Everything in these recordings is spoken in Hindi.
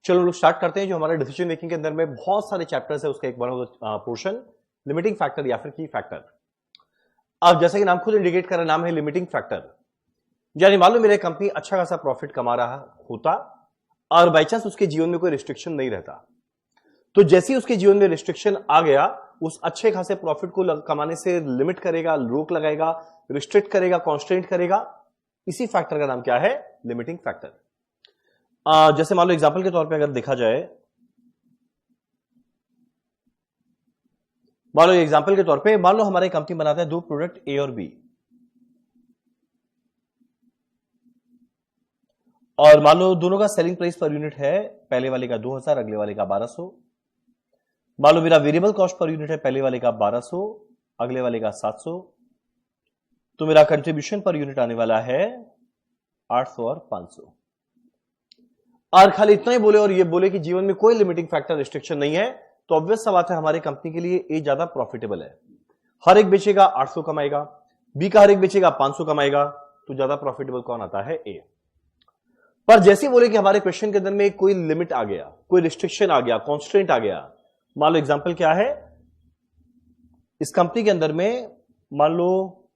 चलो लोग स्टार्ट करते हैं। जो हमारे डिसीजन मेकिंग के अंदर में बहुत सारे चैप्टर्स है, उसका एक बड़ा पोर्शन लिमिटिंग फैक्टर या फिर की फैक्टर। अब जैसा कि नाम खुद इंडिकेट कर रहा, नाम है लिमिटिंग फैक्टर। यानी मान लो मेरी कंपनी अच्छा खासा प्रॉफिट कमा रहा होता और बाई चांस उसके जीवन में कोई रिस्ट्रिक्शन नहीं रहता, तो जैसे ही उसके जीवन में रिस्ट्रिक्शन आ गया, उस अच्छे खासे प्रॉफिट को कमाने से लिमिट करेगा, रोक लगाएगा, रिस्ट्रिक्ट करेगा, कॉन्स्ट्रेंट करेगा। इसी फैक्टर का नाम क्या है? Limiting factor. जैसे मान लो एग्जांपल के तौर पे अगर देखा जाए, मान लो एग्जांपल के तौर पे मान लो हमारी कंपनी बनाता है दो प्रोडक्ट ए और बी, और मान लो दोनों का सेलिंग प्राइस पर यूनिट है, पहले वाले का 2000, अगले वाले का 1200। मान लो मेरा वेरिएबल कॉस्ट पर यूनिट है, पहले वाले का 1200, अगले वाले का 700। तो मेरा कंट्रीब्यूशन पर यूनिट आने वाला है 800 और 500। और खाली इतना ही बोले और ये बोले कि जीवन में कोई लिमिटिंग फैक्टर रिस्ट्रिक्शन नहीं है, तो ऑब्वियस सा बात है हमारी कंपनी के लिए ए ज्यादा प्रॉफिटेबल है। हर एक बेचेगा 800 कमाएगा, बी का हर एक बेचेगा 500 कमाएगा, तो ज्यादा प्रॉफिटेबल कौन आता है? ए। पर जैसे बोले कि हमारे क्वेश्चन के अंदर में कोई लिमिट आ गया, कोई रिस्ट्रिक्शन आ गया, कॉन्स्टेंट आ गया। मान लो एग्जाम्पल क्या है, इस कंपनी के अंदर में मान लो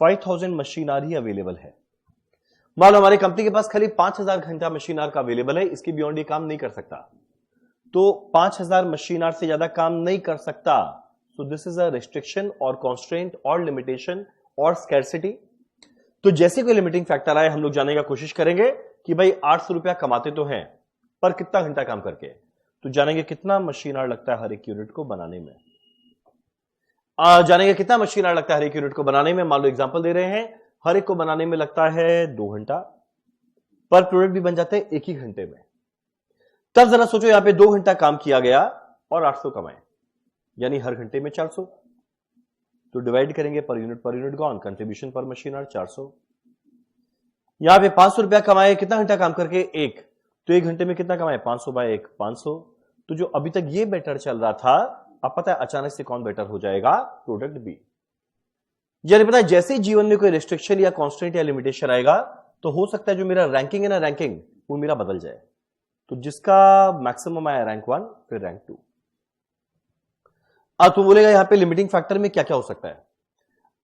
5000 मशीन आर ही अवेलेबल है। मान लो हमारी कंपनी के पास खाली 5000 घंटा मशीन आर का अवेलेबल है, इसके बियॉन्ड ये काम नहीं कर सकता। तो 5000 मशीन आर से ज्यादा काम नहीं कर सकता, so this is a restriction और कॉन्स्ट्रेंट और लिमिटेशन और स्कैर्सिटी। तो जैसे कोई लिमिटिंग फैक्टर आए, हम लोग जानने का कोशिश करेंगे कि भाई 800 रुपया कमाते तो हैं, पर कितना घंटा काम करके, तो जानेंगे कितना मशीन आर लगता है हर एक यूनिट को बनाने में। जानेंगे कितना मशीन आर लगता है हर एक यूनिट को बनाने में। मान लो एग्जांपल दे रहे हैं, हर एक को बनाने में लगता है 2 घंटा, पर प्रोडक्ट भी बन जाते हैं 1 ही घंटे में। तब जरा सोचो, यहां पे 2 घंटा काम किया गया और 800 कमाए, यानी हर घंटे में 400। तो डिवाइड करेंगे per unit gone, contribution per machine hour 400। यहां पे 500 रुपया कमाए, कितना घंटा काम करके? 1। तो 1 घंटे में कितना कमाए? 500 बाय 1, 500। तो जो अभी तक ये बेटर चल रहा था, अब पता है अचानक से कौन बेटर हो जाएगा? Product B. यानी पता है जैसे ही जीवन में कोई रिस्ट्रिक्शन या कॉन्स्टेंट या लिमिटेशन आएगा, तो हो सकता है जो मेरा रैंकिंग है ना, रैंकिंग वो मेरा बदल जाए। तो जिसका मैक्सिमम आया रैंक 1, फिर रैंक 2। अब तू बोलेगा यहां पे लिमिटिंग फैक्टर में क्या क्या हो सकता है?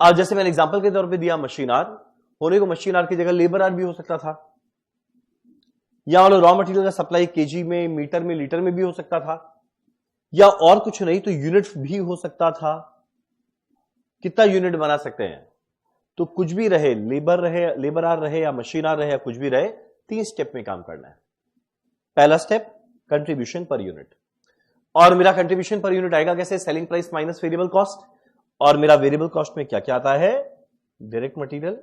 अब जैसे मैंने एग्जांपल के तौर पे दिया मशीन आर, होने को मशीन आर की जगह लेबर आर भी हो सकता था, या मान लो रॉ मटेरियल का सप्लाई केजी में, मीटर में, लीटर में भी हो सकता था, या और कुछ नहीं तो यूनिट भी हो सकता था। कितना यूनिट बना सकते हैं? तो कुछ भी रहे, लेबर आर रहे या मशीन आर रहे या कुछ भी रहे, 3 स्टेप में काम करना है। पहला स्टेप कंट्रीब्यूशन पर यूनिट, और मेरा कंट्रीब्यूशन पर यूनिट आएगा कैसे? Selling price minus variable cost. और मेरा वेरिएबल कॉस्ट में क्या क्या आता है? Direct material,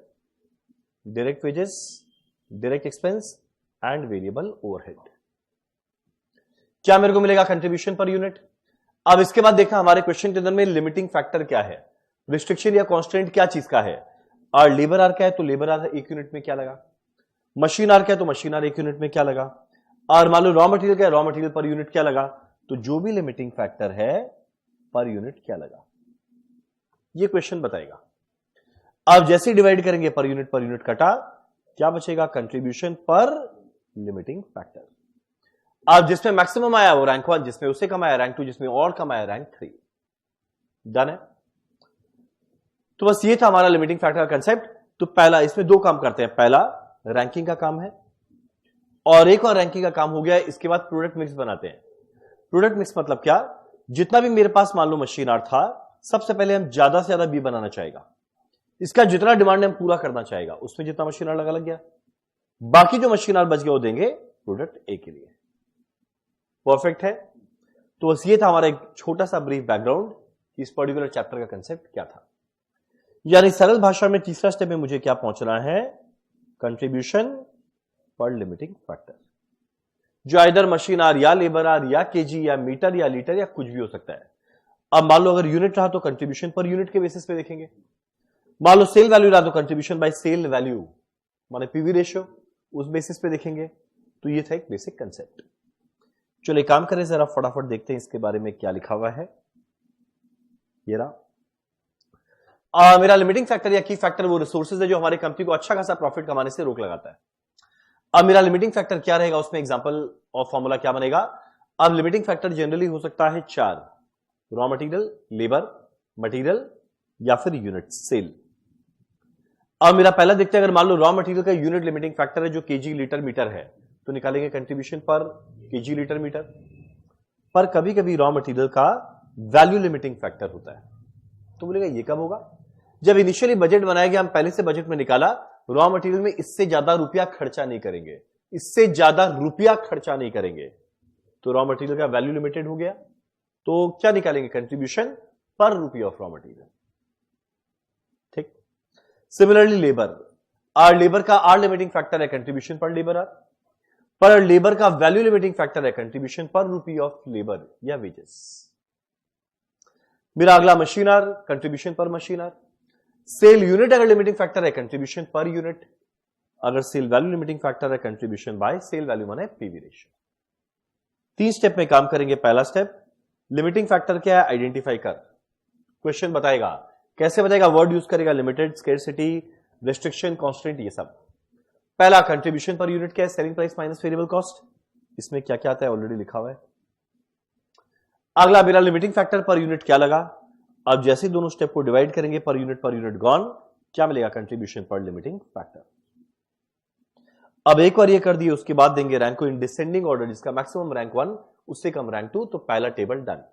direct wages, direct expense and variable overhead. क्या मेरे को मिलेगा कंट्रीब्यूशन पर यूनिट? अब इसके बाद देखना हमारे क्वेश्चन के अंदर में लिमिटिंग फैक्टर क्या है, रिस्ट्रिक्शन या कॉन्स्टेंट क्या चीज का है। और लेबर आर क्या है? तो लेबर आर 1 यूनिट में क्या लगा। मशीन आर क्या है? तो मशीन आर 1 यूनिट में क्या लगा। और मान लो रॉ मटेरियल क्या है? रॉ मटेरियल पर यूनिट क्या लगा। तो जो भी लिमिटिंग फैक्टर है, पर यूनिट क्या लगा, ये क्वेश्चन बताएगा। अब जैसे डिवाइड करेंगे पर यूनिट कटा, क्या बचेगा? कंट्रीब्यूशन पर लिमिटिंग फैक्टर। अब जिसमें मैक्सिमम आया वो रैंक 1, जिसमें उससे कम आया रैंक 2, जिसमें और कम आया रैंक 3। डन है? तो बस ये था हमारा लिमिटिंग फैक्टर का कंसेप्ट। तो पहला, इसमें 2 काम करते हैं, पहला रैंकिंग का काम है, और एक और रैंकिंग का काम हो गया, इसके बाद प्रोडक्ट मिक्स बनाते हैं। प्रोडक्ट मिक्स मतलब क्या? जितना भी मेरे पास मान लो मशीन आर था, सबसे पहले हम ज्यादा से ज्यादा बी बनाना चाहेगा, इसका जितना डिमांड हम पूरा करना चाहेगा, उसमें जितना मशीन आर लग गया, बाकी जो मशीन आर बच गया वो देंगे प्रोडक्ट ए के लिए। परफेक्ट है? तो बस ये था हमारा एक छोटा सा ब्रीफ बैकग्राउंड कि इस पर्टिकुलर चैप्टर का कंसेप्ट क्या था। यानी सरल भाषा में तीसरा स्टेप में मुझे क्या पहुंचना है? कंट्रीब्यूशन पर लिमिटिंग फैक्टर, जो इधर मशीन आर या लेबर आर या केजी या मीटर या लीटर या कुछ भी हो सकता है। अब मान लो अगर यूनिट रहा तो कंट्रीब्यूशन पर यूनिट के बेसिस पे देखेंगे। मान लो सेल वैल्यू रहा तो कंट्रीब्यूशन बाय सेल वैल्यू, माने पीवी रेशियो, उस बेसिस पे देखेंगे। तो ये था एक बेसिक कंसेप्ट। चलिए काम करें, जरा फटाफट देखते हैं इसके बारे में क्या लिखा हुआ है। ये रहा मेरा लिमिटिंग फैक्टर या की फैक्टर, वो रिसोर्सेज है जो हमारी कंपनी को अच्छा खासा प्रॉफिट कमाने से रोक लगाता है। अब मेरा लिमिटिंग फैक्टर क्या रहेगा, उसमें एग्जांपल और फॉर्मूला क्या बनेगा। अब लिमिटिंग फैक्टर जनरली हो सकता है 4, रॉ मटेरियल, लेबर, मटेरियल या फिर यूनिट सेल। अब मेरा पहला देखते हैं, अगर मान लो रॉ मटेरियल का यूनिट लिमिटिंग फैक्टर है जो केजी लीटर मीटर है, तो निकालेंगे contribution per KG litre metre. पर कभी कभी रॉ मटेरियल का वैल्यू लिमिटिंग फैक्टर होता है, तो बोलेगा ये कब होगा, जब इनिशियली बजट बनाया गया, हम पहले से बजट में निकाला रॉ मटेरियल में इससे ज्यादा रुपया खर्चा नहीं करेंगे, इससे ज्यादा रुपया खर्चा नहीं करेंगे, तो रॉ मटेरियल का वैल्यू लिमिटेड हो गया, तो क्या निकालेंगे, contribution per rupee of raw material. ठीक। सिमिलरली लेबर, आर लेबर का आर लिमिटिंग फैक्टर है contribution per labour hour, per labour का वैल्यू लिमिटिंग फैक्टर है contribution per rupee of labour या वेजेस। मेरा अगला machine hour, contribution per machine hour. Sale unit अगर लिमिटिंग फैक्टर है कंट्रीब्यूशन पर यूनिट, अगर सेल वैल्यू लिमिटिंग फैक्टर है कंट्रीब्यूशन बाय सेल वैल्यू माने पीवी रेशियो। 3 स्टेप में काम करेंगे। पहला स्टेप, लिमिटिंग फैक्टर क्या है आइडेंटिफाई कर, क्वेश्चन बताएगा, कैसे बताएगा, वर्ड यूज करेगा, लिमिटेड, स्केर्सिटी, रेस्ट्रिक्शन, कांस्टेंट, ये सब। पहला कंट्रीब्यूशन पर यूनिट क्या है, selling price minus variable cost, इसमें क्या क्या आता है ऑलरेडी लिखा हुआ है। अगला मेरा लिमिटिंग फैक्टर पर यूनिट क्या लगा, अब जैसे दोनों स्टेप को डिवाइड करेंगे पर यूनिट गॉन, क्या मिलेगा, कंट्रीब्यूशन पर लिमिटिंग फैक्टर। अब एक बार ये कर दिए, उसके बाद देंगे रैंक को इन डिसेंडिंग ऑर्डर, जिसका मैक्सिमम रैंक 1 उससे कम रैंक 2, तो पहला टेबल डन।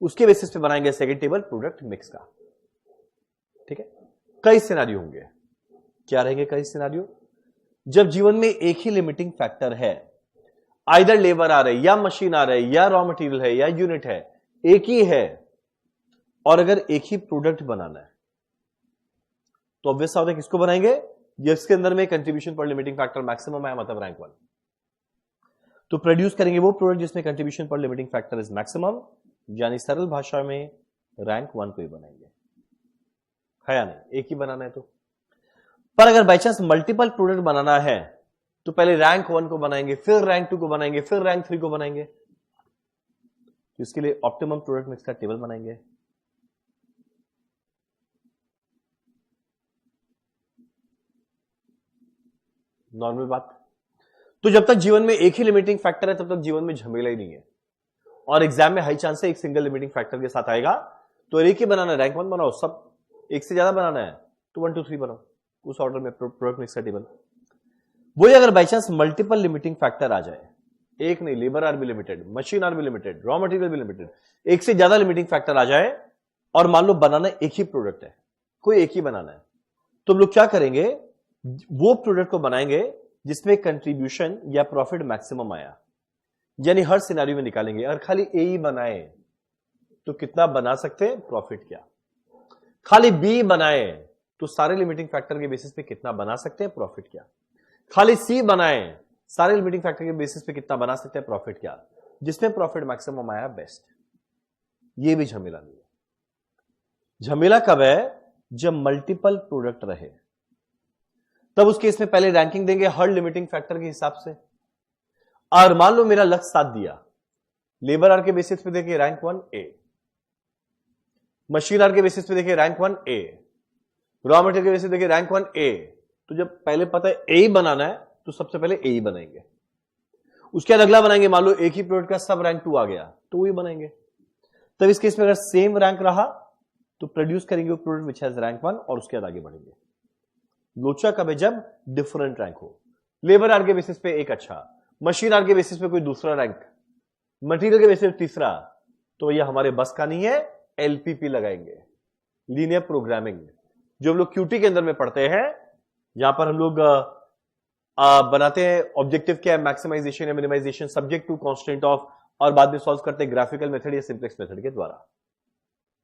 उसके बेसिस पे बनाएंगे सेकंड टेबल प्रोडक्ट मिक्स का। ठीक है, कई सिनेरियो होंगे, क्या रहेंगे कई सिनेरियो, जब जीवन में एक ही लिमिटिंग फैक्टर है, आइदर लेबर आ रहे या मशीन आ रहे या रॉ मटेरियल है या यूनिट है, एक ही है, और अगर एक ही प्रोडक्ट बनाना है तो ऑब्वियस होता है किसको बनाएंगे, जिसके अंदर में कंट्रीब्यूशन पर लिमिटिंग फैक्टर मैक्सिमम है, मतलब रैंक 1, तो प्रोड्यूस करेंगे वो प्रोडक्ट जिसमें कंट्रीब्यूशन पर लिमिटिंग फैक्टर इज मैक्सिमम, यानी सरल भाषा में रैंक 1 को ही बनाएंगे, है या नहीं, एक ही बनाना है तो। पर अगर बाई चांस मल्टीपल प्रोडक्ट बनाना है तो पहले रैंक 1 को बनाएंगे, फिर रैंक 2 को बनाएंगे, फिर रैंक 3 को बनाएंगे, तो इसके लिए ऑप्टिमम प्रोडक्ट मिक्स का टेबल बनाएंगे। नॉर्मल बात। तो जब तक जीवन में एक ही लिमिटिंग फैक्टर है तब तक जीवन में झमेला ही नहीं है, और एग्जाम में हाई चांस है एक सिंगल लिमिटिंग फैक्टर के साथ आएगा, तो एक ही बनाना है, रैंक 1 बनाओ, सब एक से ज्यादा बनाना है तो 1 2 3 बनाओ, उस ऑर्डर में प्रोडक्ट मिक्स का टेबल। वही अगर by chance multiple limiting factor आ जाए, एक नहीं, लेबर आर भी लिमिटेड, मशीन आर भी लिमिटेड, रॉ मटेरियल भी लिमिटेड, एक से ज्यादा लिमिटिंग फैक्टर आ जाए, और मान लो बनाना एक ही प्रोडक्ट है, कोई एक ही बनाना है, तो हम लोग क्या करेंगे, वो प्रोडक्ट को बनाएंगे जिसमें कंट्रीब्यूशन या प्रॉफिट मैक्सिमम आया, यानी हर सिनेरियो में निकालेंगे। अगर खाली ए ही बनाए तो कितना बना सकते हैं, प्रॉफिट क्या, खाली बी बनाए तो सारे लिमिटिंग फैक्टर के बेसिस पे कितना बना सकते हैं, प्रॉफिट क्या, खाली सी बनाए सारे लिमिटिंग फैक्टर के बेसिस पे कितना बना सकते हैं, प्रॉफिट क्या, जिसमें प्रॉफिट मैक्सिमम आया बेस्ट। ये भी झमेला नहीं है। झमेला कब है, जब मल्टीपल प्रोडक्ट रहे, तब उस केस में पहले रैंकिंग देंगे हर लिमिटिंग फैक्टर के हिसाब से। और मान लो मेरा लक्ष्य 7 दिया, लेबर आर के बेसिस पे देखिए रैंक 1 ए, मशीन आर के बेसिस पे देखिए रैंक 1 ए, रॉ मटेरियल के बेसिस पे देखिए रैंक 1 ए, तो जब पहले पता है ए ही बनाना है तो सबसे पहले ए ही बनाएंगे, उसके बाद अगला बनाएंगे, मान लो एक ही प्रोडक्ट का सब रैंक 2 आ गया तो वही बनाएंगे। तब इस केस में अगर सेम रैंक रहा तो प्रोड्यूस करेंगे वो प्रोडक्ट विच हैज रैंक 1 और उसके बाद आगे बढ़ेंगे। लोचा कब है, जब डिफरेंट रैंक हो, लेबर आर के बेसिस पे एक अच्छा, मशीन आर के बेसिस पे कोई दूसरा रैंक, मटेरियल के बेसिस पे तीसरा, तो ये हमारे बस का नहीं है, एलपीपी लगाएंगे, लीनियर प्रोग्रामिंग, जो हम लोग क्यूटी के अंदर में पढ़ते हैं, यहां पर हम लोग बनाते हैं ऑब्जेक्टिव क्या है, मैक्सिमाइजेशन या minimization subject to constant of, और बाद में सॉल्व करते हैं ग्राफिकल मेथड या सिंप्लेक्स मेथड के द्वारा।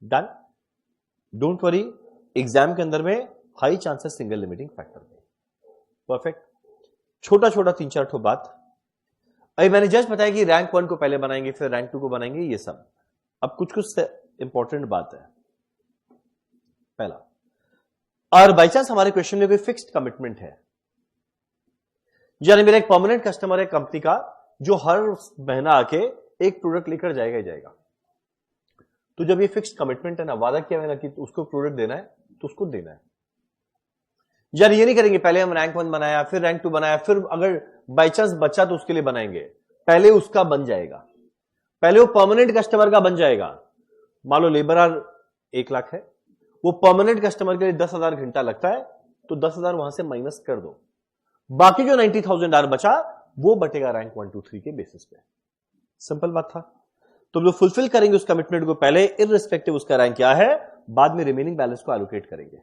डन, डोंट वरी, एग्जाम के अंदर में high chances single limiting factor में। परफेक्ट। छोटा छोटा 3-4 ठो बात। अभी मैंने जस्ट बताया कि रैंक 1 को पहले बनाएंगे, फिर रैंक 2 को बनाएंगे, ये सब। अब कुछ कुछ इंपॉर्टेंट बात है। पहला, और बाई चांस हमारे क्वेश्चन में कोई फिक्स्ड कमिटमेंट है, यानी मेरा एक परमानेंट कस्टमर है कंपनी का, जो हर महीना आके एक प्रोडक्ट लेकर जाएगा ही जाएगा, तो जब ये फिक्स्ड कमिटमेंट है ना, वादा किया मैंने कि उसको प्रोडक्ट देना है तो उसको देना है। यार ये नहीं करेंगे पहले हम रैंक 1 बनाया, फिर रैंक 2 बनाया, फिर अगर बाई चांस बचा तो उसके लिए बनाएंगे, पहले उसका बन जाएगा, पहले वो परमानेंट कस्टमर का बन जाएगा। मान लो लेबर आर 1 लाख है, वो परमानेंट कस्टमर के लिए 10,000 घंटा लगता है, तो 10,000 वहां से माइनस कर दो, बाकी जो 90,000 आर बचा वो बटेगा रैंक 1 2 3 के बेसिस पे। सिंपल बात था। तो जो फुलफिल करेंगे उस कमिटमेंट को पहले, इररिस्पेक्टिव उसका रैंक क्या है, बाद में रिमेनिंग बैलेंस को एलोकेट करेंगे।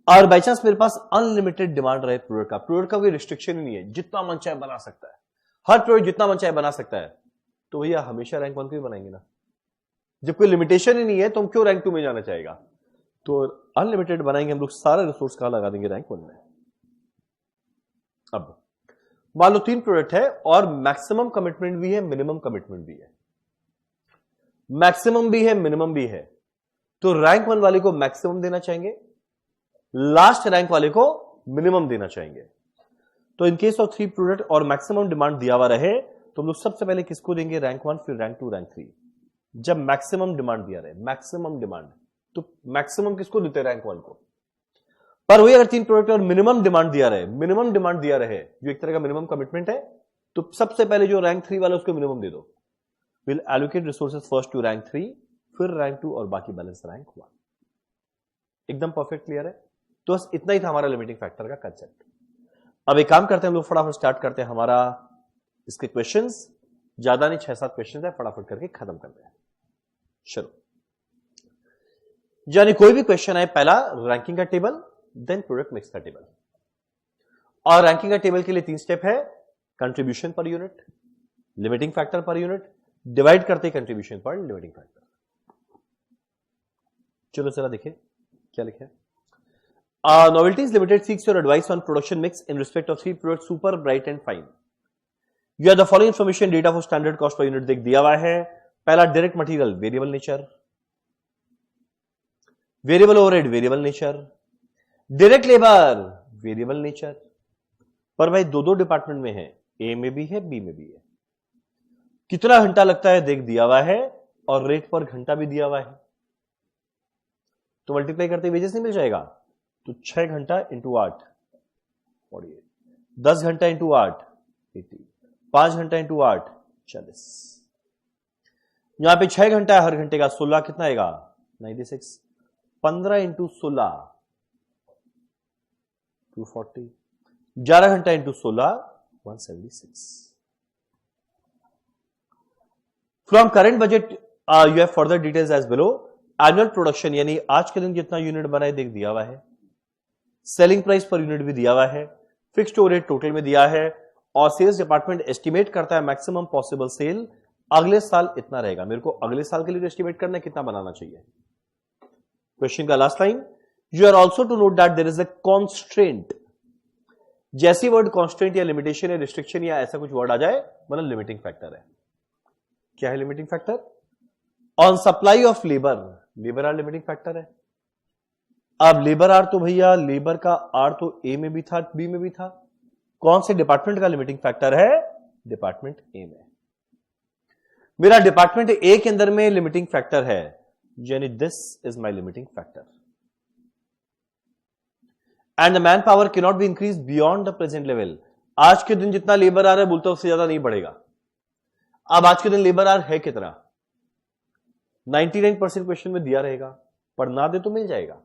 और बाई चांस मेरे पास अनलिमिटेड डिमांड रहे प्रोडक्ट का कोई रिस्ट्रिक्शन ही नहीं है, जितना मन चाहे बना सकता है, हर प्रोडक्ट जितना मन चाहे बना सकता है, तो भैया हमेशा रैंक 1 को ही बनाएंगे ना। जब कोई लिमिटेशन ही नहीं है तो हम क्यों रैंक 2 में जाना चाहेगा। तो अनलिमिटेड बनाएंगे हम लोग, सारा रिसोर्स कहां लगा देंगे, रैंक 1 में। अब मान लो 3 प्रोडक्ट है और मैक्सिमम कमिटमेंट भी है, मिनिमम कमिटमेंट भी है, मैक्सिमम भी है मिनिमम भी है, तो रैंक 1 वाले को मैक्सिमम देना चाहेंगे, लास्ट रैंक वाले को मिनिमम देना चाहेंगे। तो इन केस ऑफ 3 प्रोडक्ट और मैक्सिमम डिमांड दिया हुआ रहे तो हम लोग सबसे पहले किसको देंगे, रैंक 1, फिर रैंक 2, रैंक 3। जब मैक्सिमम डिमांड दिया रहे, मैक्सिमम डिमांड, तो मैक्सिमम किसको देते हैं, रैंक 1 को। पर वही अगर 3 प्रोडक्ट और मिनिमम डिमांड दिया रहे, मिनिमम डिमांड दिया रहे जो एक तरह का मिनिमम कमिटमेंट है, तो सबसे पहले जो रैंक 3 वाला उसको मिनिमम दे दो। Will allocate resources first to rank 3, फिर रैंक 2 और बाकी बैलेंस रैंक 1। एकदम परफेक्ट क्लियर है। तो बस इतना ही था हमारा लिमिटिंग फैक्टर का कंसेप्ट। अब एक काम करते हैं हम लोग, फटाफट स्टार्ट करते हैं हमारा इसके क्वेश्चंस, ज्यादा नहीं 6-7 क्वेश्चंस है, फटाफट करके खत्म करते हैं। चलो, यानी कोई भी क्वेश्चन है, पहला रैंकिंग का टेबल, देन प्रोडक्ट मिक्स का टेबल। और रैंकिंग का टेबल के लिए 3 स्टेप है, contribution per unit, limiting factor per unit, divide करते कंट्रीब्यूशन पर लिमिटिंग फैक्टर। चलो जरा देखिए क्या लिखा है। Novelties Limited seeks your advice on production mix in respect of 3 products, super, bright and fine. You have the following information, data for standard cost per unit देख दिया हुआ है। पहला direct material variable nature, variable overhead variable nature, direct labour variable nature. पर भाई दो डिपार्टमेंट में है, ए में भी है बी में भी है। कितना घंटा लगता है देख दिया हुआ है और रेट पर घंटा भी दिया हुआ है, तो मल्टीप्लाई करते वेजेस नहीं मिल जाएगा। तो 6 घंटा इंटू 8 48, 10 घंटा इंटू 8 80, 5 घंटा इंटू 8 40। यहां पे 6 घंटा है, हर घंटे का 16 कितना आएगा 96, 15 इंटू 16 240, 11 घंटा into 16 176। From current budget you have further details as below. Annual production यानी आज के दिन कितना यूनिट बनाए देख दिया हुआ है, सेलिंग प्राइस पर यूनिट भी दिया हुआ है, फिक्स्ड ओवरहेड टोटल में दिया है, और सेल्स डिपार्टमेंट एस्टिमेट करता है मैक्सिमम पॉसिबल सेल अगले साल इतना रहेगा। मेरे को अगले साल के लिए एस्टिमेट करना है कितना बनाना चाहिए। क्वेश्चन का last line, you are also to note that there is a constraint. जैसी वर्ड कॉन्स्ट्रेंट या लिमिटेशन या रिस्ट्रिक्शन या ऐसा कुछ वर्ड आ जाए मतलब लिमिटिंग फैक्टर है। क्या है limiting factor? On supply of labour, labour hour limiting factor है। अब लेबर आर तो भैया लेबर का आर तो ए में भी था बी में भी था, कौन से डिपार्टमेंट का लिमिटिंग फैक्टर है? डिपार्टमेंट ए में। मेरा डिपार्टमेंट ए के अंदर में लिमिटिंग फैक्टर है, यानी this is my limiting factor. And the man power can not be increase beyond the present level. आज के दिन जितना लेबर आर है बोलता उससे ज्यादा नहीं बढ़ेगा। अब आज के दिन लेबर आर है कितना? 99% क्वेश्चन में दिया रहेगा, पर ना दे तो मिल जाएगा।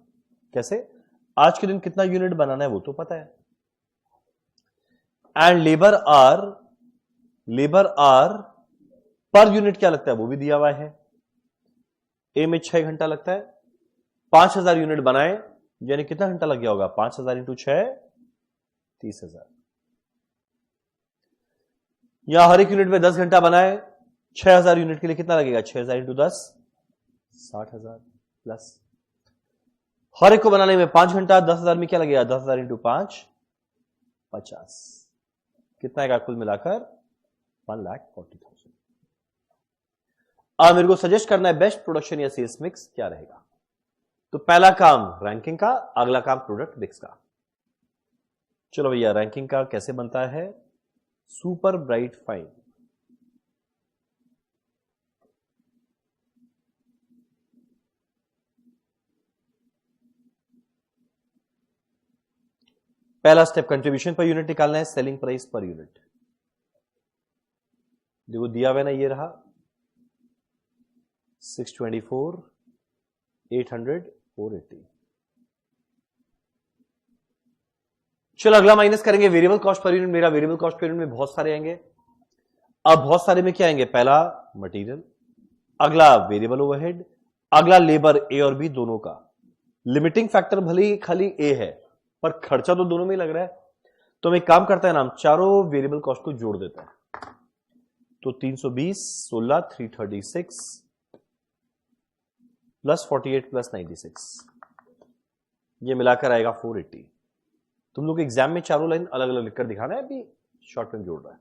कैसे? आज के दिन कितना यूनिट बनाना है वो तो पता है। And labour hour per unit क्या लगता है वो भी दिया हुआ है। ए में 6 घंटा लगता है, 5000 यूनिट बनाए यानी कितना घंटा लग गया होगा? 5000 इंटू 6 30,000। यहां हर एक यूनिट में 10 घंटा बनाए, 6000 यूनिट के लिए कितना लगेगा? 6000 इंटू 10 60,000 प्लस हर एक को बनाने में 5 घंटा, 10,000 में क्या लगेगा? 10,000 इंटू 5 50। कितना आएगा कुल मिलाकर? 1,40,000। अब मेरे को सजेस्ट करना है बेस्ट प्रोडक्शन या सेल्स मिक्स क्या रहेगा। तो पहला काम रैंकिंग का, अगला काम प्रोडक्ट मिक्स का। चलो भैया रैंकिंग का कैसे बनता है? सुपर ब्राइट फाइन, पहला स्टेप कंट्रीब्यूशन पर यूनिट निकालना है, सेलिंग प्राइस पर यूनिट। देखो दिया हुआ ना, ये रहा 624, 800, 480। चलो अगला माइनस करेंगे वेरिएबल कॉस्ट पर यूनिट। मेरा वेरिएबल कॉस्ट पर यूनिट में बहुत सारे आएंगे। अब बहुत सारे में क्या आएंगे, पहला मटेरियल, अगला वेरिएबल ओवरहेड, अगला लेबर ए और बी दोनों का। लिमिटिंग फैक्टर भले ही खाली ए है पर खर्चा तो दोनों में ही लग रहा है। तो हम एक काम करते हैं ना, हम चारों वेरिएबल कॉस्ट को जोड़ देते हैं। तो 320, 16, 336 प्लस 48 प्लस 96, ये मिलाकर आएगा 480। तुम लोग एग्जाम में चारों लाइन अलग अलग लिखकर दिखाना है, अभी शॉर्ट में जोड़ रहा है।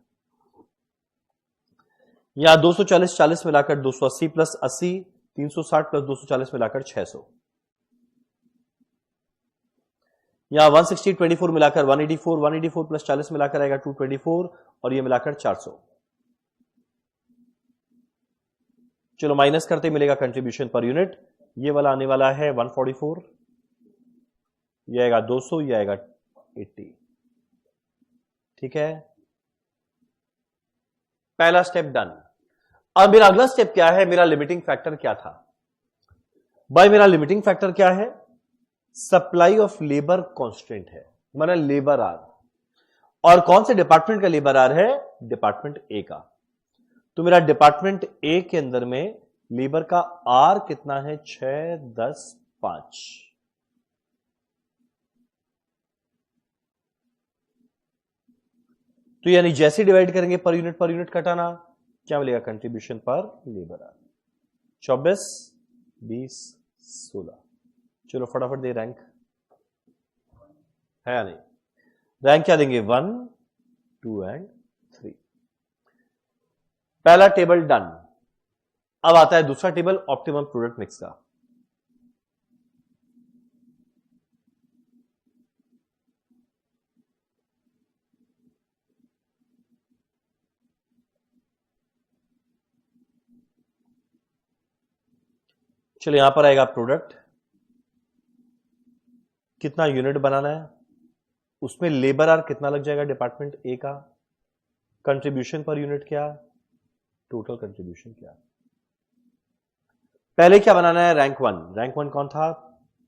यहां 240, 40 मिलाकर 280 प्लस 80, 360 प्लस 240 मिलाकर 600। यहां 160, 24 मिलाकर 184, 184 प्लस 40 मिलाकर आएगा 224 और ये मिलाकर 400। चलो माइनस करते मिलेगा कंट्रीब्यूशन पर यूनिट। ये वाला आने वाला है 144, ये आएगा 200, ये आएगा 80। ठीक है, पहला स्टेप डन। अब मेरा अगला स्टेप क्या है, मेरा लिमिटिंग फैक्टर क्या था भाई? मेरा लिमिटिंग फैक्टर क्या है? सप्लाई ऑफ लेबर कांस्टेंट है, माना लेबर आर। और कौन से डिपार्टमेंट का लेबर आर है? डिपार्टमेंट ए का। तो मेरा डिपार्टमेंट ए के अंदर में लेबर का आर कितना है? 6, 10, 5। तो यानी जैसे डिवाइड करेंगे पर यूनिट कटाना, क्या मिलेगा? Contribution per labour are 24, 20, 16। चलो फटाफट दे रैंक, है या नहीं? रैंक क्या देंगे? 1, 2 एंड 3। पहला टेबल डन। अब आता है दूसरा टेबल, ऑप्टिमम प्रोडक्ट मिक्स का। चलो यहां पर आएगा प्रोडक्ट, कितना यूनिट बनाना है, उसमें लेबर आर कितना लग जाएगा डिपार्टमेंट ए का, कंट्रीब्यूशन पर यूनिट क्या, टोटल कंट्रीब्यूशन क्या। पहले क्या बनाना है? रैंक 1। रैंक 1 कौन था?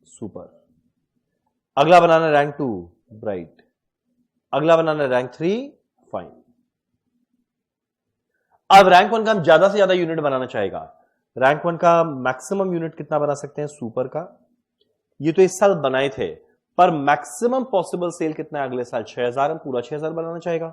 सुपर। अगला बनाना है रैंक 2, ब्राइट। अगला बनाना है रैंक 3, फाइन। अब रैंक 1 का हम ज्यादा से ज्यादा यूनिट बनाना चाहेगा। रैंक 1 का मैक्सिमम यूनिट कितना बना सकते हैं? सुपर का। ये तो इस साल बनाए थे, पर मैक्सिमम पॉसिबल सेल कितना है अगले साल? 6000। हम पूरा 6000 बनाना चाहेगा।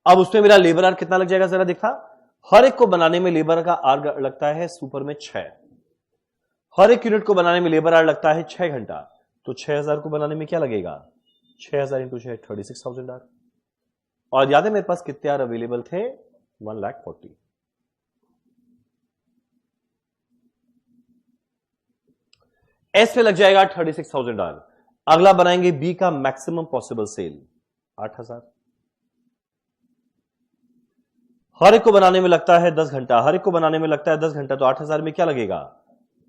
अब उसमें मेरा लेबर आर कितना लग जाएगा जरा दिखा। हर एक को बनाने में लेबर का आर लगता है सुपर में 6। हर एक यूनिट को बनाने में लेबर आर लगता है 6 घंटा। तो 6000 को बनाने में क्या लगेगा? 6000 इंटू 6, 36,000 आर। और याद है मेरे पास कितने आर अवेलेबल थे? 1,40,000। एस पे लग जाएगा 36,000 आर। अगला बनाएंगे बी का मैक्सिमम पॉसिबल सेल 8,000। हर एक को बनाने में लगता है 10 घंटा। हर एक को बनाने में लगता है 10 घंटा। तो 8,000 में क्या लगेगा?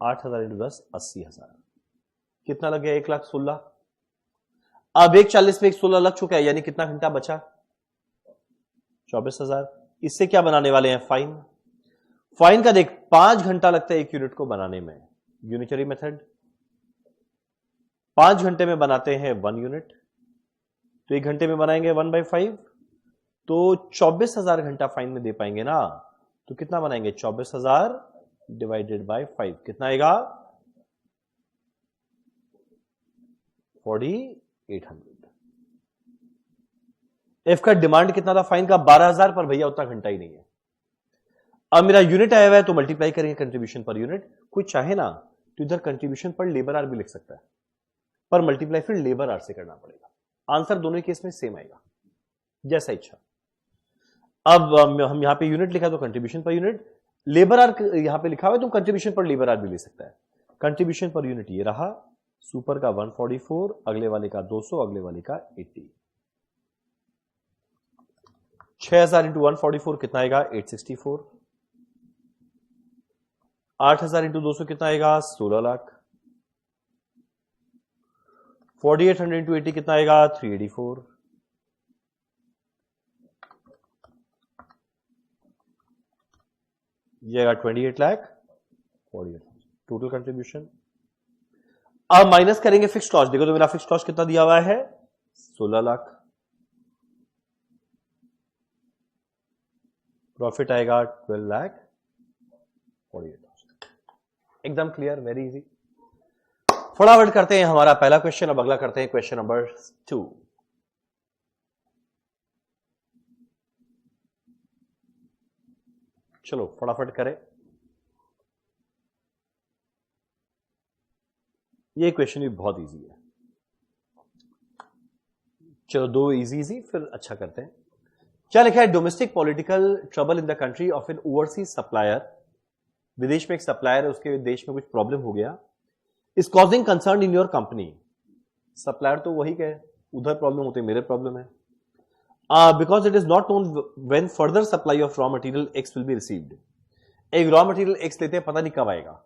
8,000 इंटू 10, 80,000। कितना लग गया? 1,16,000। अब 1,40 में 1,16 लग चुका है, यानी कितना घंटा बचा? 24,000। इससे क्या बनाने वाले हैं? फाइन। फाइन का देख, 5 घंटा लगता है एक यूनिट को बनाने में, यूनिटरी मेथड। 5 घंटे में बनाते हैं 1 यूनिट, तो 1 घंटे में बनाएंगे 1/5। तो 24,000 घंटा फाइन में दे पाएंगे ना। तो कितना बनाएंगे? 24,000 डिवाइडेड बाय 5, कितना आएगा? 4,800। एफ का डिमांड कितना था फाइन का? 12,000, पर भैया उतना घंटा ही नहीं है। अब मेरा यूनिट आया हुआ है तो मल्टीप्लाई करेंगे कंट्रीब्यूशन पर यूनिट। कोई चाहे ना तो इधर कंट्रीब्यूशन पर लेबर आर भी लिख सकता है, पर मल्टीप्लाई फिर लेबर आर से करना पड़ेगा। आंसर दोनों केस में सेम आएगा, जैसा इच्छा। अब हम यहां पे यूनिट लिखा तो contribution per unit, labour are यहां पे लिखा हुआ है तो कंट्रीब्यूशन पर लेबर आर भी ले सकता है। कंट्रीब्यूशन पर यूनिट ये रहा, सुपर का 144, अगले वाले का 200, अगले वाले का 80। 6000 इंटू 144 कितना आएगा? 864। 8,000 इंटू 200 कितना आएगा? 16 लाख। 4800 इंटू 80 कितना आएगा? 384। ये आएगा 28 लाख 48 टोटल कंट्रीब्यूशन। अब माइनस करेंगे फिक्स कॉस्ट। देखो तो मेरा फिक्स कॉस्ट कितना दिया हुआ है? 16 लाख। प्रॉफिट आएगा 12 लाख 48,000। एकदम क्लियर, वेरी इजी। फटाफट करते हैं हमारा पहला क्वेश्चन। अब अगला करते हैं क्वेश्चन नंबर 2। चलो फटाफट करें। ये क्वेश्चन भी बहुत इजी है। चलो दो इजी फिर अच्छा करते हैं। क्या लिखा है? Domestic political trouble in the country of N overseas supplier. विदेश में एक सप्लायर है, उसके देश में कुछ प्रॉब्लम हो गया। Is causing concern in your company. Supplier तो वही कहे, उधर प्रॉब्लम होती है, मेरे प्रॉब्लम है। Because it is not known when further supply of raw material x will be received. एक रॉ मटेरियल एक्स लेते हैं, पता नहीं कब आएगा।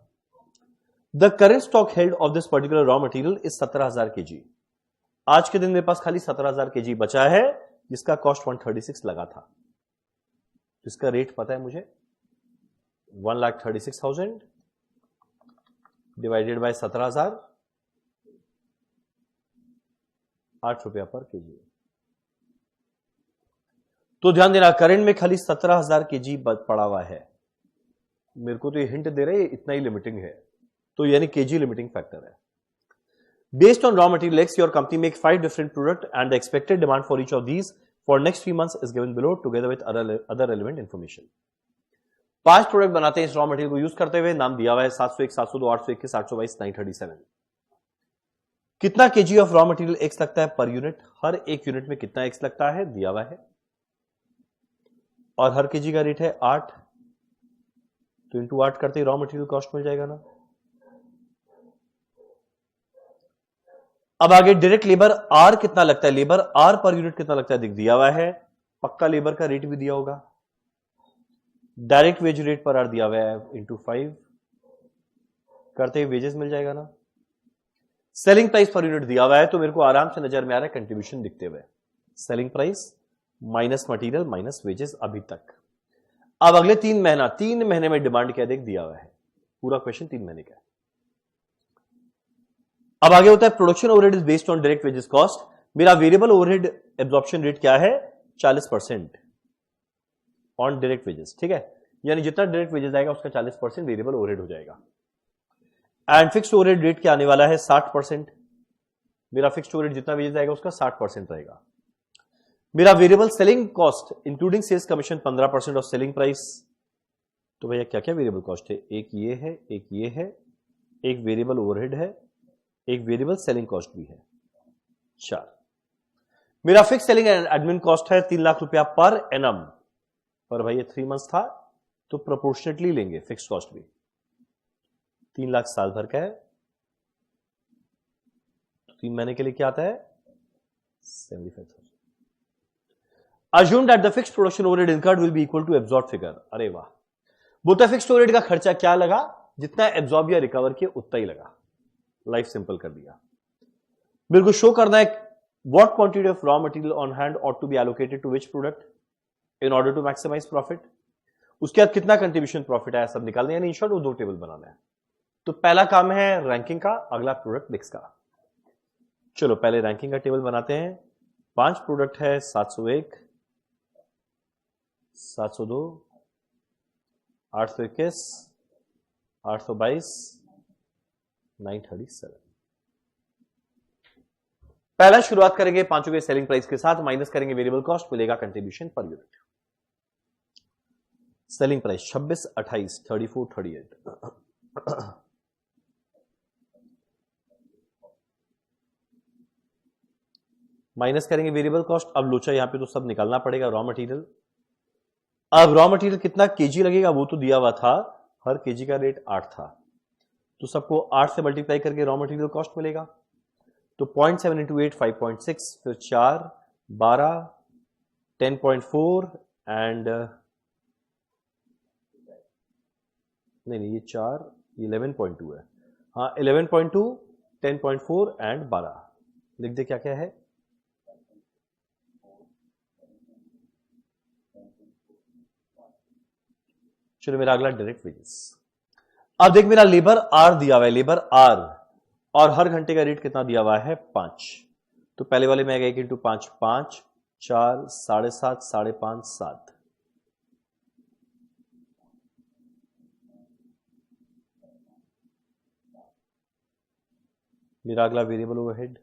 The current stock held of this particular raw material is 17,000 kg। आज के दिन मेरे पास खाली 17,000 kg बचा है, जिसका कॉस्ट 136 लगा था। जिसका रेट पता है मुझे, 1,36,000 डिवाइडेड बाय 17,000, 8 रुपया पर केजी। तो ध्यान देना, करंट में खाली 17,000 kg पड़ा हुआ है। मेरे को तो ये हिंट दे रहे हैं इतना ही लिमिटिंग है, तो यानी केजी लिमिटिंग फैक्टर है। Based on raw material X, your company make 5 different products and the expected demand for each of these for next 3 months is given below together with other relevant information. 5 product बनाते हैं इस रॉ मटेरियल को यूज करते हुए। नाम दिया हुआ है 701, 702, 821, 822, 937। कितना KG of raw material x लगता है पर यूनिट? हर एक यूनिट में कितना एक्स लगता है दिया हुआ है, और हर केजी का रेट है 8, तो इंटू 8 करते ही रॉ मटेरियल कॉस्ट मिल जाएगा ना। अब आगे डायरेक्ट लेबर आर कितना लगता है? लेबर आर पर यूनिट कितना लगता है दिया हुआ है। पक्का लेबर का रेट भी दिया होगा। डायरेक्ट वेज रेट पर आर दिया हुआ है, इंटू 5 करते ही वेजेस मिल जाएगा ना। सेलिंग प्राइस पर यूनिट दिया हुआ है, तो मेरे को आराम से नजर में आ रहा है कंट्रीब्यूशन दिखते हुए। Selling price minus material minus wages अभी तक। अब अगले 3 महीने में डिमांड क्या देख दिया हुआ है। पूरा क्वेश्चन 3 महीने का है। अब आगे होता है production overhead is based on direct wages cost. मेरा वेरिएबल ओवरहेड एब्जॉर्प्शन रेट क्या है? 40% ऑन डायरेक्ट वेजेस। ठीक है, यानी जितना डायरेक्ट वेजेस आएगा उसका 40% वेरिएबल ओवरहेड हो जाएगा। एंड फिक्स्ड ओवरहेड रेट क्या आने वाला है? 60%। मेरा फिक्स्ड ओवरहेड जितना वेजेस आएगा उसका 60% रहेगा। मेरा variable selling cost including sales commission 15% of selling price. तो भैया क्या क्या वेरिएबल कॉस्ट है? एक ये है, एक ये है, एक वेरिएबल ओवरहेड है, एक वेरिएबल सेलिंग कॉस्ट भी है, 4। मेरा fix selling and admin cost है 3 लाख रुपया पर एनम। पर भाई ये 3 मंथ्स था, तो प्रोपोर्शनेटली लेंगे फिक्स कॉस्ट भी। 3 लाख साल भर का है, तो 3 महीने के लिए क्या आता है? 75,000। Assume that the fixed production overhead incurred will be equal to absorbed figure। अरे वाह, बोलता फिक्स्ड ओवरहेड का खर्चा क्या लगा? जितना एब्जॉर्ब या रिकवर किया उतना ही लगा। लाइफ सिंपल कर दिया। मेरे को शो करना है what quantity of raw material on hand ought to be allocated to which product in order to maximize profit. उसके बाद कितना कंट्रीब्यूशन प्रॉफिट आया सब निकालना है, यानी इन शॉर्ट वो 2 टेबल बनाना है। तो पहला काम है रैंकिंग का, अगला प्रोडक्ट मिक्स का। चलो पहले रैंकिंग का टेबल बनाते हैं। 5 प्रोडक्ट है, 701, 702, 821, 822, 937। पहला शुरुआत करेंगे 5 के सेलिंग प्राइस के साथ, माइनस करेंगे वेरिएबल कॉस्ट, मिलेगा contribution per unit. Selling price 26, 28, 34, 38। Minus करेंगे वेरिएबल कॉस्ट। अब लोचा यहां पे तो सब निकालना पड़ेगा रॉ मटेरियल। अब रॉ मटेरियल कितना केजी लगेगा वो तो दिया हुआ था, हर केजी का रेट 8 था, तो सबको 8 से मल्टीप्लाई करके रॉ मटेरियल कॉस्ट मिलेगा। तो 0.7 इंटू 8 5.6, फिर 4, 12, 10.4 एंड नहीं नहीं, ये 4, ये 11.2 है। हाँ 11.2, 10.4 एंड 12 लिख दे। क्या क्या है? चलो मेरा अगला डायरेक्ट वेजेस। अब देख मेरा लेबर आर दिया हुआ है, लेबर आर, और हर घंटे का रेट कितना दिया हुआ है? 5। तो पहले वाले में आएगा 1 इंटू 5, 5, 4, 7.5, 5.5, 7। मेरा अगला वेरिएबल ओवरहेड।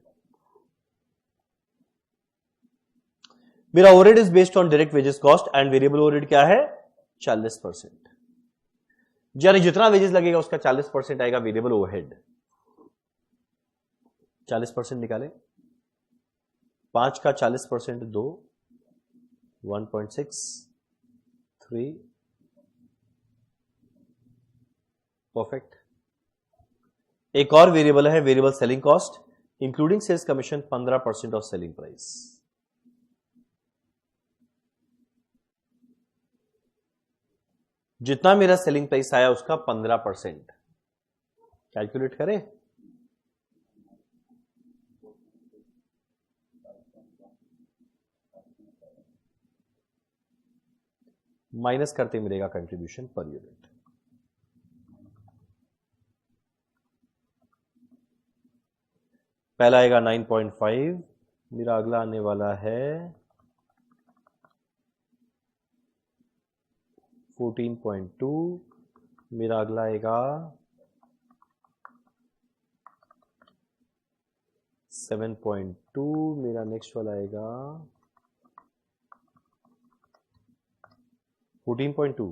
मेरा overhead is based on direct wages cost and variable overhead क्या है? 40%। यानी जितना वेजेस लगेगा उसका 40% आएगा वेरिएबल ओवरहेड। 40% निकाले, 5 का 40% 2, 1.6, 3, परफेक्ट। एक और वेरिएबल है variable selling cost, including sales commission 15% of selling price. जितना मेरा सेलिंग प्राइस आया उसका 15%। कैलकुलेट करें। माइनस करते मिलेगा कंट्रीब्यूशन पर यूनिट। पहला आएगा 9.5, मेरा अगला आने वाला है 14.2, मेरा अगला आएगा 7.2, मेरा नेक्स्ट वाला आएगा 14.2,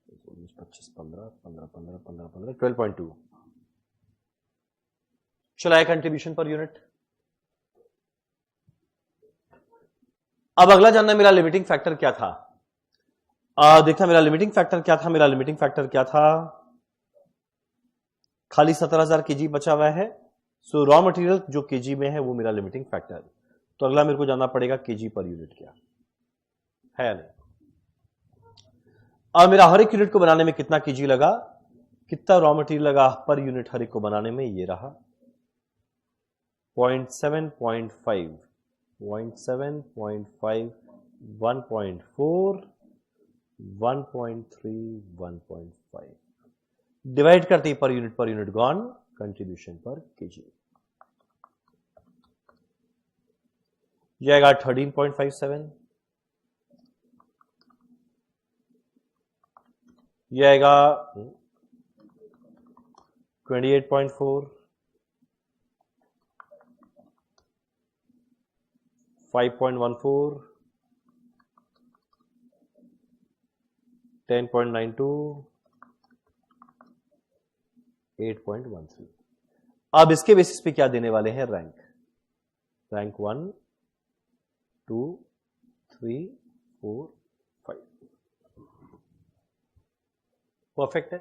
25, 15, 15, 15, 15, 15, 12.2। चलाए कंट्रीब्यूशन पर यूनिट। अब अगला जानना मेरा लिमिटिंग फैक्टर क्या था। देखना मेरा लिमिटिंग फैक्टर क्या था। मेरा लिमिटिंग फैक्टर क्या था? खाली 17,000 केजी बचा हुआ है। सो रॉ मटेरियल जो केजी में है वो मेरा लिमिटिंग फैक्टर। तो अगला मेरे को जानना पड़ेगा केजी पर यूनिट क्या है या नहीं। अब मेरा हर एक यूनिट को बनाने में कितना केजी लगा, कितना रॉ मटेरियल लगा पर यूनिट हर एक को बनाने में, ये रहा 0.7.5, 0.7.5, 1.4, 1.3, 1.5 डिवाइड करते ही per unit gone, contribution per KG. यह आएगा 13.57, यह आएगा 28.4, 5.14, 10.92, 8.13। अब इसके बेसिस पे क्या देने वाले हैं? रैंक। रैंक 1, 2, 3, 4, 5। परफेक्ट है।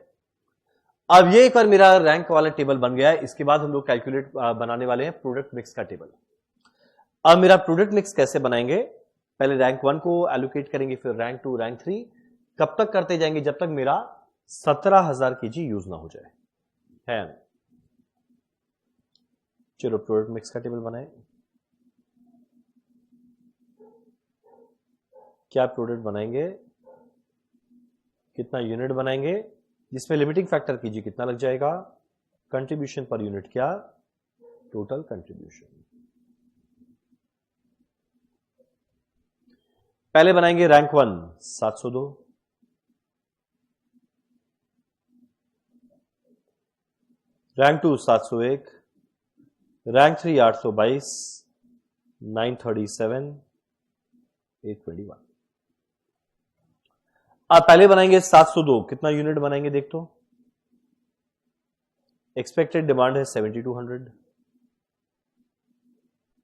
अब ये एक बार मेरा रैंक वाला टेबल बन गया है। इसके बाद हम लोग कैलकुलेट बनाने वाले हैं प्रोडक्ट मिक्स का टेबल। अब मेरा प्रोडक्ट मिक्स कैसे बनाएंगे? पहले रैंक 1 को एलोकेट करेंगे, फिर रैंक 2, रैंक 3, कब तक करते जाएंगे? जब तक मेरा 17,000 केजी यूज ना हो जाए, है। चलो प्रोडक्ट मिक्स का टेबल बनाए। क्या प्रोडक्ट बनाएंगे, कितना यूनिट बनाएंगे, जिसमें लिमिटिंग फैक्टर केजी कितना लग जाएगा, कंट्रीब्यूशन पर यूनिट क्या, टोटल कंट्रीब्यूशन। पहले बनाएंगे रैंक 1 702, रैंक 2 701, रैंक 3 822, 937, 821। आप पहले बनाएंगे 702, कितना यूनिट बनाएंगे देख तो। एक्सपेक्टेड डिमांड है 7200।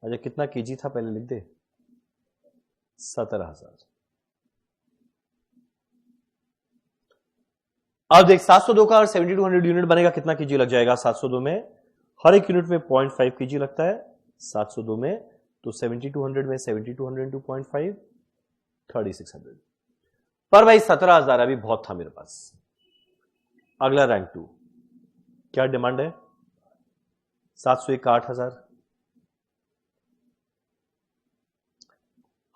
अच्छा कितना केजी था पहले लिख दे, 17,000। अब देख 702 का और 7200 यूनिट बनेगा, कितना केजी लग जाएगा 702 में? हर एक यूनिट में 0.5 केजी लगता है 702 में, तो 7200 में 7200 इंटू 0.5, 3600। पर भाई 17,000 अभी बहुत था मेरे पास, अगला रैंक 2, क्या डिमांड है? 701 का 8000।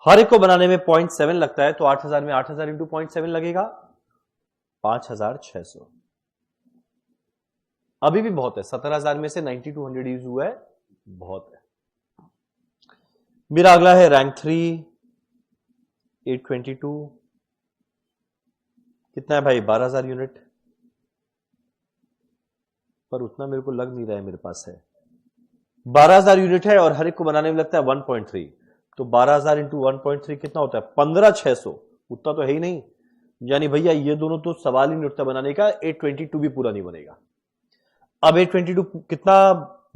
हर एक को बनाने में 0.7 लगता है, तो 8000 में 8000 इंटू 0.7 लगेगा 5600। अभी भी बहुत है, 17000 में से 9200 यूज हुआ है, बहुत है। मेरा अगला है रैंक 3, 822, कितना है भाई? 12000 यूनिट, पर उतना मेरे को लग नहीं रहा है मेरे पास है। 12000 यूनिट है और हर एक को बनाने में लगता है 1.3, तो 12000 इंटू 1.3 कितना होता है? 15600। उतना तो है ही नहीं, यानी भैया ये दोनों तो सवाल ही नहीं उठता बनाने का, 822 भी पूरा नहीं बनेगा। अब 822 कितना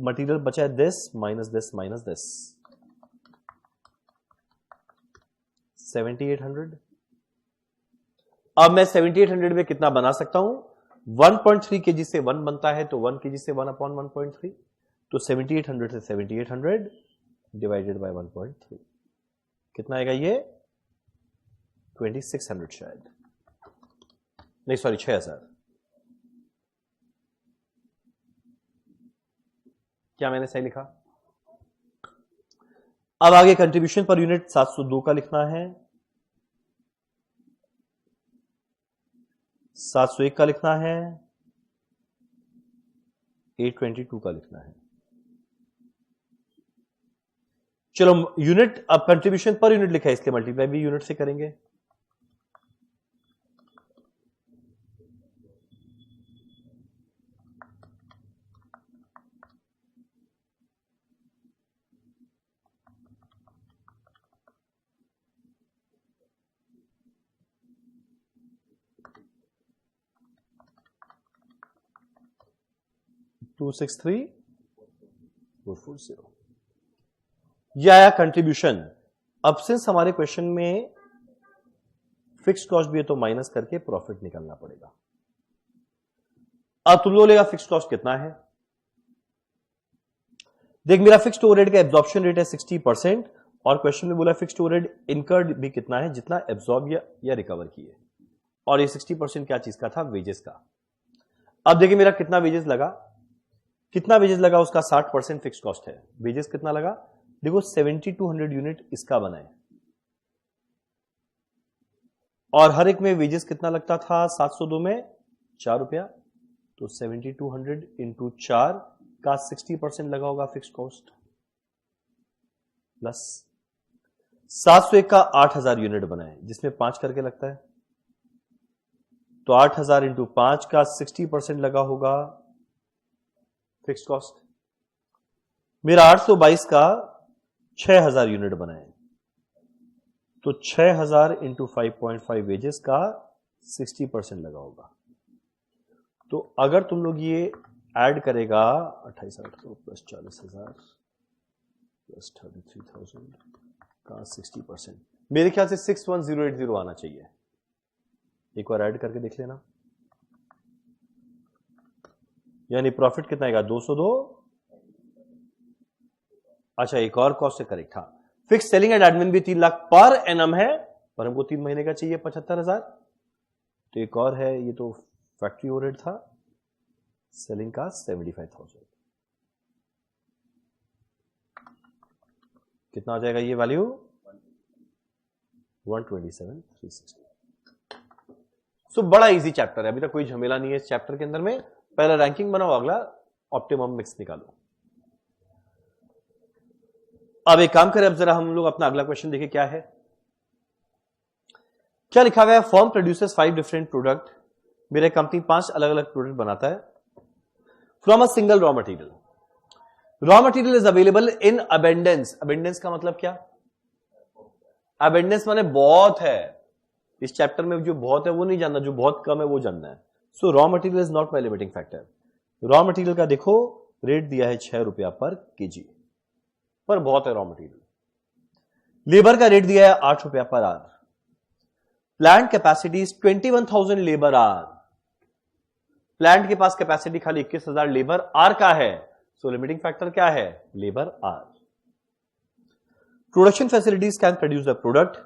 मटेरियल बचा है? This minus this minus this, 7800। अब मैं 7800 में कितना बना सकता हूं? 1.3 केजी से 1 बनता है, तो 1 केजी से 1/1.3, तो 7800 से 7800 डिवाइडेड बाय 1.3 कितना आएगा? ये 2600 शायद, नहीं सॉरी 6000। क्या मैंने सही लिखा? अब आगे कंट्रीब्यूशन पर यूनिट 702 का लिखना है, 701 का लिखना है, 822 का लिखना है। चलो यूनिट, अब कंट्रीब्यूशन पर यूनिट लिखा है इसलिए मल्टीप्लाई भी यूनिट से करेंगे। टू 263,440 यह आया कंट्रीब्यूशन। अब सिंस हमारे क्वेश्चन में फिक्स्ड कॉस्ट भी है तो माइनस करके प्रॉफिट निकालना पड़ेगा। अब तुम लोग लेगा फिक्स्ड कॉस्ट कितना है? देख मेरा फिक्स्ड ओवरहेड का एब्जॉर्प्शन रेट है 60% और क्वेश्चन में बोला फिक्स्ड ओवरहेड इनकर्ड भी कितना है, जितना एब्जॉर्ब या रिकवर किए, और ये 60% क्या चीज का था? वेजेस का। अब देखिए मेरा कितना वेजेस लगा, कितना वेजेस लगा उसका 60% फिक्स्ड कॉस्ट है, वेजेस कितना लगा? देखो 7200 यूनिट इसका बना है और हर एक में वेजेस कितना लगता था? 702 में 4 रुपया, तो 7200 इंटू 4 का 60% लगा होगा फिक्स्ड कॉस्ट, प्लस 701 का 8000 यूनिट बना है जिसमें 5 करके लगता है, तो 8000 इंटू 5 का 60% लगा होगा फिक्स्ड कॉस्ट। मेरा 822 का 6000 यूनिट बना है, तो 6000 इंटू 5.5 वेजेस का 60% लगा होगा। तो अगर तुम लोग ये ऐड करेगा 28,800 प्लस 40,000 प्लस 33,000 का 60%, मेरे ख्याल से 61080 आना चाहिए। एक बार ऐड करके देख लेना, यानी प्रॉफिट कितना आएगा? 202। अच्छा एक और कॉस्ट से करेक्ट था, फिक्स सेलिंग एंड एडमिन भी 3 लाख पर एनम है, पर हमको 3 महीने का चाहिए 75,000। तो एक और है, ये तो फैक्ट्री ओवरहेड था, सेलिंग का 75,000, कितना आ जाएगा ये वैल्यू? 127,360। सो बड़ा इजी चैप्टर है, अभी तक कोई झमेला नहीं है इस चैप्टर के अंदर में। पहला रैंकिंग बनाओ, अगला ऑप्टिमम मिक्स निकालो। अब एक काम करें, अब जरा हम लोग अपना अगला क्वेश्चन देखें क्या है। क्या लिखा गया है? फर्म प्रोड्यूसेस 5 डिफरेंट प्रोडक्ट, मेरे कंपनी 5 अलग अलग प्रोडक्ट बनाता है from a single raw material. Raw material is available in abundance. Abundance का मतलब क्या? अबेंडेंस माने बहुत है। इस चैप्टर में जो बहुत है वो नहीं जानना, जो बहुत कम है वो जानना है। सो raw material is not my limiting factor. Raw material का देखो रेट दिया है 6 रुपया पर केजी, पर बहुत है रॉ मटेरियल। लेबर का रेट दिया है 8 रुपया per hour. Plant capacity is 21,000 labour our. Plant के पास कैपेसिटी खाली 21,000 लेबर आवर का है, सो लिमिटिंग फैक्टर क्या है? Labour our. Production facilities can produce the product.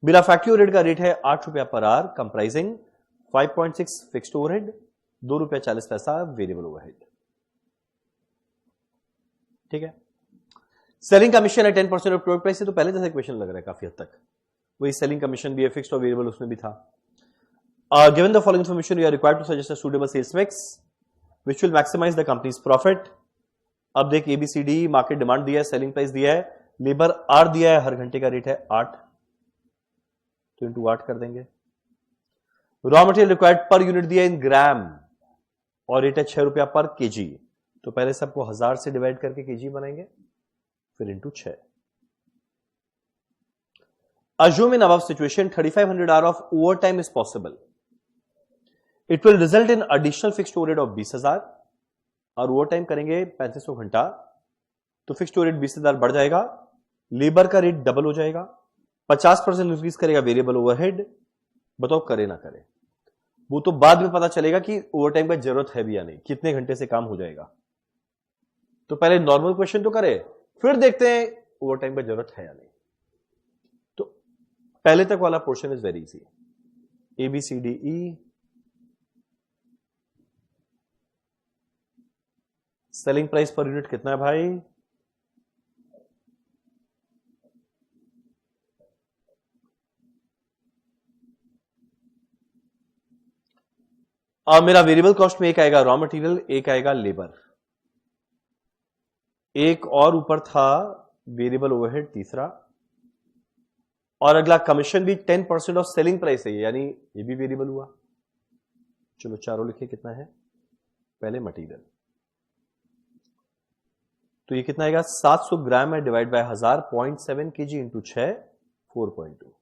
मेरा फैक्ट्री ओवरहेड का रेट है 8 रुपया per hour, comprising 5.6 fixed overhead ₹2.40 variable overhead. ठीक है, सेलिंग कमीशन है 10% ऑफ टोटल प्राइस से, तो पहले जैसा इक्वेशन लग रहा है काफी हद तक, वही सेलिंग कमीशन भी है, फिक्स्ड और वेरिएबल उसमें भी था। Given the following information you are required to suggest a suitable sales mix which will maximize the company's profit. अब देख एबीसीडी, मार्केट डिमांड दिया है, सेलिंग प्राइस दिया है, लेबर आर दिया है, हर घंटे का रेट है 8, तो इंटू 8 कर देंगे। रॉ मटेरियल रिक्वायर्ड पर यूनिट दिया इन ग्राम और रेट है ₹6 पर केजी, तो पहले सबको 1000 से डिवाइड करके केजी बनाएंगे, फिर into 6। Assume in above situation 3500 hour of overtime is possible. It will result in additional fixed overhead of 20,000 और ओवरटाइम करेंगे 3500 घंटा, तो फिक्स्ड ओवरहेड 20,000 बढ़ जाएगा, लेबर का रेट डबल हो जाएगा, 50% इंक्रीज करेगा वेरिएबल ओवरहेड। बताओ करे ना करे, वो तो बाद में पता चलेगा कि ओवरटाइम का जरूरत है भी या नहीं, कितने घंटे से काम हो जाएगा। तो पहले नॉर्मल क्वेश्चन तो करे, फिर देखते हैं ओवरटाइम का जरूरत है या नहीं। तो पहले तक वाला portion is very easy, ABCDE। Selling price per unit कितना है भाई? मेरा वेरिएबल कॉस्ट में एक आएगा रॉ मटेरियल, एक आएगा लेबर, एक और ऊपर था वेरिएबल ओवरहेड तीसरा, और अगला कमीशन भी 10% ऑफ सेलिंग प्राइस है, यानी ये भी वेरिएबल हुआ। चलो चारों लिखे, कितना है? पहले मटेरियल, तो ये कितना आएगा? 700 ग्राम है डिवाइड बाय 1000, 0.7 kg इंटू 6, 4.2।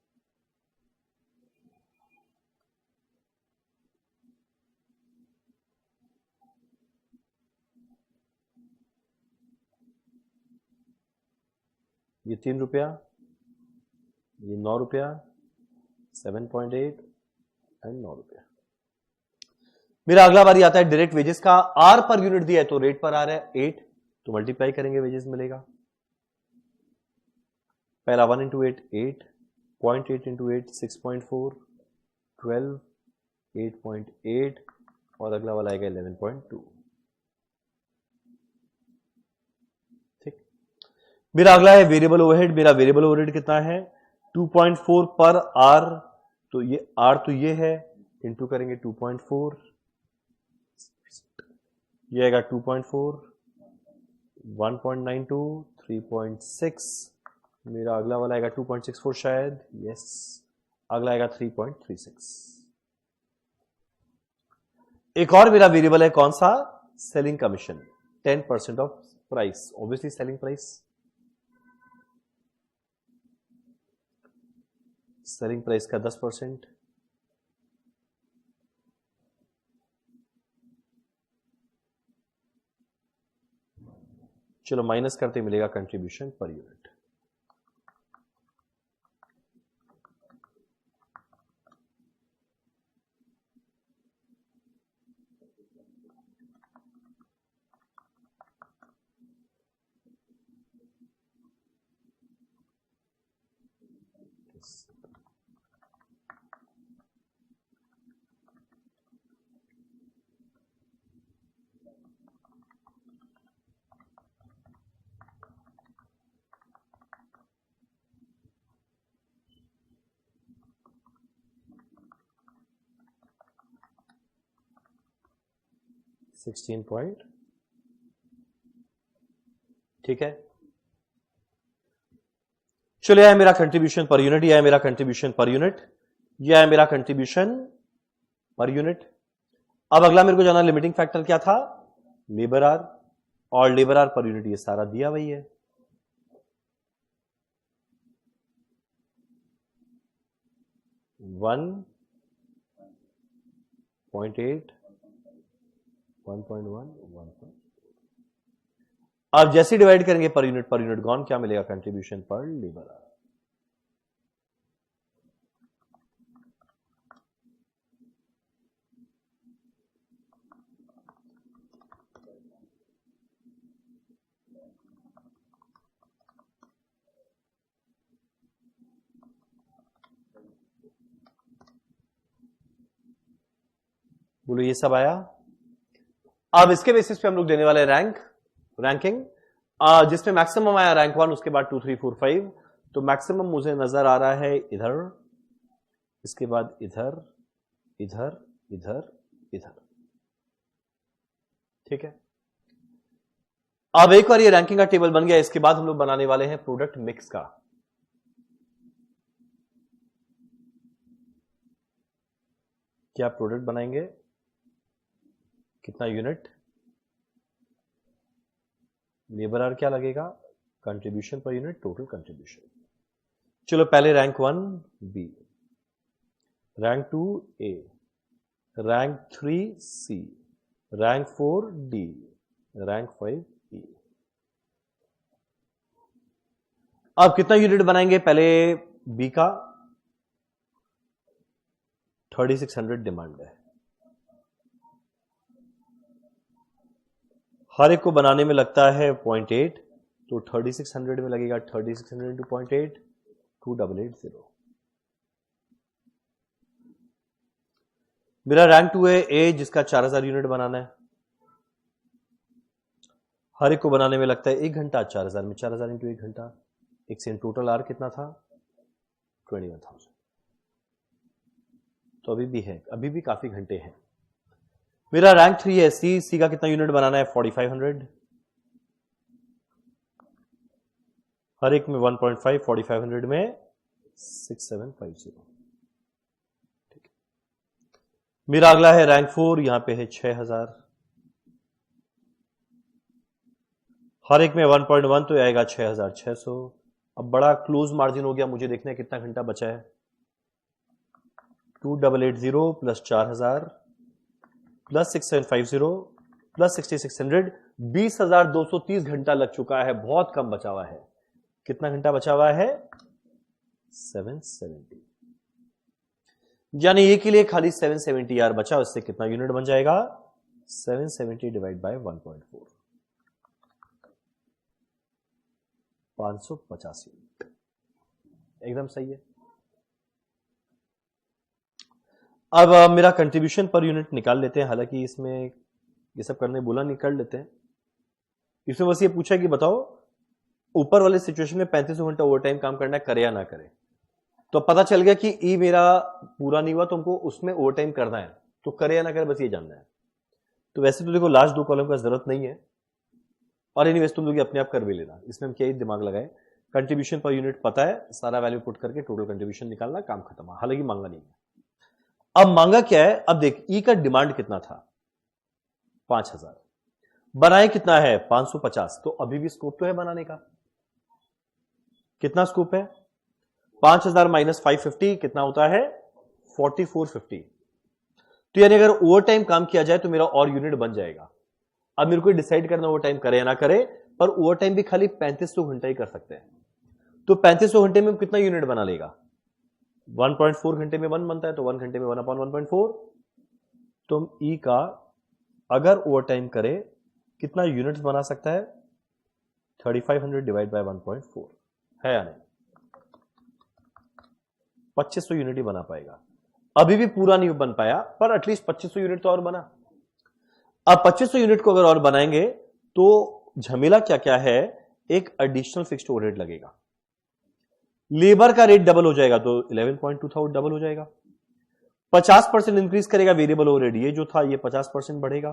ये ₹3, ये ₹9, 7.8 एंड ₹9। मेरा अगला बारी आता है डायरेक्ट वेजेस का। आर पर यूनिट दिया है तो रेट पर आ रहा है 8, तो मल्टीप्लाई करेंगे वेजेस मिलेगा। पहला 1 इंटू 8 8, 0.8 इंटू 8 6.4, 12, 8.8 और अगला वाला आएगा 11.2। ठीक, मेरा अगला है वेरिएबल ओवरहेड। मेरा वेरिएबल ओवरहेड कितना है? 2.4 पर आर, तो ये आर तो ये है, इंटू करेंगे 2.4, ये आएगा 2.4, 1.92, 3.6। मेरा अगला वाला आएगा 2.64 शायद, यस, अगला आएगा 3.36। एक और मेरा वेरिएबल है, कौन सा? Selling commission, 10% of price, obviously selling price. Selling price का 10%, चलो माइनस करते मिलेगा कंट्रीब्यूशन पर यूनिट। ठीक है, चलो यह है मेरा कंट्रीब्यूशन पर यूनिट, यह है मेरा कंट्रीब्यूशन पर यूनिट, यह है मेरा कंट्रीब्यूशन पर यूनिट। अब अगला मेरे को जाना, लिमिटिंग फैक्टर क्या था? लेबर आर, और लेबर आर पर यूनिट ये सारा दिया वही है। वन 0.8, 1.1, 1. आप जैसे डिवाइड करेंगे पर यूनिट गॉन, क्या मिलेगा? Contribution per labour are. बोलो ये सब आया? अब इसके बेसिस पे हम लोग देने वाले रैंकिंग, जिसमें मैक्सिमम आया रैंक 1, उसके बाद 2 3 4 5। तो मैक्सिमम मुझे नजर आ रहा है इधर, इसके बाद इधर, इधर, इधर, इधर। ठीक है, अब एक बार ये रैंकिंग का टेबल बन गया, इसके बाद हम लोग बनाने वाले हैं प्रोडक्ट मिक्स का। क्या प्रोडक्ट बनाएंगे, कितना यूनिट, लेबर आर क्या लगेगा, contribution per unit, total contribution. चलो पहले रैंक 1 बी, रैंक 2 ए, रैंक 3 सी, रैंक 4 डी, रैंक 5 ई। अब कितना यूनिट बनाएंगे, पहले बी का 3600 डिमांड है, हर एक को बनाने में लगता है 0.8, तो 3600 में लगेगा 3600 इंटू 0.8, 2880। मेरा रैंक 2 है ए, जिसका 4000 यूनिट बनाना है, हर एक को बनाने में लगता है 1 घंटा, 4000 में 4000 इंटू 1 घंटा, एक सेकेंड, टोटल आर कितना था 21,000। तो अभी भी है, अभी भी काफी घंटे हैं। मेरा रैंक 3 है सी, सी का कितना यूनिट बनाना है 4500, हर एक में 1.5, 4500 में 6750। ठीक है, मेरा अगला है रैंक 4, यहां पे है 6000, हर एक में 1.1, तो आएगा 6600। अब बड़ा क्लोज मार्जिन हो गया, मुझे देखना है कितना घंटा बचा है, 2880 प्लस 4000 प्लस 6750 प्लस 6600, 20,230 घंटा लग चुका है, बहुत कम बचा हुआ है। कितना घंटा बचा हुआ है 770, यानी ये के लिए खाली 770 यार बचा, उससे कितना यूनिट बन जाएगा 770 डिवाइड बाय 1.4, 550 यूनिट, एकदम सही है। अब मेरा कंट्रीब्यूशन पर यूनिट निकाल लेते हैं, हालांकि इसमें ये सब करने बोला नहीं, कर लेते हैं। इसमें बस ये पूछा कि बताओ ऊपर वाले सिचुएशन में 3500 घंटा ओवर टाइम काम करना है, करे या ना करे। तो पता चल गया कि ई मेरा पूरा नहीं हुआ, तुमको उसमें ओवर टाइम करना है, तो करे या ना करे बस ये जानना है। तो वैसे तो देखो लास्ट 2 कॉलम का जरूरत नहीं है, और एनीवेज तुम लोग अपने आप कर भी लेना, इसमें हम क्या ही दिमाग लगाए। कंट्रीब्यूशन पर यूनिट पता है, सारा वैल्यू पुट करके टोटल कंट्रीब्यूशन निकालना, काम खत्म। हालांकि मांगा नहीं है। अब मांगा क्या है, अब देख ई का डिमांड कितना था 5000, बनाए कितना है 550, तो अभी भी स्कोप तो है बनाने का। कितना स्कोप है 5000 माइनस 550 कितना होता है 4450। तो यानी अगर ओवर टाइम काम किया जाए तो मेरा और यूनिट बन जाएगा। अब मेरे को डिसाइड करना ओवर टाइम करे या ना करे, पर ओवर टाइम भी खाली 3500 घंटा ही कर सकते हैं। तो 3500 घंटे में कितना यूनिट बना लेगा, 1.4 घंटे में 1 बनता है, तो 1 घंटे में 1/1.4। तो ई का अगर ओवर टाइम करे कितना यूनिट्स बना सकता है 3500 डिवाइड बाय 1.4 है या नहीं, 2500 यूनिट ही बना पाएगा। अभी भी पूरा नहीं बन पाया, पर एटलीस्ट 2500 यूनिट तो और बना। अब 2500 यूनिट को अगर और बनाएंगे तो झमेला क्या क्या है, एक एडिशनल फिक्स्ड ओवरहेड लगेगा, लेबर का रेट डबल हो जाएगा, तो 11.2 था वो डबल हो जाएगा। 50% इंक्रीज करेगा वेरिएबल ओवरहेड, ये जो था ये 50% बढ़ेगा,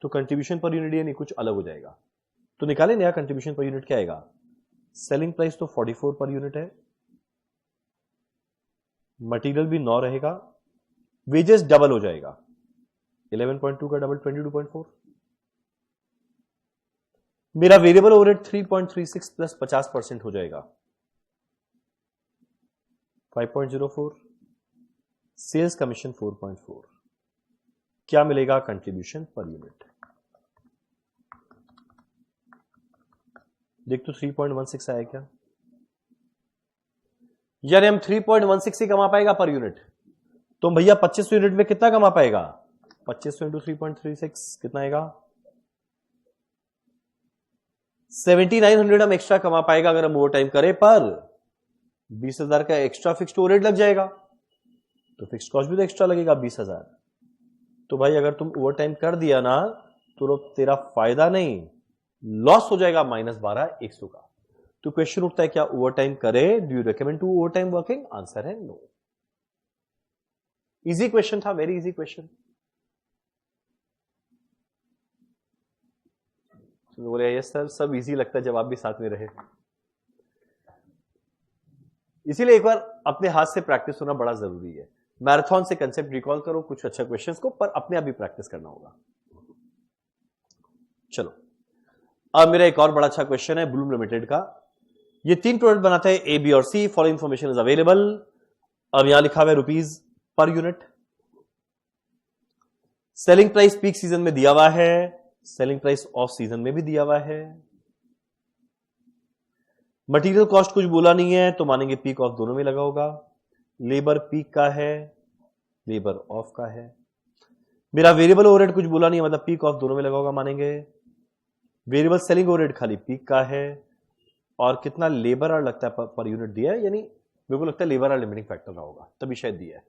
तो कंट्रीब्यूशन पर यूनिट ये नहीं कुछ अलग हो जाएगा। तो निकाले नया कंट्रीब्यूशन पर यूनिट क्या आएगा, सेलिंग प्राइस तो 44 पर यूनिट है, मटेरियल भी 9 रहेगा, वेजेस डबल हो जाएगा, 11.2 का डबल 22.4। मेरा वेरिएबल ओवरहेड 3.36 प्लस 50% हो जाएगा 5.04, सेल्स कमीशन 4.4। क्या मिलेगा कंट्रीब्यूशन पर यूनिट, देख तो 3.16 आया क्या, यानी हम 3.16 ही कमा पाएगा पर यूनिट। तो भैया 2500 यूनिट में कितना कमा पाएगा, 2500 इंटू 3.36 कितना आएगा 7900 हम एक्स्ट्रा कमा पाएगा अगर हम ओवर टाइम करें, पर 20,000 का एक्स्ट्रा फिक्स्ड ओवरहेड लग जाएगा, तो फिक्स्ड कॉस्ट भी तो एक्स्ट्रा लगेगा 20,000। तो भाई अगर तुम ओवर टाइम कर दिया ना तो तेरा फायदा नहीं, लॉस हो जाएगा -12 का। तो क्वेश्चन उठता है क्या ओवर टाइम करे? Do you recommend to overtime working? Answer है नो। इजी क्वेश्चन था, वेरी इजी क्वेश्चन। बोले यस सर, सब इजी लगता है जब आप भी साथ में रहे। इसीलिए एक बार अपने हाथ से प्रैक्टिस होना बड़ा जरूरी है। मैराथन से कंसेप्ट रिकॉल करो कुछ अच्छा क्वेश्चंस को, पर अपने आप भी प्रैक्टिस करना होगा। चलो अब मेरा एक और बड़ा अच्छा क्वेश्चन है ब्लूम लिमिटेड का। ये 3 प्रोडक्ट बनाते हैं ए, बी और C. Following information is available. अब यहां लिखा हुआ है rupees per unit. Selling price peak season में दिया हुआ है, सेलिंग प्राइस ऑफ सीजन में भी दिया हुआ है। मटेरियल कॉस्ट कुछ बोला नहीं है तो मानेंगे पीक ऑफ दोनों में लगा होगा। लेबर पीक का है, लेबर ऑफ का है। मेरा वेरिएबल ओवरहेड कुछ बोला नहीं है, मतलब पीक ऑफ दोनों में लगा होगा मानेंगे। वेरिएबल सेलिंग ओवरहेड खाली पीक का है। और कितना लेबर आर लगता है पर यूनिट दिया है, यानी मेरे को लगता है लेबर आर लिमिटिंग फैक्टर रहा होगा, तभी शायद दिया है।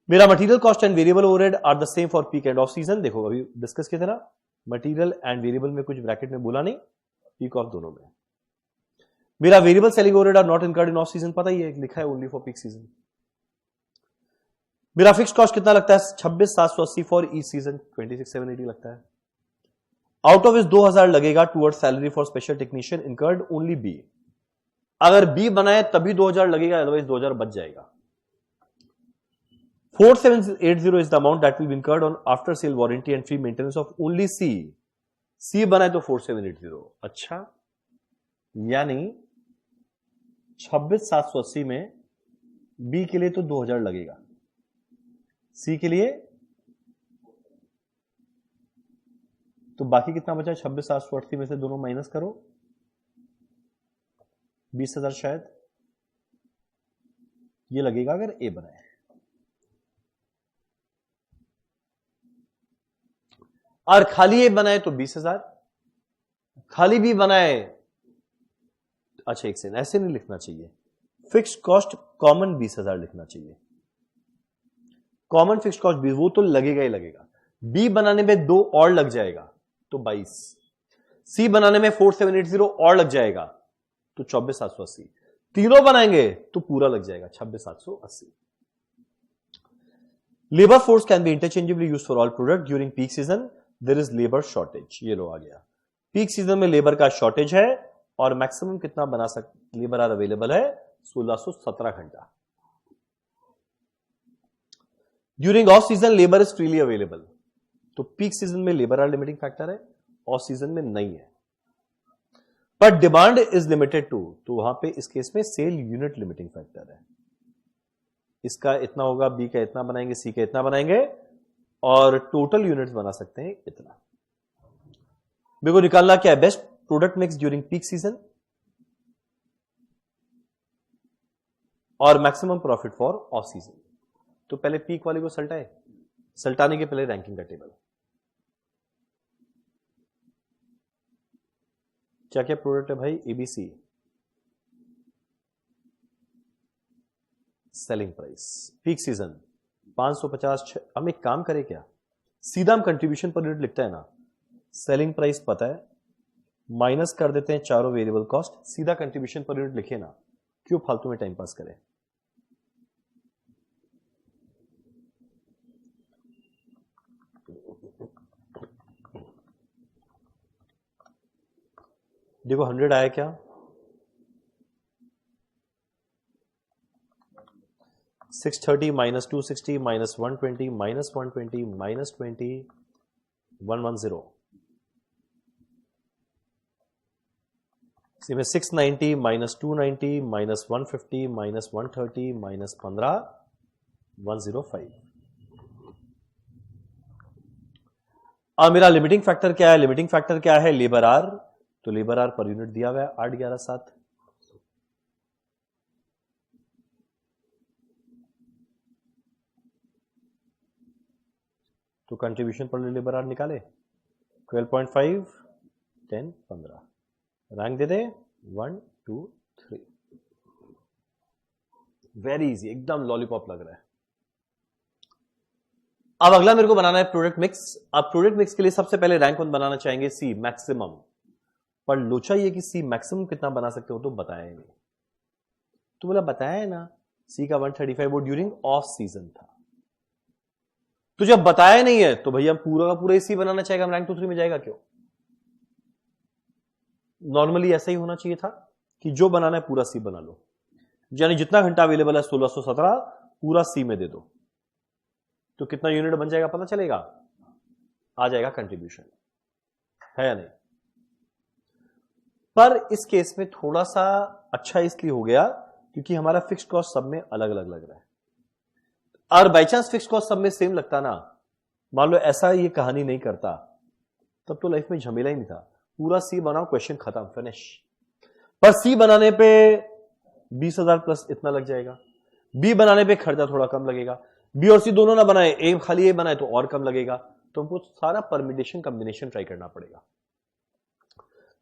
मेरा material cost and variable overhead are the same for peak and off season. देखो अभी डिस्कस किया था ना, मटेरियल एंड वेरिएबल में कुछ ब्रैकेट में बोला नहीं, पीक ऑफ दोनों में। मेरा variable selling overhead are not incurred in off season, पता ही है, लिखा है ओनली फॉर पीक सीजन। मेरा फिक्स कॉस्ट कितना लगता है? 26,780 फॉर ईच सीजन, 26,780 लगता है। आउट ऑफ इस 2,000 लगेगा towards salary for special technician incurred only B. अगर बी बनाए तभी 2,000 लगेगा, अदरवाइज 2,000 बच जाएगा। 4,780 is the amount that will be incurred on after sale warranty and free maintenance of only C. C बनाए तो 4,780। अच्छा, यानी 26,780 में B के लिए तो 2,000 लगेगा, C के लिए तो बाकी कितना बचा? 26,780 में से दोनों माइनस करो, 20,000 शायद ये लगेगा अगर A बनाए। और खाली ए बनाए तो 20,000, खाली बी बनाए, अच्छा एक सेकंड, ऐसे नहीं लिखना चाहिए। फिक्स कॉस्ट कॉमन 20,000 लिखना चाहिए। कॉमन फिक्स कॉस्ट 20, वो तो लगेगा ही लगेगा। बी बनाने में 2 और लग जाएगा तो 22। सी बनाने में 4,780 और लग जाएगा तो 24,780। तीनों बनाएंगे तो पूरा लग जाएगा 26,780। Labour force can be interchangeably used for all product during peak season. There is labour shortage. ये लो आ गया, पीक सीजन में लेबर का शॉर्टेज है और मैक्सिमम कितना बना सकते लेबर आर अवेलेबल है? 1617 घंटा। During off season labour is freely available. तो पीक सीजन में लेबर आर लिमिटिंग फैक्टर है, ऑफ सीजन में नहीं है। पर डिमांड इज लिमिटेड टू, तो वहां पे इस केस में सेल यूनिट लिमिटिंग फैक्टर है। इसका इतना होगा, बी का इतना बनाएंगे, सी का इतना बनाएंगे और टोटल यूनिट्स बना सकते हैं इतना। मेरे को निकालना क्या है? Best product mix during peak season और maximum profit for off season. तो पहले पीक वाले को सल्टाए, सल्टाने के पहले रैंकिंग का टेबल। क्या क्या प्रोडक्ट है भाई? ABC, selling price, peak season 550। हम एक काम करें क्या, सीधा हम कंट्रीब्यूशन पर यूनिट लिखते हैं ना, सेलिंग प्राइस पता है, माइनस कर देते हैं चारों वेरिएबल कॉस्ट, सीधा कंट्रीब्यूशन पर यूनिट लिखे ना, क्यों फालतू में टाइम पास करें। देखो 100 आया क्या? 630 माइनस 260 माइनस 120 माइनस 120 माइनस 20 110। इसमें 690 माइनस 290 माइनस 150 माइनस 130 माइनस 15 105। अब मेरा लिमिटिंग फैक्टर क्या है? लिमिटिंग फैक्टर क्या है? Labour hour. तो लेबर आर पर यूनिट दिया हुआ है 8, 11, 7। तो कंट्रीब्यूशन पर लेबर आर निकाले 12.5 10 15। रैंक दे दे 1 2 3। वेरी इजी, एकदम लॉलीपॉप लग रहा है। अब अगला मेरे को बनाना है प्रोडक्ट मिक्स। अब प्रोडक्ट मिक्स के लिए सबसे पहले रैंक वन बनाना चाहेंगे सी मैक्सिमम, पर लोचा ये कि सी मैक्सिमम कितना बना सकते हो तो बताया नहीं। तो बोला बताया है ना सी का 135 वो ड्यूरिंग ऑफ सीजन था। तो जब बताया नहीं है तो भैया पूरा का पूरा सी बनाना चाहेगा, हम रैंक 2-3 में जाएगा क्यों? नॉर्मली ऐसा ही होना चाहिए था कि जो बनाना है पूरा सी बना लो, यानी जितना घंटा अवेलेबल है 1617 पूरा सी में दे दो, तो कितना यूनिट बन जाएगा पता चलेगा, आ जाएगा कंट्रीब्यूशन, है या नहीं? पर इस केस में थोड़ा सा अच्छा इसलिए हो गया क्योंकि हमारा फिक्स्ड कॉस्ट सब में अलग अलग लग रहा है। और बाई चांस फिक्स्ड कॉस्ट सब में सेम लगता ना, मान लो ऐसा ये कहानी नहीं करता, तब तो लाइफ में झमेला ही नहीं था, पूरा सी बनाओ क्वेश्चन खत्म फिनिश। पर सी बनाने पे 20,000 प्लस इतना लग जाएगा, बी बनाने पे खर्चा थोड़ा कम लगेगा, बी और सी दोनों ना बनाए, ए खाली ए बनाए तो और कम लगेगा, तो हमको सारा परमिटेशन कॉम्बिनेशन ट्राई करना पड़ेगा।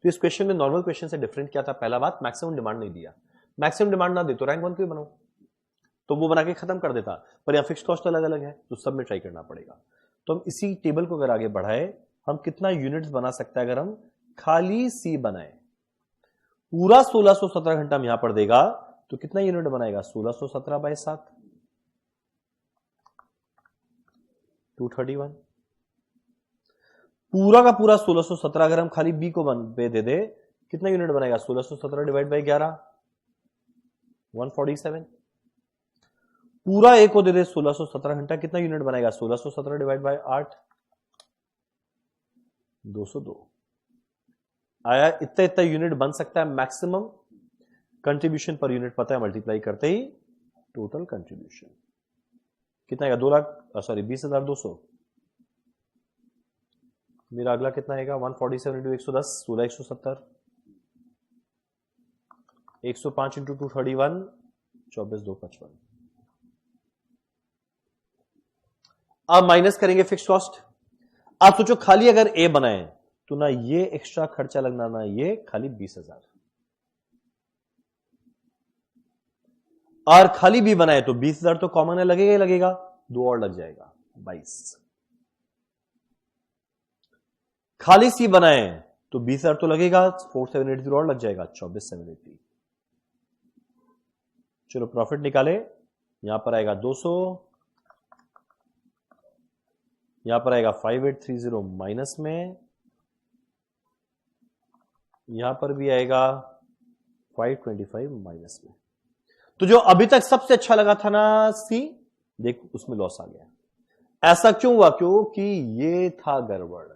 तो इस क्वेश्चन में नॉर्मल क्वेश्चन से डिफरेंट क्या था? पहला बात मैक्सिमम डिमांड नहीं दिया, मैक्सिमम डिमांड ना दे तो रैंक वन क्यों बनाओ, तो वो बना के खत्म कर देता, पर यहां फिक्स्ड कॉस्ट अलग अलग है तो सब में ट्राई करना पड़ेगा। तो हम इसी टेबल को अगर आगे बढ़ाए, हम कितना यूनिट्स बना सकते हैं अगर हम खाली सी बनाए, पूरा 1617 घंटा हम यहां पर देगा तो कितना यूनिट बनाएगा? 1617 बाय 7 231, पूरा का पूरा 1617 अगर हम खाली बी को पे दे दे कितना यूनिट बनाएगा? 1617 डिवाइड बाई 11 147, पूरा ए को दे दे 1617 घंटा कितना यूनिट बनाएगा? 1617 डिवाइड बाई 8 202 आया। इतना इतना यूनिट बन सकता है मैक्सिमम कंट्रीब्यूशन पर यूनिट पता है, मल्टीप्लाई करते ही टोटल कंट्रीब्यूशन कितना आएगा? 2 लाख सॉरी 20,200। मेरा अगला कितना आएगा? 147 इंटू 110 16,170, 105 इंटू 231 24,255। अब माइनस करेंगे फिक्स कॉस्ट। आप सोचो खाली अगर ए बनाए तो ना ये एक्स्ट्रा खर्चा लगना ना ये, खाली 20,000, और खाली बी बनाए तो 20,000 तो कॉमन है, लगेगा ही लगेगा, 2 और लग जाएगा 22। खाली सी बनाए तो 20,000 तो लगेगा, 4780 और लग जाएगा 24,780। चलो प्रॉफिट निकाले, यहां पर आएगा 200, यहां पर आएगा 5830 माइनस में, यहां पर भी आएगा 525 माइनस में। तो जो अभी तक सबसे अच्छा लगा था ना सी, देख उसमें लॉस आ गया। ऐसा क्यों हुआ? क्योंकि ये था गड़बड़।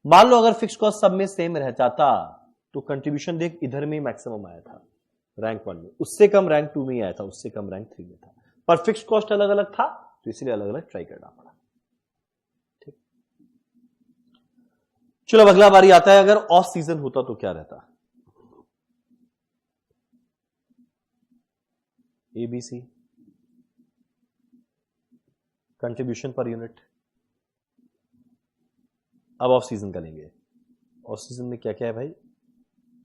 मान लो अगर फिक्स कॉस्ट सब में सेम रह जाता तो कंट्रीब्यूशन देख इधर में मैक्सिमम आया था रैंक 1 में, उससे कम रैंक 2 में आया था, उससे कम रैंक 3 में था, पर फिक्स कॉस्ट अलग अलग था तो इसलिए अलग अलग ट्राई करना पड़ा। ठीक, चलो अब अगला बारी आता है, अगर ऑफ सीजन होता तो क्या रहता? ABC contribution per unit. अब ऑफ सीजन करेंगे। ऑफ सीजन में क्या क्या है भाई?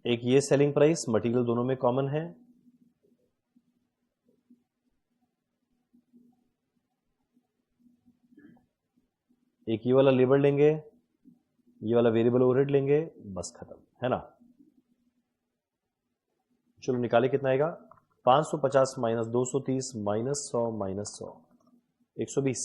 एक ये सेलिंग प्राइस, मटेरियल दोनों में कॉमन है, एक ये वाला लेबर लेंगे, ये वाला वेरिएबल ओवरहेड लेंगे, बस खत्म, है ना? चलो निकाले कितना आएगा? 550 minus 230 minus 100 minus 100 120,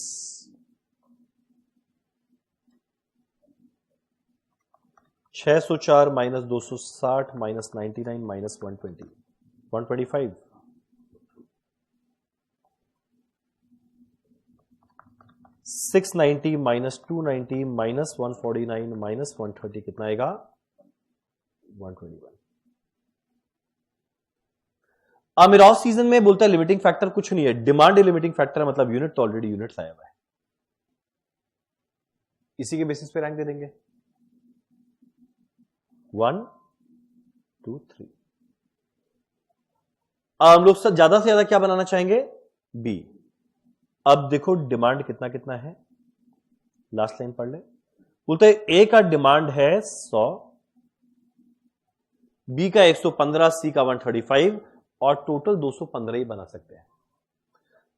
604 minus 260 minus 99 minus 120 125, 690 minus 290 minus 149 minus 130 कितना आएगा? 121। अब मेरा ऑफ सीजन में बोलता है लिमिटिंग फैक्टर कुछ नहीं है, डिमांड लिमिटिंग फैक्टर है, मतलब यूनिट तो ऑलरेडी यूनिट आया हुआ है, इसी के बेसिस पे रैंक दे देंगे 1 2 3। हम लोग ज्यादा से ज्यादा क्या बनाना चाहेंगे? बी। अब देखो डिमांड कितना कितना है, लास्ट लाइन पढ़ ले। बोलते हैं ए का डिमांड है 100, बी का 115, सी का 135 और टोटल 215 ही बना सकते हैं।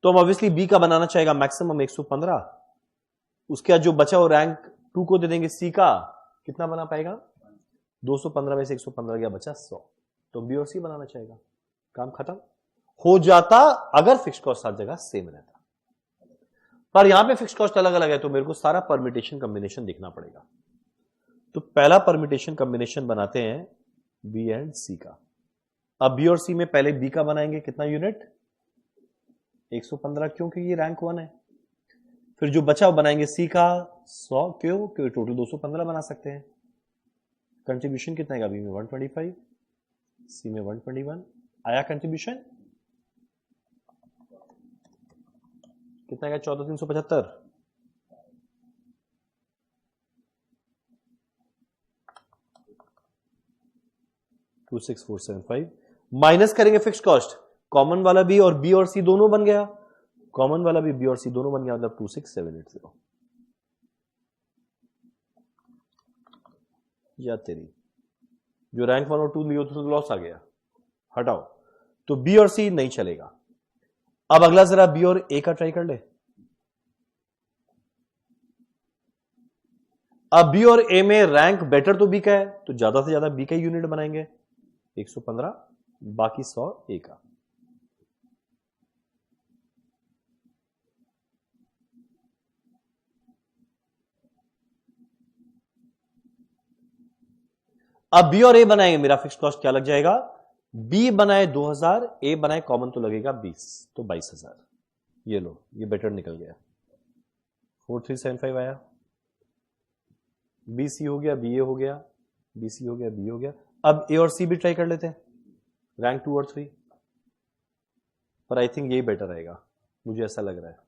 तो हम ऑब्वियसली बी का बनाना चाहेगा मैक्सिमम 115, उसके बाद जो बचा वो रैंक 2 को दे देंगे सी का, कितना बना पाएगा 215 में से 115 गया, बचा 100, तो बी और सी बनाना चाहेगा, काम खत्म हो जाता अगर फिक्स कॉस्ट हर जगह सेम रहता। पर यहां पे फिक्स कॉस्ट अलग अलग है तो मेरे को सारा परमिटेशन कॉम्बिनेशन देखना पड़ेगा। तो पहला परमिटेशन कॉम्बिनेशन बनाते हैं बी एंड सी का। अब बी और सी में पहले बी का बनाएंगे, कितना यूनिट 115, क्योंकि ये रैंक 1 है। फिर जो बचा बनाएंगे सी का 100, क्योंकि टोटल 215 बना सकते हैं। कंट्रीब्यूशन कितना है बी में 125, सी में 121 आया कंट्रीब्यूशन कितना है 14,375। $26,475 माइनस करेंगे फिक्स कॉस्ट, कॉमन वाला भी और बी और सी दोनों बन गया, कॉमन वाला भी बी और सी दोनों बन गया, मतलब 26,780। या तेरी जो रैंक 1 और 2 लियो तो लॉस आ गया, हटाओ, तो बी और सी नहीं चलेगा। अब अगला जरा बी और ए का ट्राई कर ले। अब बी और ए में रैंक बेटर तो बी का है, तो ज्यादा से ज्यादा बी का यूनिट बनाएंगे 115, बाकी 100 ए का। अब बी और ए बनाएंगे, मेरा फिक्स कॉस्ट क्या लग जाएगा, बी बनाए 2000, ए बनाए कॉमन तो लगेगा 20, तो 22,000। ये लो, ये बेटर निकल गया, 4375 आया। बी सी हो गया, बी ए हो गया, बी सी हो गया, बी हो गया। अब ए और सी भी ट्राई कर लेते हैं, रैंक 2 और 3, पर आई थिंक यही बेटर रहेगा, मुझे ऐसा लग रहा है।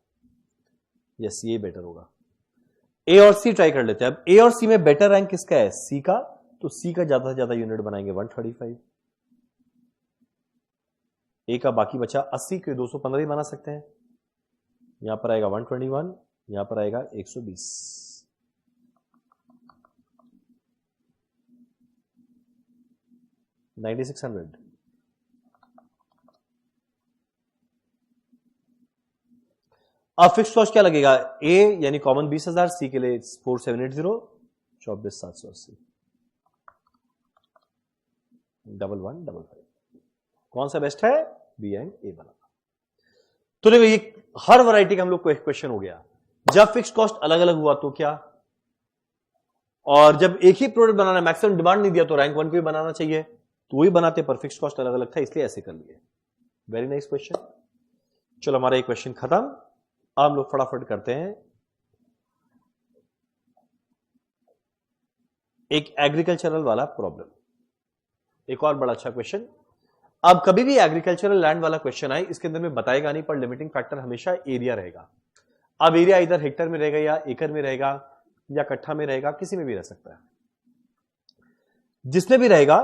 यस, ये बेटर होगा। ए और सी ट्राई कर लेते हैं। अब ए और सी में बेटर रैंक किसका है, सी का, तो सी का ज्यादा से ज्यादा यूनिट बनाएंगे 135, ए का बाकी बचा 80 के 215 ही बना सकते हैं। यहां पर आएगा 121, यहां पर आएगा 120, 9600। अब फिक्स कॉस्ट क्या लगेगा, ए यानी कॉमन 20,000, सी के लिए 4780, 24,780, 1155। कौन सा बेस्ट है, बी एंड ए बनाना। तो देखो ये हर वैरायटी का हम लोग को एक क्वेश्चन हो गया। जब फिक्स कॉस्ट अलग अलग हुआ तो क्या, और जब एक ही प्रोडक्ट बनाना, मैक्सिमम डिमांड नहीं दिया तो रैंक 1 को भी बनाना चाहिए, तो वही बनाते, पर फिक्स कॉस्ट अलग अलग था इसलिए ऐसे कर लिए। Very nice question. चलो हमारा एक क्वेश्चन खत्म। अब हम लोग फटाफट करते हैं एक एग्रीकल्चरल वाला प्रॉब्लम, एक और बड़ा अच्छा क्वेश्चन। अब कभी भी एग्रीकल्चरल लैंड वाला क्वेश्चन आए, इसके अंदर में बताएगा नहीं, पर लिमिटिंग फैक्टर हमेशा एरिया रहेगा। अब एरिया इधर हेक्टर में रहेगा या एकड़ में रहेगा या कट्ठा में रहेगा, किसी में भी रह सकता है। जिसमें भी रहेगा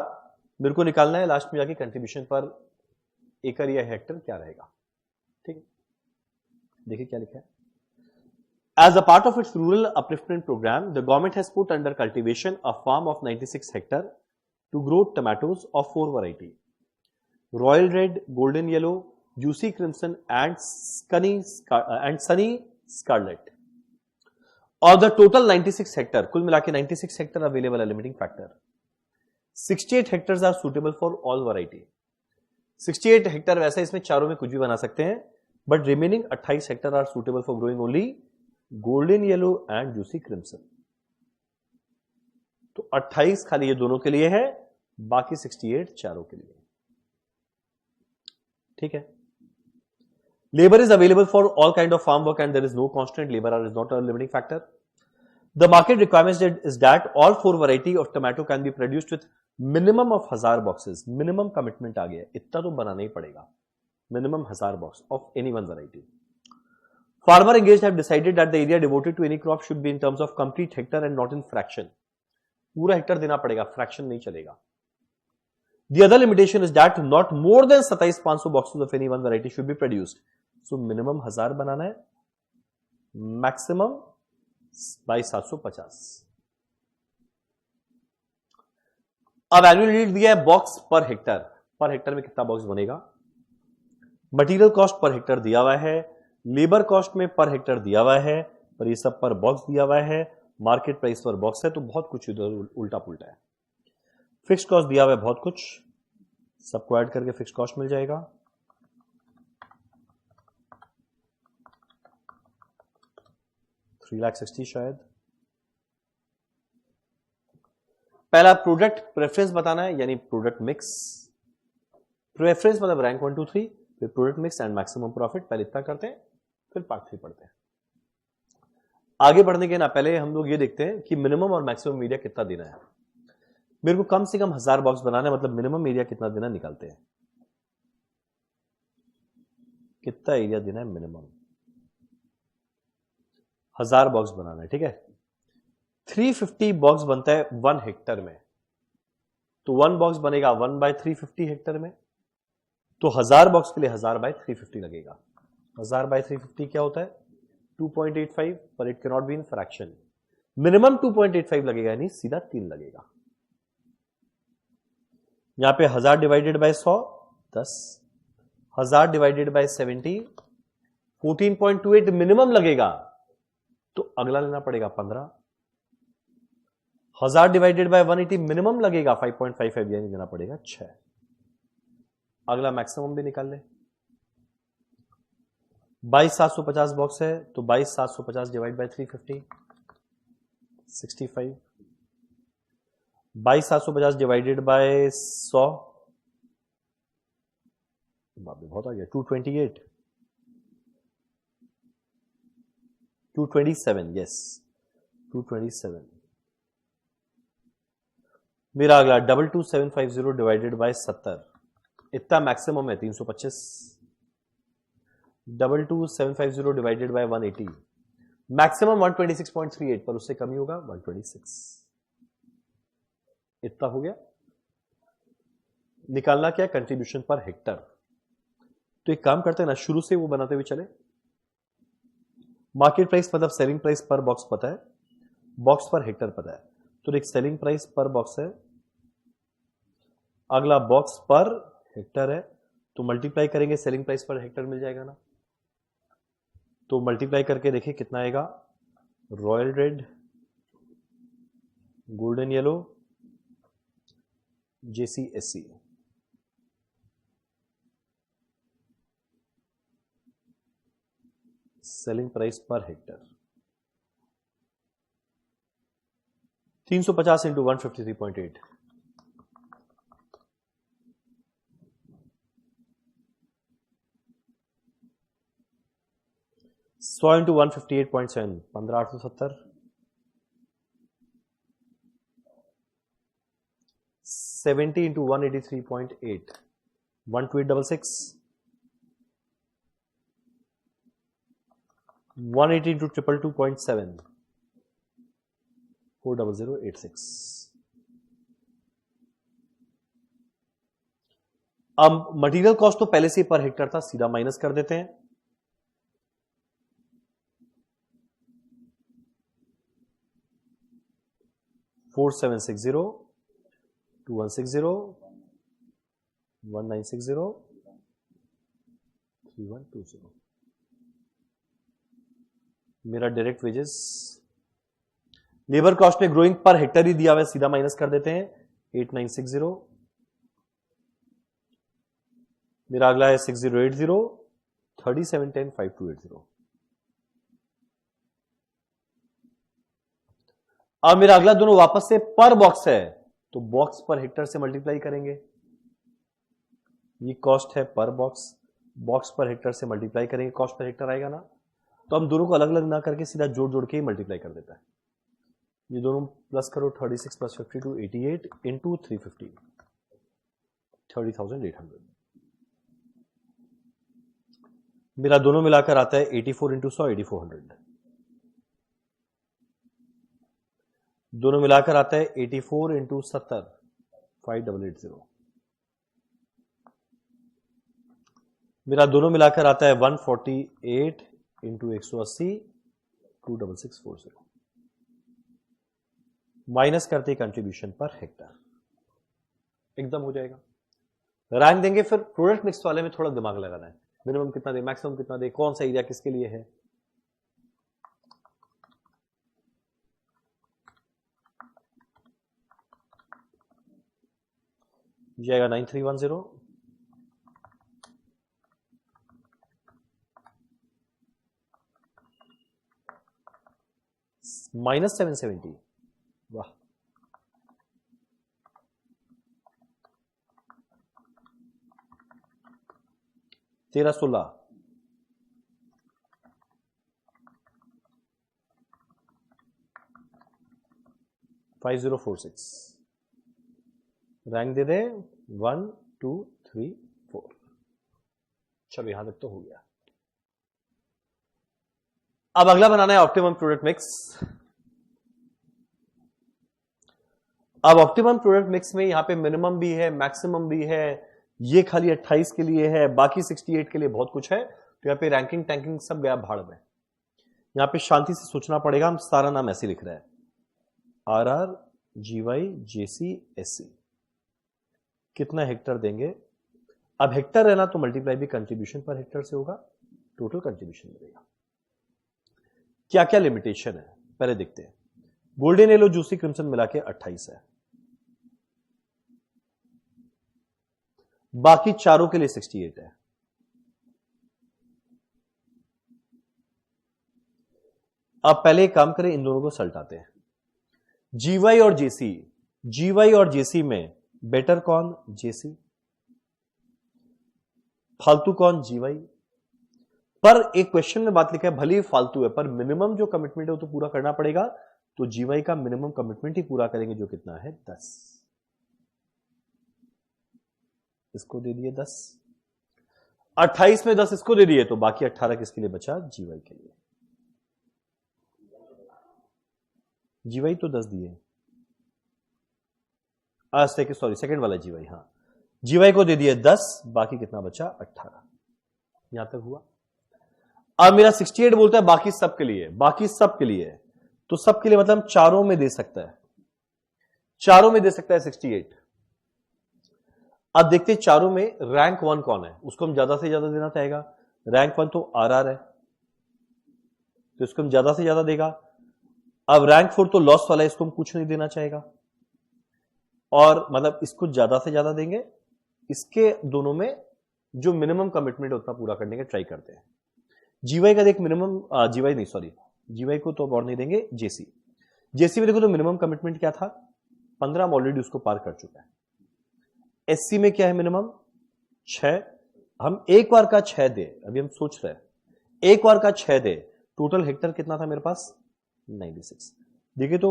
मेरे को निकालना है लास्ट में जाके कंट्रीब्यूशन पर एकड़ या हेक्टर क्या रहेगा। ठीक है, देखिए क्या लिखा है। As a part of its rural upliftment program, the government has put under cultivation a farm of 96 hectare to grow tomatoes of 4 variety: Royal Red, Golden Yellow, Juicy Crimson, and Sunny Scarlet. Of the total 96 hectare, कुल मिला के 96 hectare available है limiting factor. 68 hectares are suitable for all variety. 68 hectare वैसे इसमें चारों में कुछ भी बना सकते हैं, but remaining 28 hectare are suitable for growing only golden yellow and juicy crimson. तो 28 खाली ये दोनों के लिए है, बाकी 68 चारों के लिए। ठीक है। Labour is available for all kind of farm work and there is no constant labour hour is not a limiting factor. The market requirement is that all 4 variety of tomato can be produced with minimum of 1000 boxes. Minimum commitment आ गया, इतना तो बनाना ही पड़ेगा, minimum 1000 box of any one variety. Farmer engaged have decided that the area devoted to any crop should be in terms of complete hectare and not in fraction. पूरा हेक्टर देना पड़ेगा, फ्रैक्शन नहीं चलेगा। The other limitation is that not more than 27,500 boxes of any one variety should be produced. So minimum 1000 बनाना है, maximum 22,750। अब एनुअल नीड दिया है बॉक्स पर हेक्टर में कितना बॉक्स बनेगा। मटेरियल कॉस्ट पर हेक्टर दिया हुआ है, लेबर कॉस्ट में पर हेक्टर दिया हुआ है, पर ये सब पर बॉक्स दिया हुआ है, मार्केट प्राइस पर बॉक्स है, तो बहुत कुछ इधर उल्टा पुल्टा है। फिक्स कॉस्ट दिया हुआ है बहुत कुछ, सबको ऐड करके फिक्स कॉस्ट मिल जाएगा। $3,60,000 शायद। पहला प्रोडक्ट प्रेफरेंस बताना है, यानी प्रोडक्ट मिक्स। प्रेफरेंस मतलब रैंक 1 2 3, फिर product mix and maximum profit. पहले इतना करते हैं, फिर पार्ट 3 पढ़ते हैं। आगे बढ़ने के ना पहले हम लोग ये देखते हैं कि मिनिमम और मैक्सिमम एरिया कितना देना है। मेरे को कम से कम 1000 बॉक्स बनाना है, मतलब मिनिमम एरिया कितना देना निकालते हैं। कितना एरिया देना है मिनिमम? 1000 बॉक्स बनाना है, ठीक है। 350 बॉक्स बनता है 1 हेक्टर में, तो 1 बॉक्स बनेगा 1/350 हेक्टर में, तो 1000 बॉक्स के लिए 1000/350 लगेगा। 1000/350 क्या होता है? 2.85, पर it can not be in fraction. Minimum 2.85 लगेगा, यानी सीधा 3 लगेगा। यहां पे 1000 divided by 100 10, 1000 divided by 70 14.28 minimum लगेगा, तो अगला लेना पड़ेगा 15। 1000 डिवाइडेड बाय 180 मिनिमम लगेगा 5.55, यानी देना पड़ेगा 6। अगला मैक्सिमम भी निकाल ले। 22750 बॉक्स है, तो 22750 डिवाइड बाय 350 65। 22750 डिवाइडेड बाय 100 बहुत आ गया, 228 227, यस 227। मेरा अगला 22750 डिवाइडेड बाय 70, इतना मैक्सिमम है 325। 22750 डिवाइडेड बाय 180, मैक्सिमम 126.38, पर उससे कम ही होगा 126। इतना हो गया। निकालना क्या? Contribution per hectare. तो एक काम करते हैं ना, शुरू से वो बनाते हुए चले। मार्केट प्राइस मतलब सेलिंग प्राइस पर बॉक्स पता है, बॉक्स पर हेक्टर पता है, तो एक सेलिंग प्राइस पर बॉक्स है, अगला बॉक्स पर हेक्टर है, तो मल्टीप्लाई करेंगे, सेलिंग प्राइस पर हेक्टर मिल जाएगा ना। तो मल्टीप्लाई करके देखिए कितना आएगा। Royal red, golden yellow, JCSC, selling price per hectare 350 into 153.8, 100 into 158.7, 15870, 70 into 183.8, 12866, 180 into 222.7, 40086। अब मटेरियल कॉस्ट तो पहले से पर हेक्टर था, सीधा माइनस कर देते हैं। $4760, 2160, 1960, 3120। मेरा डायरेक्ट वेजेस, लेबर कॉस्ट में ग्रोइंग पर हेक्टर ही दिया हुआ है, सीधा माइनस कर देते हैं 8960। मेरा अगला है 6080, 3710, 5280। अब मेरा अगला दोनों वापस से पर बॉक्स है, तो बॉक्स पर हेक्टर से मल्टीप्लाई करेंगे। ये कॉस्ट है पर बॉक्स, बॉक्स पर हेक्टर से मल्टीप्लाई करेंगे, कॉस्ट पर हेक्टर आएगा ना। तो हम दोनों को अलग अलग ना करके सीधा जोड़ जोड़ के ही मल्टीप्लाई कर देता है। ये दोनों प्लस करो, 36 प्लस 52 88 इंटू 350, 30,800। मेरा दोनों मिलाकर आता है 84 इंटू 100, 8400। दोनों मिलाकर आता है 84 इंटू 70, 5880। मेरा दोनों मिलाकर आता है 148 इंटू 180, 26640। माइनस करते कंट्रीब्यूशन पर हेक्टर, एकदम हो जाएगा। रैंक देंगे, फिर प्रोडक्ट मिक्स वाले में थोड़ा दिमाग लगाना है। मिनिमम कितना दे, मैक्सिमम कितना दे, कौन सा एरिया किसके लिए है। ये आएगा 9310 -770। वाह, 1316 5046 रैंक दे दे 1 2 3 4। चलो यहां तक तो हो गया। अब अगला बनाना है ऑप्टिमम प्रोडक्ट मिक्स। अब ऑप्टिमम प्रोडक्ट मिक्स में यहां पे मिनिमम भी है, मैक्सिमम भी है। ये खाली 28 के लिए है, बाकी 68 के लिए बहुत कुछ है। तो यहां पे रैंकिंग टैंकिंग सब गया भाड़ में। यहां पे शांति से सोचना पड़ेगा। हम सारा नाम ऐसे लिख रहे हैं, RR GY JC SC। कितना हेक्टर देंगे? अब हेक्टर है ना, तो मल्टीप्लाई भी कंट्रीब्यूशन पर हेक्टर से होगा, टोटल कंट्रीब्यूशन मिलेगा। क्या क्या लिमिटेशन है पहले देखते हैं। गोल्डन येलो जूसी क्रिम्सन मिला के 28 है, बाकी चारों के लिए 68 है। अब पहले एक काम करें, इन दोनों को सल्टाते हैं। GY और JC, GY और JC में बेटर कौन? JC। फालतू कौन? GY। पर एक क्वेश्चन में बात लिखा है, भले ही फालतू है पर मिनिमम जो कमिटमेंट है वो तो पूरा करना पड़ेगा। तो GY का मिनिमम कमिटमेंट ही पूरा करेंगे, जो कितना है 10। इसको दे दिए 10, 28 में 10 इसको दे दिए, तो बाकी 18 किसके लिए बचा? GY के लिए। GY तो 10 दिए, सॉरी सेकंड वाला GY। हाँ, GY को दे दिए 10, बाकी कितना बचा? 18। यहां तक हुआ। अब मेरा 68 बोलता है बाकी सब के लिए, बाकी सब के लिए। तो सब के लिए मतलब चारों में दे सकता है, चारों में दे सकता है 68। अब देखते हैं चारों में रैंक 1 कौन है, उसको हम ज्यादा से ज्यादा देना चाहेगा। रैंक 1 तो RR है, तो इसको हम ज्यादा से ज्यादा देगा। अब रैंक 4 तो लॉस वाला है, इसको हम कुछ नहीं देना चाहेगा, और मतलब इसको ज्यादा से ज्यादा देंगे। इसके दोनों में जो मिनिमम कमिटमेंट है उतना पूरा करने का ट्राई करते हैं। GY का देख मिनिमम, GY नहीं सॉरी, GY को तो और नहीं देंगे। JC में देखो तो मिनिमम कमिटमेंट क्या था? 15, हम ऑलरेडी उसको पार कर चुका है। SC में क्या है मिनिमम? 6। हम एक बार का 6 दे, अभी हम सोच रहे हैं एक बार का 6 दे। टोटल हेक्टर कितना था मेरे पास? 96। देखिए तो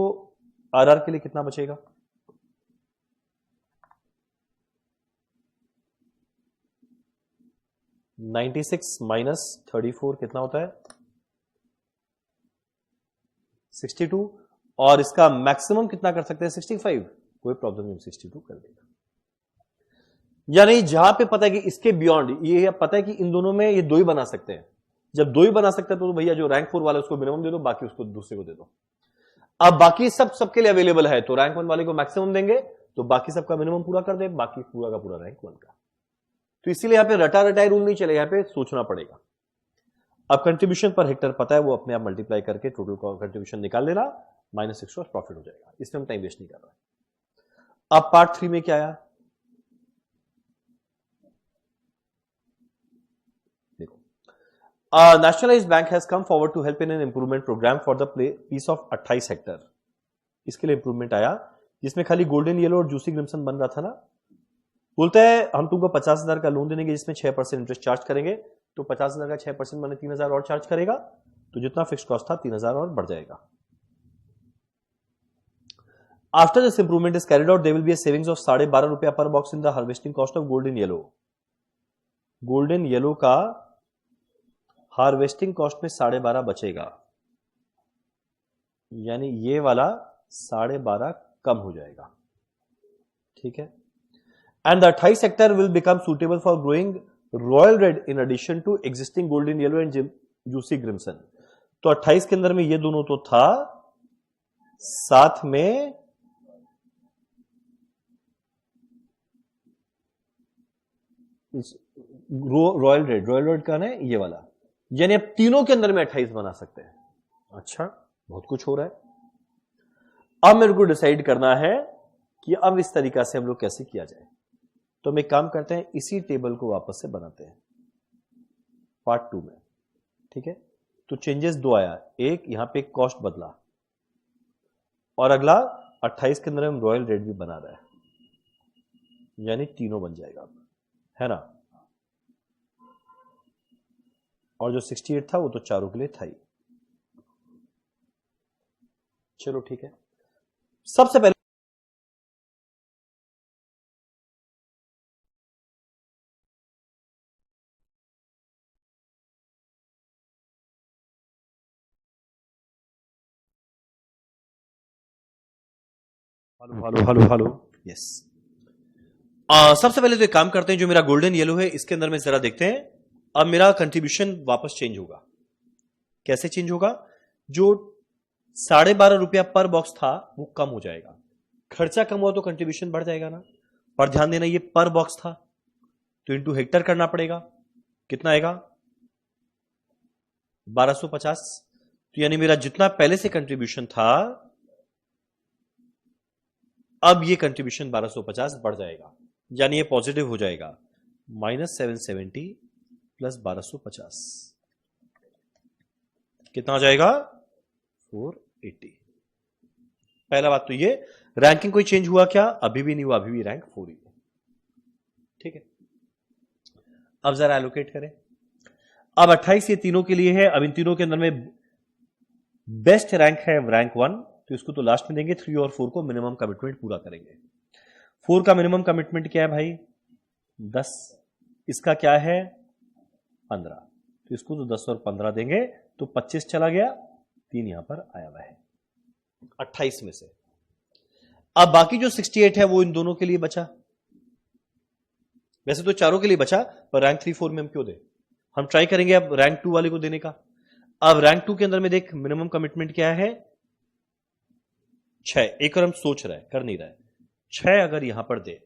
RR के लिए कितना बचेगा? 96 माइनस 34 कितना होता है? 62। और इसका मैक्सिमम कितना कर सकते हैं? 65। कोई प्रॉब्लम नहीं, 62 कर देगा। यानी जहां पे पता है कि इसके बियॉन्ड, ये पता है कि इन दोनों में ये दो ही बना सकते हैं। जब दो ही बना सकते हैं तो भैया जो रैंक 4 वाला है उसको मिनिमम दे दो, बाकी उसको दूसरे को दे दो। अब बाकी सब सबके लिए अवेलेबल है, तो रैंक 1 वाले को मैक्सिमम देंगे, तो बाकी सबका मिनिमम पूरा कर दे, बाकी पूरा का पूरा रैंक 1 का। तो इसीलिए यहां पे रटा रटाई रूल नहीं चलेगा, यहां पे सोचना पड़ेगा। अब कंट्रीब्यूशन पर हेक्टर पता है, वो अपने आप मल्टीप्लाई करके टोटल कंट्रीब्यूशन निकाल लेना, -6 प्रॉफिट हो जाएगा। इसमें हम टाइम वेस्ट नहीं कर रहे। अब पार्ट 3 में क्या आया देखो। Nationalized bank has come forward to help in an improvement programme for the piece of 28 hectare. इसके लिए इंप्रूवमेंट आया, जिसमें खाली गोल्डन येलो और जूसी क्रिम्सन बन रहा था ना। बोलता है हम तुमको 50,000 का लोन देंगे, जिसमें 6% इंटरेस्ट चार्ज करेंगे। तो 50,000 का 6% माने 3,000 और चार्ज करेगा, तो जितना फिक्स कॉस्ट था 3,000 और बढ़ जाएगा। After this improvement is carried out, there will be a savings of 12.5 रुपया per box in the harvesting cost of golden yellow. Golden yellow का हार्वेस्टिंग कॉस्ट में 12.5 बचेगा, यानी ये वाला 12.5 कम हो जाएगा। ठीक है। And the 28 sector will become suitable for growing royal red in addition to existing golden yellow and juicy crimson। तो 28 के अंदर में ये दोनों तो था, साथ में रॉयल रेड का है ये वाला, यानी अब तीनों के अंदर में 28 बना सकते हैं। अच्छा, बहुत कुछ हो रहा है। अब मेरे को डिसाइड करना है कि अब इस तरीका से हम लोग कैसे किया जाए। तो हम एक काम करते हैं, इसी टेबल को वापस से बनाते हैं पार्ट 2 में, ठीक है। तो चेंजेस दो आया, एक यहां पे कॉस्ट बदला, और अगला 28 के अंदर हम रॉयल रेट भी बना रहा है, यानी तीनों बन जाएगा अब, है ना। और जो 68 था वो तो चारों के लिए था ही। चलो ठीक है, सबसे पहले हेलो हेलो हेलो, यस। सबसे पहले तो एक काम करते हैं, जो मेरा गोल्डन येलो है इसके अंदर में जरा देखते हैं। अब मेरा कंट्रीब्यूशन वापस चेंज होगा। कैसे चेंज होगा? जो 12.5 रुपया पर बॉक्स था वो कम हो जाएगा। खर्चा कम हुआ तो कंट्रीब्यूशन बढ़ जाएगा ना। पर ध्यान देना, ये पर बॉक्स था तो इंटू हेक्टर करना पड़ेगा। कितना आएगा? 1250। तो यानी मेरा जितना पहले से कंट्रीब्यूशन था, अब ये कंट्रीब्यूशन 1250 बढ़ जाएगा, यानी ये पॉजिटिव हो जाएगा। -770 प्लस 1250 कितना आ जाएगा? 480। पहला बात तो ये, रैंकिंग कोई चेंज हुआ क्या? अभी भी नहीं हुआ, अभी भी रैंक 4 ही है, ठीक है। अब जरा एलोकेट करें। अब 28 ये तीनों के लिए है। अब इन तीनों के अंदर में बेस्ट रैंक है रैंक 1, तो इसको तो लास्ट में देंगे। 3 और 4 को मिनिमम कमिटमेंट पूरा करेंगे। 4 का मिनिमम कमिटमेंट क्या है भाई? 10। इसका क्या है? 15। तो इसको तो 10 और 15 देंगे तो 25 चला गया, 3 यहां पर आया हुआ है 28 में से। अब बाकी जो 68 है वो इन दोनों के लिए बचा। वैसे तो चारों के लिए बचा, पर रैंक 3 4 में हम क्यों दें? हम ट्राई करेंगे अब रैंक 2 वाले को देने का। अब रैंक 2 के अंदर में देख, मिनिमम कमिटमेंट क्या है? 6। एक और हम सोच रहे हैं, कर नहीं रहे। 6 अगर यहां पर दे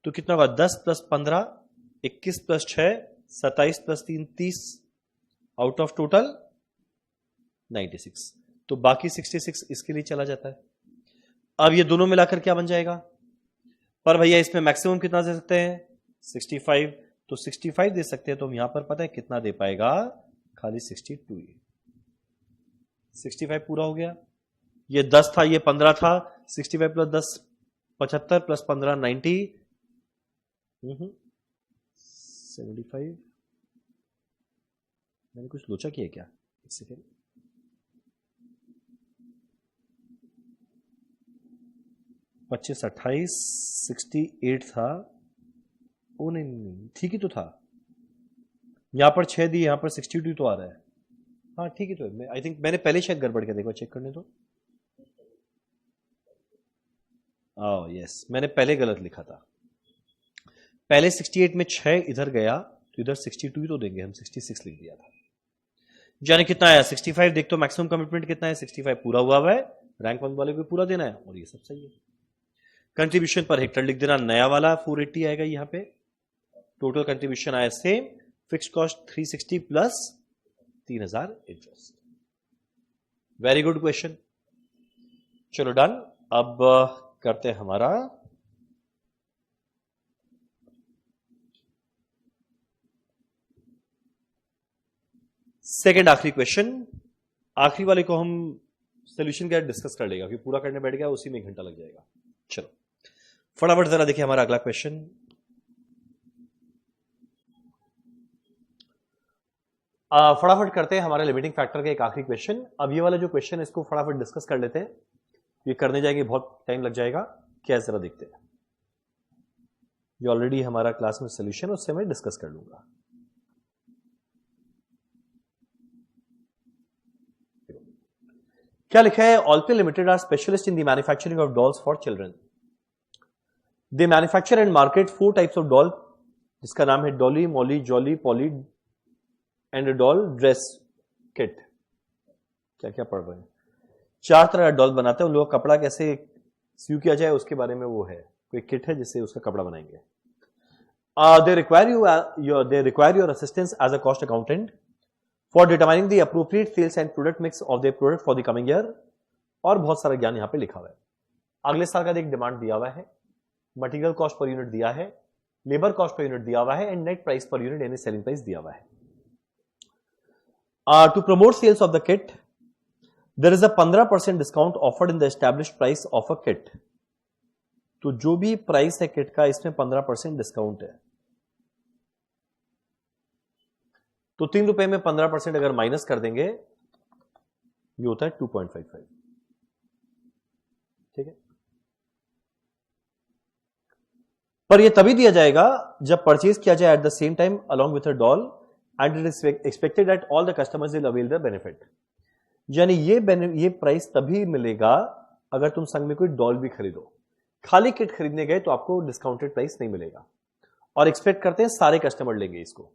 तो कितना होगा? 10 plus 15, 21 plus 6, 27 plus 3, 30, out of total 96। तो बाकी 66 इसके लिए चला जाता है। अब ये दोनों मिलाकर क्या बन जाएगा? पर भैया इसमें मैक्सिमम कितना दे सकते हैं? 65। तो 65 दे सकते हैं, तो हम यहां पर पता है कितना दे पाएगा? खाली 62 ही। 65 पूरा हो गया। ये 10 था, ये 15 था। 65 प्लस 10 75 प्लस 15 90, 75। मैंने कुछ लोचा किया क्या? एक सेकेंड। पच्चीस 28 68 था। ओ नहीं, ठीक ही तो था। यहां पर 6 दी, यहां पर 62 तो आ रहा है। हाँ ठीक ही तो है। आई थिंक मैंने पहले शायद गड़बड़ किया, देखो चेक करने दो। ओह यस, मैंने पहले गलत लिखा था। पहले 68 में 6 इधर गया तो इधर 62 ही तो देंगे हम, 66 लिख दिया था। यानी कितना आया? 65। देख तो मैक्सिमम कमिटमेंट कितना है? 65 पूरा हुआ है। रैंक 1 वाले को पूरा देना है, और ये सब सही है। कंट्रीब्यूशन पर हेक्टर लिख देना, नया वाला 480 आएगा यहां पे। टोटल कंट्रीब्यूशन आया same. Fix cost 360 plus 3000 interest. Very good question. चलो डन। अब करते हैं हमारा सेकंड आखिरी क्वेश्चन। आखिरी वाले को हम सोल्यूशन क्या डिस्कस कर लेगा, क्योंकि पूरा करने बैठ गया उसी में 1 घंटा लग जाएगा। चलो फटाफट जरा देखिए हमारा अगला क्वेश्चन। फटाफट करते हैं हमारे लिमिटिंग फैक्टर का एक आखिरी क्वेश्चन। अब ये वाला जो क्वेश्चन है इसको फटाफट डिस्कस कर लेते हैं। ये करने जाएंगे बहुत टाइम लग जाएगा। क्या जरा देखते हैं। ये ऑलरेडी हमारा क्लास में सोल्यूशन, उससे मैं डिस्कस कर लूंगा। क्या लिखा है? Alpay limited are specialist in the manufacturing of dolls for children. They manufacture and market 4 types of doll, जिसका नाम है Dolly, Molly, Jolly, Polly and doll dress kit. क्या क्या पढ़ रहे हैं? 4 तरह का डॉल बनाते हैं। उन लोगों का कपड़ा कैसे सीव किया जाए उसके बारे में वो है, कोई किट है जिससे उसका कपड़ा बनाएंगे। They require your assistance as a cost accountant for determining the appropriate sales and product mix of the product for the coming year. और बहुत सारा ज्ञान यहां पे लिखा हुआ है। अगले साल का एक डिमांड दिया हुआ है, मटेरियल कॉस्ट पर यूनिट दिया है, लेबर कॉस्ट पर यूनिट दिया हुआ है and net price per unit यानी सेलिंग प्राइस दिया हुआ है। To promote sales of the kit there is a 15% discount offered in the established price of a kit. तो जो भी प्राइस है किट का इसमें 15% डिस्काउंट है। तो 3 रुपए में 15% अगर माइनस कर देंगे ये होता है 2.55। ठीक है, पर ये तभी दिया जाएगा जब परचेज किया जाए at the same time along with a doll and it is expected that all the customers will avail the benefit. यानी ये प्राइस तभी मिलेगा अगर तुम संग में कोई डॉल भी खरीदो। खाली किट खरीदने गए तो आपको डिस्काउंटेड प्राइस नहीं मिलेगा और एक्सपेक्ट करते हैं सारे कस्टमर लेंगे इसको।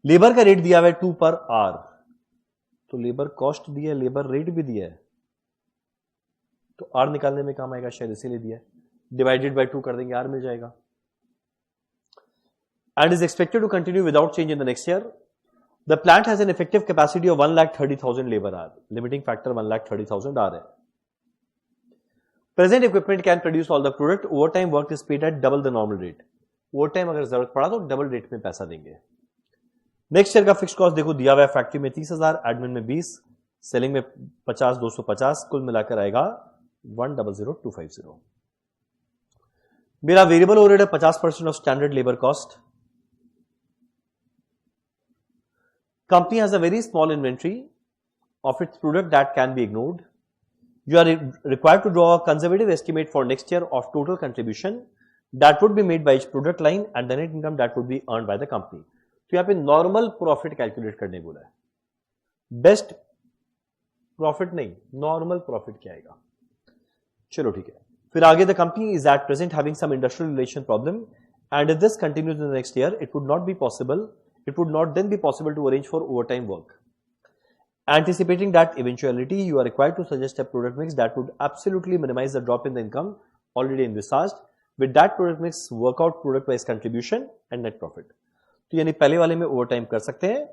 लेबर का रेट दिया हुआ है 2 पर आर, तो लेबर कॉस्ट दिया है, लेबर रेट भी दिया है, तो आर निकालने में काम आएगा, शायद इसीलिए दिया है। डिवाइडेड बाय 2 कर देंगे, आर मिल जाएगा। And is expected to continue without change in the next year. The plant has an effective capacity of 1,30,000 labour hour. Limiting factor 1,30,000 hour है। Present equipment can produce all the product. Overtime work is paid at double the normal rate. Overtime अगर जरूरत पड़ा तो डबल रेट में पैसा देंगे। नेक्स्ट ईयर का फिक्स कॉस्ट देखो दिया हुआ है फैक्ट्री में 30,000, एडमिन में 20, सेलिंग में 50, 250, कुल मिलाकर आएगा 1,00,250। मेरा वेरिएबल ओवरहेड है 50% of standard labour cost. Company has a very small inventory of its product that can be ignored. You are required to draw a conservative estimate for next year of total contribution that would be made by each product line and the net income that would be earned by the company. तो यहाँ पे नॉर्मल प्रॉफिट कैलकुलेट करने बोला है, बेस्ट प्रॉफिट नहीं, नॉर्मल प्रॉफिट क्या आएगा। चलो ठीक है, फिर आगे the company is at present having some industrial relation problem and if this continues in the next year it would not then be possible to arrange for overtime work. Anticipating that eventuality, you are required to suggest a product mix that would absolutely minimize the drop in the income already envisaged. With that product mix, work out product wise contribution and net profit. तो यानी पहले वाले में ओवर टाइम कर सकते हैं,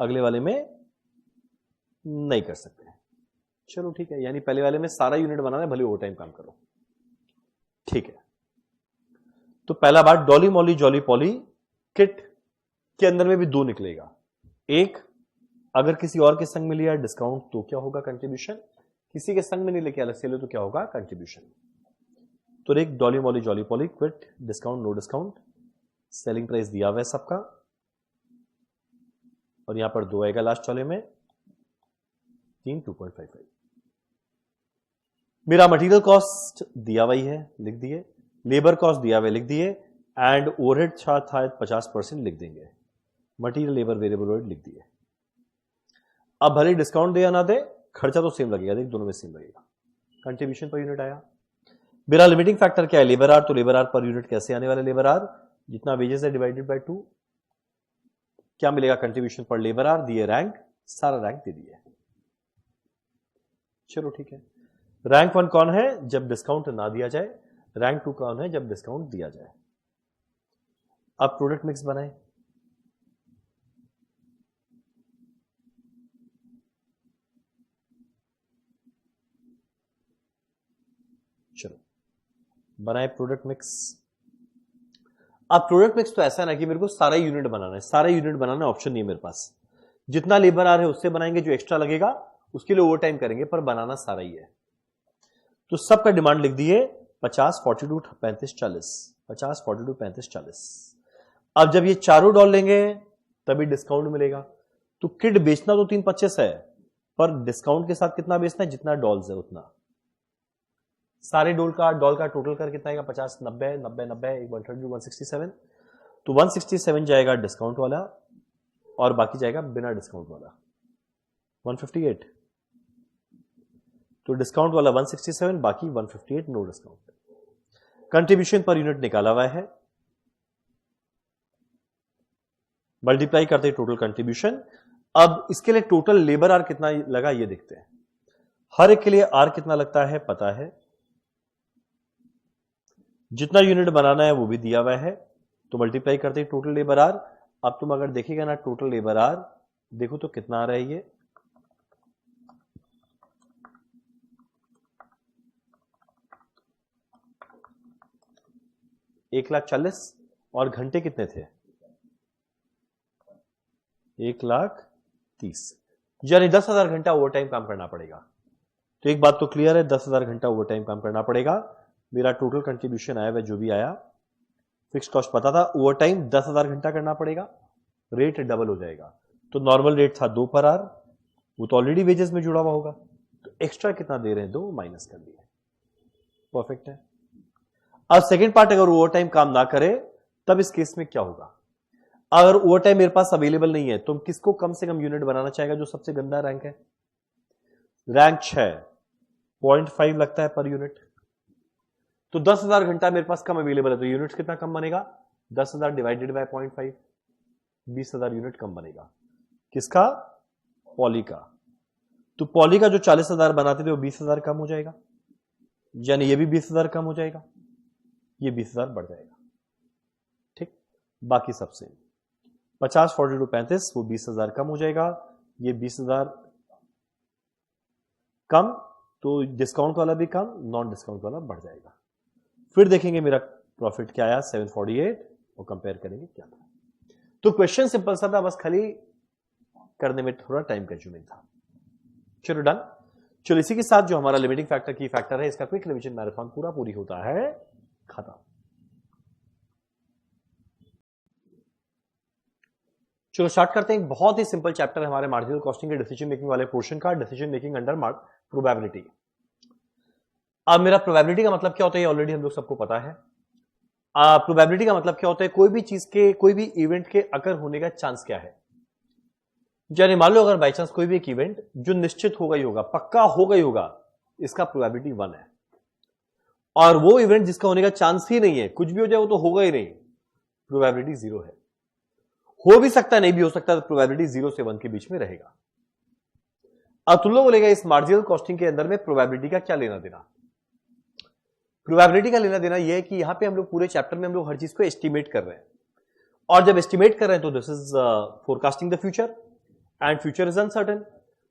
अगले वाले में नहीं कर सकते हैं। चलो ठीक है, यानी पहले वाले में सारा यूनिट बनाना है, भले ओवर टाइम काम करो। ठीक है, तो पहला बात Dolly Molly Jolly poly kit के अंदर में भी 2 निकलेगा। एक, अगर किसी और के संग में लिया डिस्काउंट तो क्या होगा कंट्रीब्यूशन, किसी के संग में नहीं लेके अलग से ले तो क्या होगा कंट्रीब्यूशन। तो एक Dolly Molly Jolly Polly quit, discount no discount, selling price दिया हुआ है सबका और यहां पर 2 आएगा लास्ट वाले में, 3 2.55। मेरा मटेरियल कॉस्ट दिया हुआ ही है, लिख दिए, लेबर कॉस्ट दिया हुआ लिख दिए एंड ओवरहेड था 50% लिख देंगे, मटेरियल लेबर वेरिएबल ओवरहेड लिख दिए। अब भले डिस्काउंट दे या ना दे, खर्चा तो सेम लगेगा, देख दोनों में सेम लगेगा। कंट्रीब्यूशन पर यूनिट आया। मेरा लिमिटिंग फैक्टर क्या है, लेबर आर, तो लेबर आर पर यूनिट कैसे आने वाला, लेबर आर जितना वेजेस है डिवाइडेड बाय 2, क्या मिलेगा कंट्रीब्यूशन पर लेबर आर, दिए रैंक, सारा रैंक दे दिए। चलो ठीक है, रैंक 1 कौन है जब डिस्काउंट ना दिया जाए, रैंक 2 कौन है जब डिस्काउंट दिया जाए। अब प्रोडक्ट मिक्स बनाए, चलो बनाए प्रोडक्ट मिक्स। अब प्रोडक्ट मिक्स तो ऐसा है ना कि मेरे को सारा यूनिट बनाना है, सारा यूनिट बनाना ऑप्शन नहीं है मेरे पास। जितना लेबर आ रहा है उससे बनाएंगे, जो एक्स्ट्रा लगेगा उसके लिए ओवर टाइम करेंगे, पर बनाना सारा ही है। तो सबका डिमांड लिख दिए 50 42 35 40, 50 42 35 40। अब जब ये चारों डॉल लेंगे तभी डिस्काउंट मिलेगा। तो किट बेचना तो 325 है, पर डिस्काउंट के साथ कितना बेचना है, जितना डॉल्स है उतना। सारे डॉल का टोटल कर कितना आएगा, 50 90 90 90 130 167। तो 167 जाएगा डिस्काउंट वाला और बाकी जाएगा बिना डिस्काउंट वाला 158। तो डिस्काउंट वाला 167, बाकी 158 no discount. Contribution per unit निकाला हुआ है, मल्टीप्लाई करते टोटल कंट्रीब्यूशन। अब इसके लिए टोटल लेबर आर कितना लगा ये देखते हैं। हर एक के लिए आर कितना लगता है पता है, जितना यूनिट बनाना है वो भी दिया हुआ है, तो मल्टीप्लाई करते हैं टोटल लेबर आर। अब तुम अगर देखेगा ना टोटल लेबर आर, देखो तो कितना आ रहा है, ये 1,40,000 और घंटे कितने थे? 1,30,000, यानी 10,000 घंटा ओवर टाइम काम करना पड़ेगा। तो एक बात तो क्लियर है, 10,000 घंटा ओवर टाइम काम करना पड़ेगा। मेरा टोटल कंट्रीब्यूशन आया वह जो भी आया, फिक्स कॉस्ट पता था, ओवर टाइम 10,000 घंटा करना पड़ेगा, रेट डबल हो जाएगा। तो नॉर्मल रेट था 2 पर आवर, वो तो ऑलरेडी वेजेस में जुड़ा हुआ होगा, तो एक्स्ट्रा कितना दे रहे हैं 2 माइनस कर दिए, परफेक्ट है। अब सेकेंड पार्ट, अगर ओवर टाइम काम ना करे तब इस केस में क्या होगा? अगर ओवर टाइम मेरे पास अवेलेबल नहीं है तो किसको कम से कम यूनिट बनाना चाहेगा? जो सबसे गंदा रैंक है, रैंक 6, 0.5 लगता है पर यूनिट। तो 10,000 घंटा मेरे पास कम अवेलेबल है, तो यूनिट कितना कम बनेगा? 10,000 डिवाइडेड बाय 0.5, 20,000 यूनिट कम बनेगा। किसका? पॉली का। तो पॉली का जो 40,000 बनाते थे वो 20,000 कम हो जाएगा, यानी ये भी 20,000 कम हो जाएगा, ये 20,000 बढ़ जाएगा, ठीक। बाकी सबसे 50, 42, 35, वो 20,000 कम हो जाएगा, ये 20,000 कम, तो डिस्काउंट वाला भी कम, नॉन डिस्काउंट वाला बढ़ जाएगा। फिर देखेंगे मेरा प्रॉफिट क्या आया 748 और कंपेयर करेंगे क्या था। तो क्वेश्चन सिंपल सा था, बस खाली करने में थोड़ा टाइम कंज्यूमिंग था। चलो डन। चलो इसी के साथ जो हमारा लिमिटिंग फैक्टर की फैक्टर है, इसका क्विक रिवीजन मैराथन पूरी होता है खत्म। चलो स्टार्ट करते हैं। एक बहुत ही सिंपल चैप्टर है हमारे मार्जिनल कॉस्टिंग के डिसीजन मेकिंग वाले पोर्शन का, डिसीजन मेकिंग अंडर प्रोबेबिलिटी। अब मेरा प्रोबेबिलिटी का मतलब क्या होता है, ऑलरेडी हम लोग सबको पता है। प्रोबेबिलिटी का मतलब क्या होता है, कोई भी चीज के, कोई भी इवेंट के अकर होने का चांस क्या है। यानी मान लो अगर बाई चांस कोई भी एक इवेंट जो निश्चित होगा ही होगा, पक्का होगा ही होगा, इसका प्रोबेबिलिटी 1 है। और वो इवेंट जिसका होने का चांस ही नहीं है, कुछ भी हो जाए वो तो होगा ही नहीं, प्रोबेबिलिटी 0 है। हो भी सकता है, नहीं भी हो सकता, तो प्रोबेबिलिटी 0 से 1 के बीच में रहेगा। अब तुम लोग बोलेगा इस मार्जिनल कॉस्टिंग के अंदर में प्रोबेबिलिटी का क्या लेना देना? प्रोबेबिलिटी का लेना देना यह है कि यहां पे हम लोग पूरे चैप्टर में हम लोग हर चीज को एस्टिमेट कर रहे हैं, और जब एस्टिमेट कर रहे हैं तो this is forecasting the future, and future is uncertain.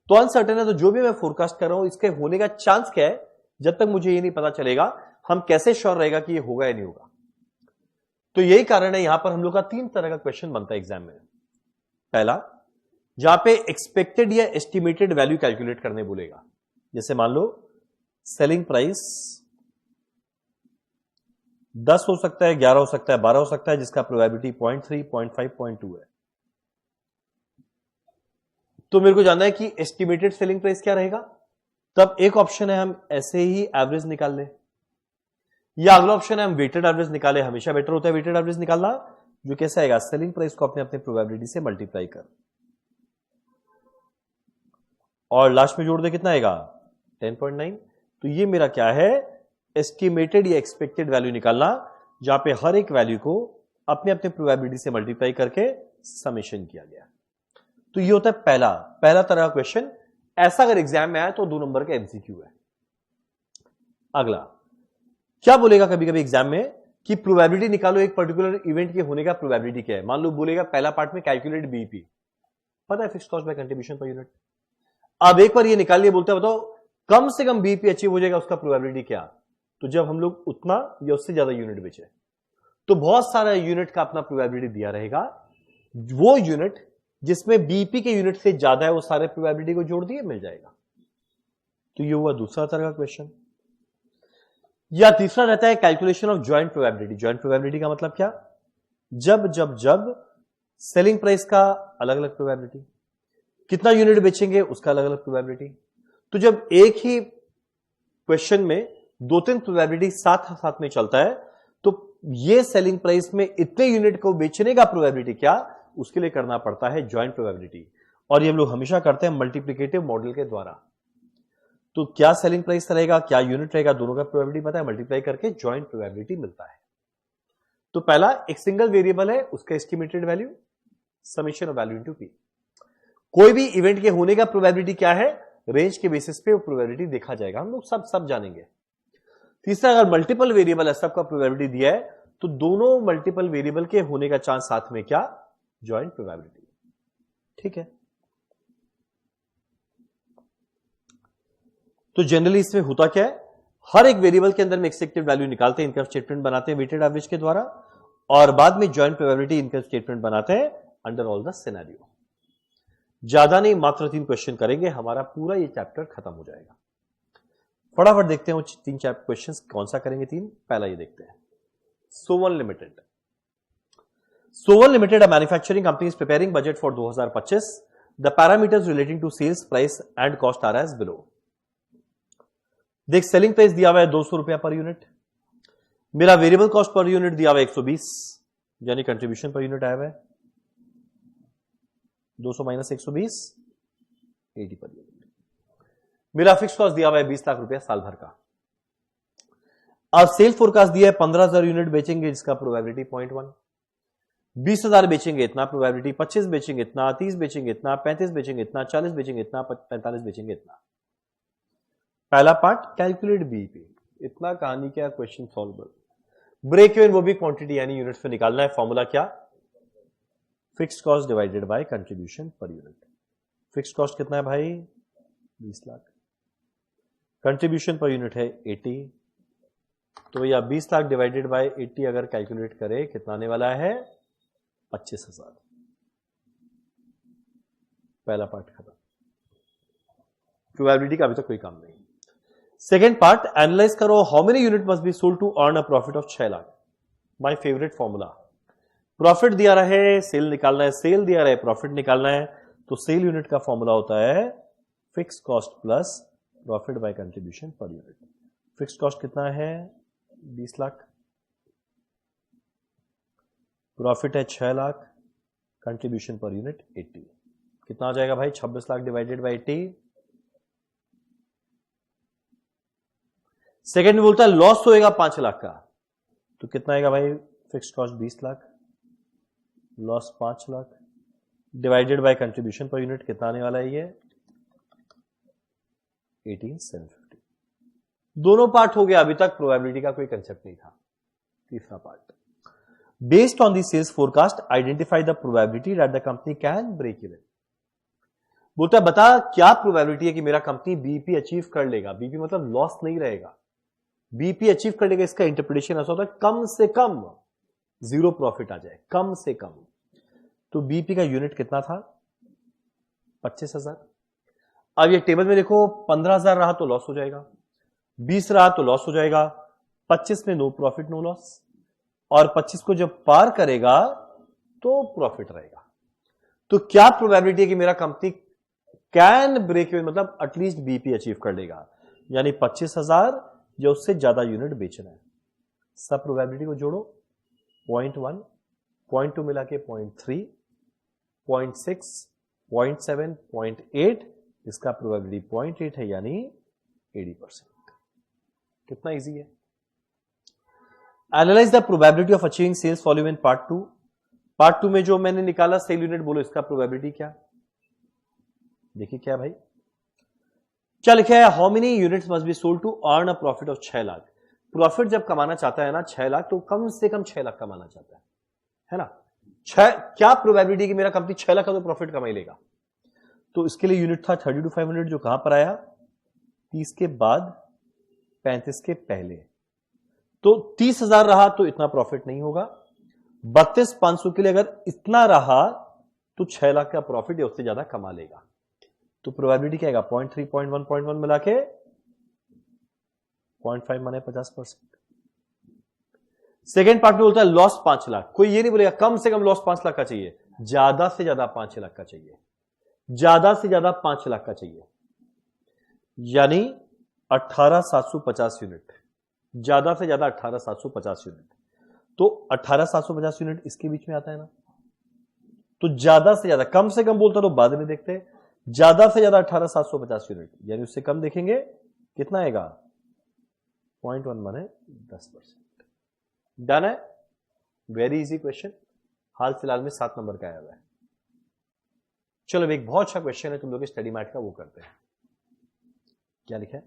तो अनसर्टेन है, तो जो भी मैं फोरकास्ट कर रहा हूं इसके होने का चांस क्या है, जब तक मुझे ये नहीं पता चलेगा हम कैसे श्योर रहेगा कि ये होगा या नहीं होगा। तो यही कारण है यहां पर हम लोग का 3 तरह का क्वेश्चन बनता है एग्जाम में। पहला, जहां पे एक्सपेक्टेड या एस्टिमेटेड वैल्यू कैलकुलेट करने बोलेगा, जैसे मान लो सेलिंग प्राइस 10 हो सकता है, 11 हो सकता है, 12 हो सकता है, जिसका प्रोबेबिलिटी 0.3, 0.5, 0.2 है। तो मेरे को जानना है कि एस्टिमेटेड सेलिंग प्राइस क्या रहेगा। तब एक ऑप्शन है हम ऐसे ही एवरेज निकाल लें, या अगला ऑप्शन है हम वेटेड एवरेज निकाले। हमेशा बेटर होता है वेटेड एवरेज निकालना, जो कैसे आएगा, सेलिंग प्राइस को अपने अपने प्रोबेबिलिटी से मल्टीप्लाई कर, और लास्ट में जोड़ दे, कितना आएगा 10.9। तो ये मेरा क्या है, एस्टिमेटेड या एक्सपेक्टेड वैल्यू निकालना, जहां पे हर एक वैल्यू को अपने अपने प्रोबेबिलिटी से मल्टीप्लाई करके समेशन किया गया। तो ये होता है पहला तरह का क्वेश्चन। ऐसा अगर एग्जाम में आए तो 2 नंबर का एमसीक्यू है। अगला क्या बोलेगा कभी कभी एग्जाम में कि प्रोबेबिलिटी निकालो एक पर्टिकुलर इवेंट के होने का प्रोबेबिलिटी क्या है। मान लो बोलेगा पहला पार्ट में कैलकुलेट बीईपी, पता है fixed cost by contribution per unit. अब एक बार ये निकाल लिए, बोलते हैं बताओ कम से कम बीईपी अचीव हो जाएगा, उसका प्रोबेबिलिटी क्या। तो जब हम लोग उतना या उससे ज्यादा यूनिट बेचे, तो बहुत सारा यूनिट का अपना प्रोबेबिलिटी दिया रहेगा। वो यूनिट जिसमें बीईपी के यूनिट से ज्यादा है, वो सारे प्रोबेबिलिटी को जोड़ दिए मिल जाएगा। तो ये हुआ दूसरा तरह का क्वेश्चन। या तीसरा रहता है calculation of joint probability. Joint probability का मतलब क्या, जब सेलिंग प्राइस का अलग अलग प्रोबेबिलिटी, कितना यूनिट बेचेंगे उसका अलग अलग प्रोबेबिलिटी। तो जब एक ही क्वेश्चन में 2-3 प्रोबेबिलिटी साथ साथ में चलता है, तो ये सेलिंग प्राइस में इतने यूनिट को बेचने का प्रोबेबिलिटी क्या, उसके लिए करना पड़ता है ज्वाइंट प्रोबेबिलिटी। और ये हम लोग हमेशा करते हैं मल्टीप्लिकेटिव मॉडल के द्वारा। तो क्या सेलिंग प्राइस रहेगा, क्या यूनिट रहेगा, दोनों का प्रोबेबिलिटी पता है, मल्टीप्लाई करके ज्वाइंट प्रोबेबिलिटी मिलता है। तो पहला एक सिंगल वेरिएबल है, उसका estimated value, summation of value into P. कोई भी इवेंट के होने का प्रोबेबिलिटी क्या है, रेंज के बेसिस पे वो प्रोबेबिलिटी देखा जाएगा, हम लोग सब जानेंगे। तीसरा, अगर मल्टीपल वेरिएबल है, सबका प्रोबेबिलिटी दिया है, तो दोनों मल्टीपल वेरिएबल के होने का चांस साथ में क्या, ज्वाइंट प्रोबेबिलिटी। ठीक है। तो जनरली इसमें होता क्या है, हर एक वेरिएबल के अंदर में एक्सपेक्टेड वैल्यू निकालते हैं, इनकम स्टेटमेंट बनाते हैं वेटेड एवरेज के द्वारा, और बाद में जॉइंट प्रोबेबिलिटी इनकम स्टेटमेंट बनाते हैं अंडर ऑल द सिनेरियो। ज्यादा नहीं, मात्र 3 क्वेश्चन करेंगे, हमारा पूरा ये चैप्टर खत्म हो जाएगा। फटाफट देखते हैं वो 3 चैप्टर क्वेश्चंस कौन सा करेंगे। 3 पहला ये देखते हैं। Sovan limited, Sovan limited a manufacturing company is preparing budget for 2025। The parameters relating to sales price and cost are as below. देख, सेलिंग प्राइस दिया हुआ है 200 रुपया पर यूनिट, मेरा वेरिएबल कॉस्ट पर यूनिट दिया हुआ है 120, यानी कंट्रीब्यूशन पर यूनिट आया हुआ है 200 माइनस 120 80 पर यूनिट। मेरा फिक्स कॉस्ट दिया हुआ है 20 लाख रुपया साल भर का। अब सेल फोरकास्ट दिया है 15,000 यूनिट बेचेंगे, जिसका प्रोबेबिलिटी 0.1। 20,000 बेचेंगे इतना, प्रोबेबिलिटी 25 बेचेंगे इतना, 30 बेचेंगे इतना, 35 बेचेंगे इतना, 40 बेचेंगे इतना, 45 बेचेंगे इतना। पहला पार्ट कैलकुलेट बीईपी, इतना कहानी क्या, क्वेश्चन सॉल्वेबल। ब्रेक इवन वो भी क्वांटिटी यानी यूनिट्स में निकालना है। फॉर्मूला क्या, fix cost divided by contribution per unit. Fix cost कितना है भाई 20 लाख, कंट्रीब्यूशन पर यूनिट है 80, तो भैया 20 लाख डिवाइडेड बाय 80 अगर कैलकुलेट करें कितना आने वाला है 25,000। पहला पार्ट खत्म, प्रोबेबिलिटी का अभी तक कोई काम नहीं। सेकेंड पार्ट, एनालाइज करो how many unit must be sold to earn a profit of 6 lakh. My favourite formula, profit दिया रहे सेल निकालना है, सेल दिया रहे प्रॉफिट निकालना है, तो सेल यूनिट का फॉर्मूला होता है fix cost plus profit by contribution per unit. Fix cost कितना है 20 लाख, प्रॉफिट है 6 लाख, कंट्रीब्यूशन पर यूनिट 80, कितना आ जाएगा भाई 26 लाख डिवाइडेड बाय 80। सेकेंड में बोलता है लॉस होएगा 5 लाख का, तो कितना आएगा भाई fix cost 20 lakh, loss 5 lakh divided by contribution per unit कितना आने वाला है ये 18,750। दोनों पार्ट हो गया, अभी तक प्रोबेबिलिटी का कोई कंसेप्ट नहीं था। तीसरा part, based on the sales forecast identify the probability that the company can break even. बोलता है बता क्या प्रोबेबिलिटी है कि मेरा कंपनी बीईपी अचीव कर लेगा। बीईपी मतलब लॉस नहीं रहेगा, बीईपी अचीव कर लेगा। इसका इंटरप्रिटेशन ऐसा होता है कम से कम 0 प्रॉफिट आ जाए, कम से कम। तो बीईपी का यूनिट कितना था 25,000। अब ये टेबल में देखो 15,000 रहा तो लॉस हो जाएगा, 20 रहा तो लॉस हो जाएगा, 25 में नो प्रॉफिट नो लॉस, और 25 को जब पार करेगा तो प्रॉफिट रहेगा। तो क्या प्रोबेबिलिटी है कि मेरा कंपनी कैन ब्रेक इवन, मतलब एटलीस्ट बीईपी अचीव कर लेगा, यानी 25,000 या उससे ज्यादा यूनिट बेचना है। सब प्रोबेबिलिटी को जोड़ो, 0.1, 0.2 मिला के 0.3, 0.6, 0.7, 0.8, इसका प्रोबेबिलिटी 0.8 है, यानी 80%। कितना इजी है। Analyse the probability of achieving sales volume in part 2। Part 2 में जो मैंने निकाला सेल यूनिट, बोलो इसका प्रोबेबिलिटी क्या। देखिए क्या भाई, क्या लिखा है, how many units must be sold to earn a profit of 6 lakh. Profit जब कमाना चाहता है ना 6 लाख, तो कम से कम 6 लाख कमाना चाहता है ना। क्या प्रोबेबिलिटी कि मेरा कंपनी 6 लाख का तो प्रॉफिट कमा ही लेगा। तो इसके लिए यूनिट था 32,500, जो कहां पर आया 30 के बाद 35 के पहले। तो 30,000 रहा तो इतना प्रॉफिट नहीं होगा। 32,500 के लिए अगर इतना रहा तो 6 लाख का प्रॉफिट या उससे ज्यादा कमा लेगा। तो प्रोबेबिलिटी क्या आएगा 0.3, 0.1, 0.1 मिला के 0.5 माने 50%। सेकेंड पार्ट में बोलता है लॉस 5 लाख। कोई ये नहीं बोलेगा कम से कम लॉस 5 लाख का चाहिए, ज्यादा से ज्यादा 5 लाख का चाहिए, ज्यादा से ज्यादा 5 लाख का चाहिए, यानी 18,750 यूनिट, ज्यादा से ज्यादा 18,750 यूनिट। तो 18,750 यूनिट इसके बीच में आता है ना, तो ज्यादा से ज्यादा, कम से कम बोलता तो बाद में देखते हैं, ज्यादा से ज्यादा 18,750 यूनिट, यानी उससे कम देखेंगे कितना आएगा 0.1 माने 10%। डन है, वेरी इजी क्वेश्चन, हाल फिलहाल में 7 नंबर का आया हुआ है। चलो एक बहुत अच्छा क्वेश्चन है तुम लोग स्टडी मैट का, वो करते हैं। क्या लिखा है,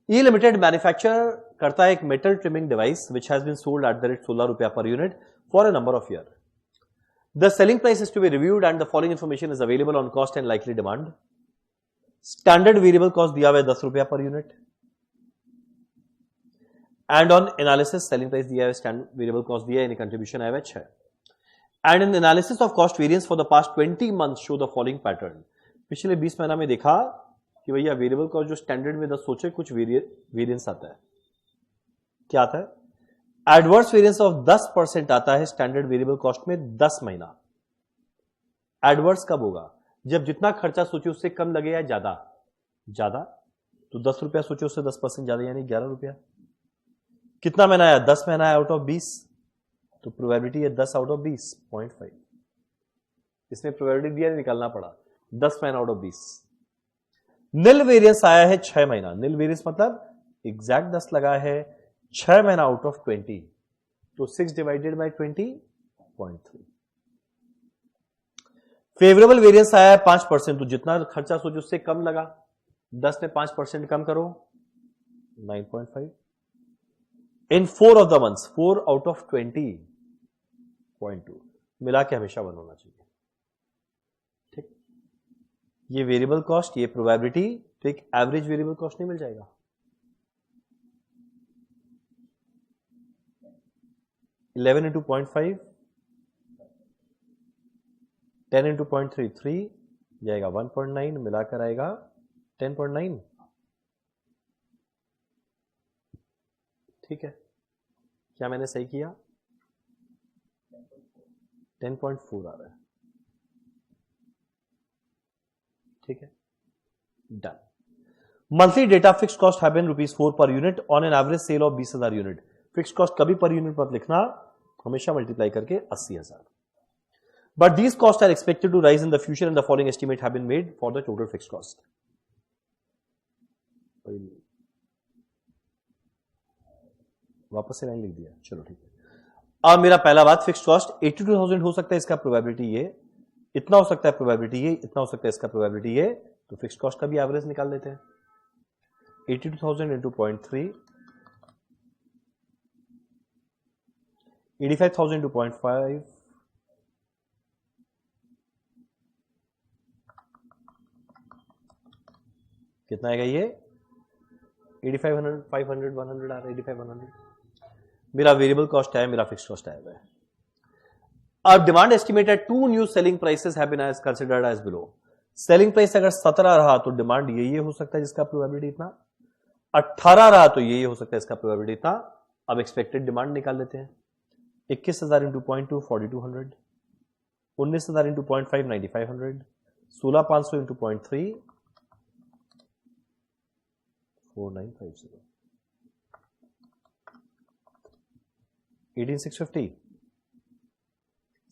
ई लिमिटेड मैन्युफैक्चर करता है एक metal trimming device which has been sold at the rate 16 रुपया per unit for a number of year. The selling price is to be reviewed and the following information is available on cost and likely demand. Standard variable cost दिया हुआ है 10 रुपया per unit, and on analysis selling price दिया है, स्टैंड वेरिएबल कॉस्ट दिया है, यानी कंट्रीब्यूशन है 6. And in analysis of cost variance for the past 20 months show the following pattern. पिछले 20 महीना में देखा कि भैया वेरिएबल कॉस्ट जो स्टैंडर्ड में 10 सोचे कुछ वेरिएंस आता है. क्या आता है? एडवर्स वेरिएंस ऑफ 10% आता है स्टैंडर्ड वेरिएबल कॉस्ट में 10 महीना. एडवर्स कब होगा? जब जितना खर्चा सोचे उससे कम लगे या ज्यादा. तो 10 रुपया सोचे उससे 10% ज्यादा, यानी 11 रुपया. कितना महीना आया? 10 महीना आया आउट ऑफ 20. तो प्रोबेबिलिटी है 10 आउट ऑफ 20, 0.5. इसमें प्रोबेबिलिटी दिया, निकालना पड़ा 10 महीना आउट ऑफ 20. निल वेरियंस आया है 6 महीना. निल वेरियंस मतलब एग्जैक्ट 10 लगा है, 6 महीना आउट ऑफ 20. तो 6 डिवाइडेड बाई 20, 0.3. फेवरेबल वेरियंस आया है 5%. तो जितना खर्चा सोचो उससे कम लगा. 10 में 5% कम करो, 9.5. इन 4 of the months, 4 out of 20, 0.2. मिला के हमेशा 1 होना चाहिए. ठीक, ये वेरिएबल कॉस्ट, ये प्रोबेबिलिटी, तो एक एवरेज वेरिएबल कॉस्ट नहीं मिल जाएगा. $11 into 0.5, 10 into 0.33 जाएगा 1.9, मिलाकर आएगा 10.9. ठीक है, क्या मैंने सही किया? 10.4 आ रहा है. ठीक है, done. Monthly data fix cost have been ₹4 per unit on an average sale of 20,000 unit. Fix cost कभी पर यूनिट मत लिखना, हमेशा मल्टीप्लाई करके 80,000. But these cost are expected to rise in the future and the following estimate have been made for the total fix cost. वापस से लाइन लिख दिया, चलो ठीक है. अब मेरा पहला बात, फिक्स कॉस्ट 82,000 हो सकता है, इसका प्रोबेबिलिटी ये, इतना हो सकता है प्रोबेबिलिटी ये, इतना हो सकता है इसका प्रोबेबिलिटी ये. तो फिक्स कॉस्ट का भी एवरेज निकाल लेते हैं. 82,000 इंटू 0.3, 85,000 इंटू 0.5, कितना आएगा ये? 8500, 500, 100 आ रहा है. 8500 मेरा वेरिएबल कॉस्ट है, मेरा फिक्स कॉस्ट आया है. अब demand estimated 2 new selling prices have been as considered as below. Selling price अगर 17 रहा तो डिमांड ये हो सकता है जिसका प्रोबेबिलिटी इतना. 18 रहा तो ये हो सकता है इसका प्रोबेबिलिटी इतना. अब एक्सपेक्टेड डिमांड निकाल लेते हैं. 21,000 into 0.2, 4200. 19,000 into 0.5, 9500. 16,500 into 0.3, 4950. 18,650.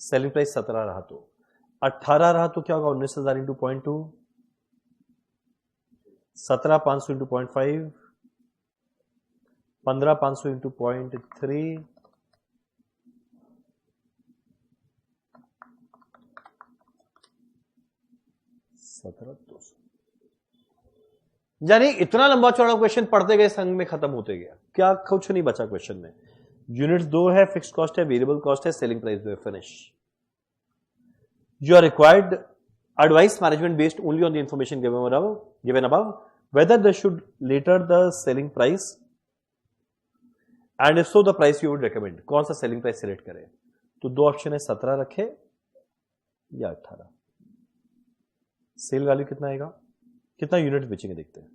Selling price 17 रहा तो. 18 रहा तो क्या होगा? 19,000 इंटू 0.2, 17,500 इंटू 0.5, 15,500 इंटू 0.3, 17,200. यानी इतना लंबा चौड़ा क्वेश्चन पढ़ते गए, संग में खत्म होते गया. क्या कुछ नहीं बचा क्वेश्चन में. यूनिट्स 2 है, फिक्स कॉस्ट है, वेरिएबल कॉस्ट है, सेलिंग प्राइस है, finish. You are required advice management based only on the information given above, whether they should later the selling price and if so the price you would recommend. कौन सा सेलिंग प्राइस सिलेक्ट करें? तो 2 ऑप्शन है, 17 रखे या 18. सेल वैल्यू कितना आएगा? कितना यूनिट बेचेंगे देखते हैं.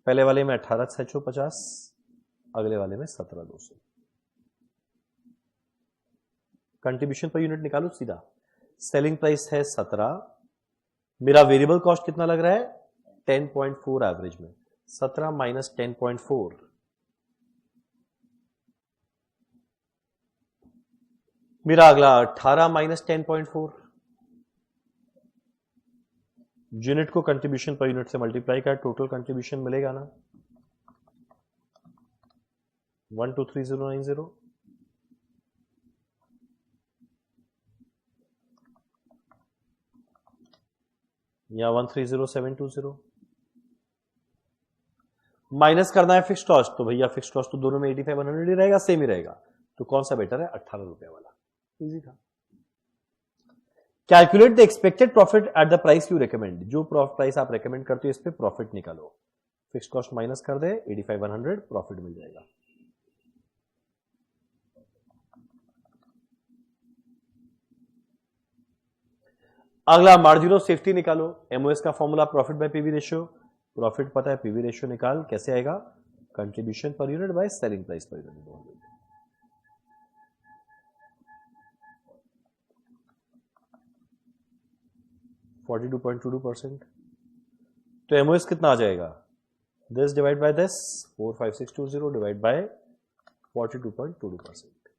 पहले वाले में 18,650, अगले वाले में 17,200. कंट्रीब्यूशन पर यूनिट निकालो सीधा. सेलिंग प्राइस है 17, मेरा वेरिएबल कॉस्ट कितना लग रहा है? 10.4 एवरेज में. 17 माइनस 10.4, मेरा अगला 18 माइनस 10.4. यूनिट को कंट्रीब्यूशन पर यूनिट से मल्टीप्लाई कर, टोटल कंट्रीब्यूशन मिलेगा ना 123090, या 130720. माइनस करना है फिक्स कॉस्ट, तो भैया फिक्स कॉस्ट तो दोनों में 85,100 ही रहेगा, सेम ही रहेगा. तो कौन सा बेटर है? 18 रुपए वाला. इजी था. Calculate the expected profit at the price you recommend. जो प्राइस आप रेकमेंड करते हो इस पे प्रॉफिट निकालो. फिक्स कॉस्ट माइनस कर दे, 85,100 प्रॉफिट मिल जाएगा. अगला मार्जिन ऑफ सेफ्टी निकालो, एमओएस का formula profit by PV ratio, profit पता है, पीवी रेशियो निकाल, कैसे आएगा, contribution per unit by selling price per unit. 42.22%। तो एमओएस कितना आ जाएगा, this divide by this 45620 divide by 42.22%,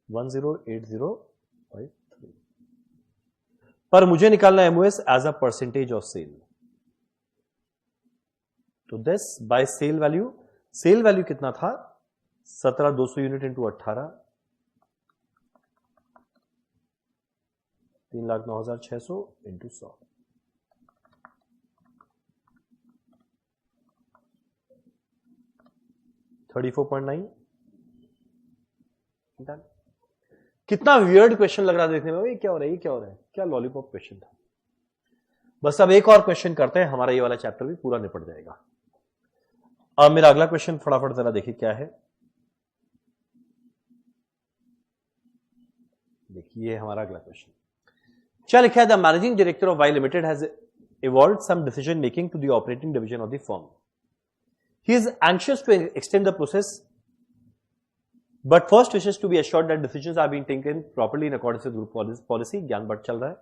108053। पर मुझे निकालना MOS as a percentage of sale. तो this by sale value, sale value कितना था, 17200 यूनिट इंटू 18, 3,09,600 इंटू 100, 34.9। कितना वियर्ड क्वेश्चन लग रहा है देखने में, ये क्या हो रहा है, ये क्या हो रहा है, क्या लॉलीपॉप क्वेश्चन था। बस अब एक और क्वेश्चन करते हैं, हमारा ये वाला चैप्टर भी पूरा निपट जाएगा। अब मेरा अगला क्वेश्चन फटाफट जरा देखिए क्या है। देखिए हमारा अगला क्वेश्चन क्या लिखा है, the managing director of Y limited has evolved some decision making to the operating division of the firm. He is anxious to extend the process, but first wishes to be assured that decisions are being taken properly in accordance with group policy. ज्ञान बढ़ चल रहा है।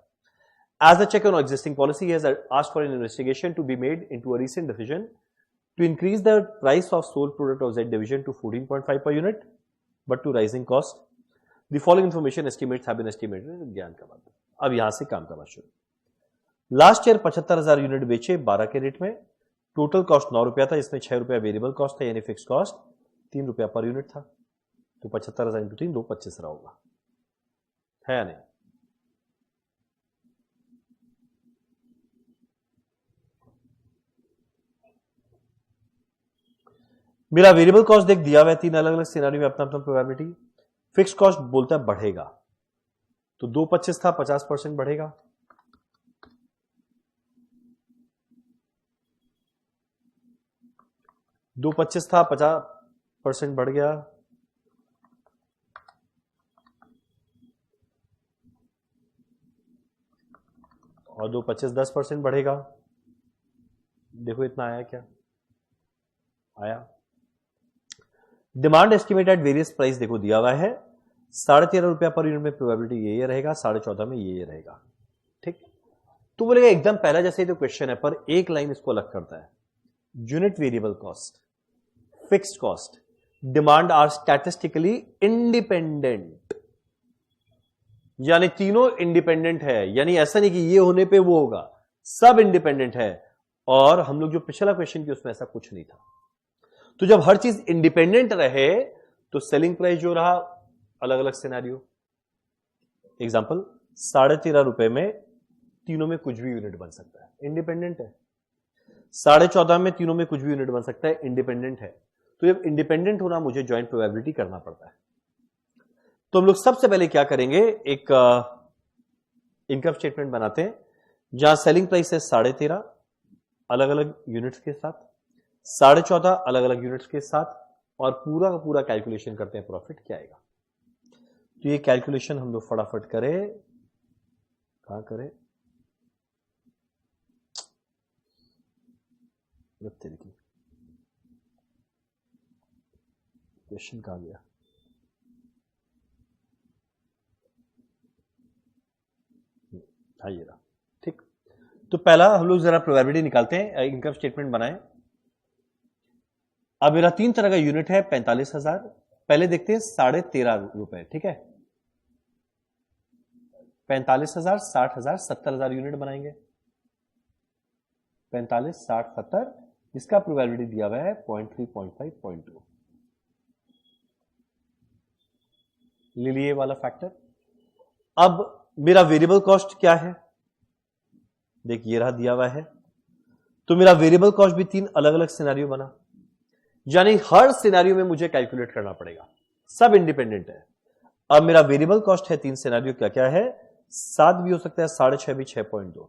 As a check on existing policy, he has asked for an investigation to be made into a recent decision to increase the price of sold product of Z division to 14.5 per unit, but to rising cost. The following information estimates have been estimated. ज्ञान का बात। अब यहां से काम करना शुरू। लास्ट ईयर 75,000 यूनिट बेचे 12 के रेट में, टोटल कॉस्ट 9 रुपया था, इसमें 6 रुपया वेरिएबल कॉस्ट था, यानी फिक्स कॉस्ट 3 रुपया पर यूनिट था। तो 75,000 इंटू 3 225 रहा होगा, है या नहीं। मेरा वेरिएबल कॉस्ट देख दिया हुआ है 3 अलग अलग सिनेरियो में, अपना अपना प्रोबेबिलिटी। फिक्स कॉस्ट बोलता है बढ़ेगा, तो 225 था, 50% बढ़ेगा। दो 25 था, 50% बढ़ गया, और 225 10% बढ़ेगा। देखो इतना आया क्या, आया। Demand estimate at various price देखो दिया हुआ है, 13.5 रुपया पर यूनिट में प्रोबेबिलिटी ये रहेगा, 14.5 में ये रहेगा। ठीक, तो बोलेगा एकदम पहला जैसे ही तो क्वेश्चन है, पर एक लाइन इसको अलग करता है। Unit variable cost, fixed cost, demand are statistically independent, यानी तीनों इंडिपेंडेंट है, यानी ऐसा नहीं कि ये होने पे वो होगा, सब इंडिपेंडेंट है। और हम लोग जो पिछला क्वेश्चन किया उसमें ऐसा कुछ नहीं था। तो जब हर चीज इंडिपेंडेंट रहे तो सेलिंग प्राइस जो रहा अलग अलग सिनेरियो। एग्जांपल, 13.5 रुपए में तीनों में कुछ भी यूनिट बन सकता है, इंडिपेंडेंट है। 14.5 में तीनों में कुछ भी यूनिट बन सकता है, इंडिपेंडेंट है। तो जब इंडिपेंडेंट होना मुझे जॉइंट प्रोबेबिलिटी करना पड़ता है। तो हम लोग सबसे पहले क्या करेंगे, एक इनकम स्टेटमेंट बनाते हैं जहां सेलिंग प्राइस है 13.5 अलग अलग यूनिट्स के साथ, 14.5 अलग अलग यूनिट्स के साथ, और पूरा का पूरा कैलकुलेशन करते हैं प्रॉफिट क्या आएगा। तो ये कैलकुलेशन हम लोग फटाफट करें, कहां करें, क्वेश्चन कहां गया, ये रहा। ठीक, तो पहला हम लोग जरा प्रोबेबिलिटी निकालते हैं, इनकम स्टेटमेंट बनाएं। अब मेरा 3 तरह का यूनिट है, 45,000। पहले देखते हैं 13.5 रुपए, ठीक है। 45,000, 60,000, 70,000 यूनिट बनाएंगे। 45, 60, 70, इसका प्रोबेबिलिटी दिया हुआ है 0.3, 0.5, 0.2। ले लिए वाला फैक्टर। अब मेरा वेरिएबल कॉस्ट क्या है, देखिए ये रहा दिया हुआ है। तो मेरा वेरिएबल कॉस्ट भी 3 अलग अलग सिनेरियो बना, यानी हर सिनेरियो में मुझे कैलकुलेट करना पड़ेगा, सब इंडिपेंडेंट है। अब मेरा वेरिएबल कॉस्ट है 3 सिनेरियो, क्या क्या है, 7 भी हो सकता है, 6.5 भी, 6.2,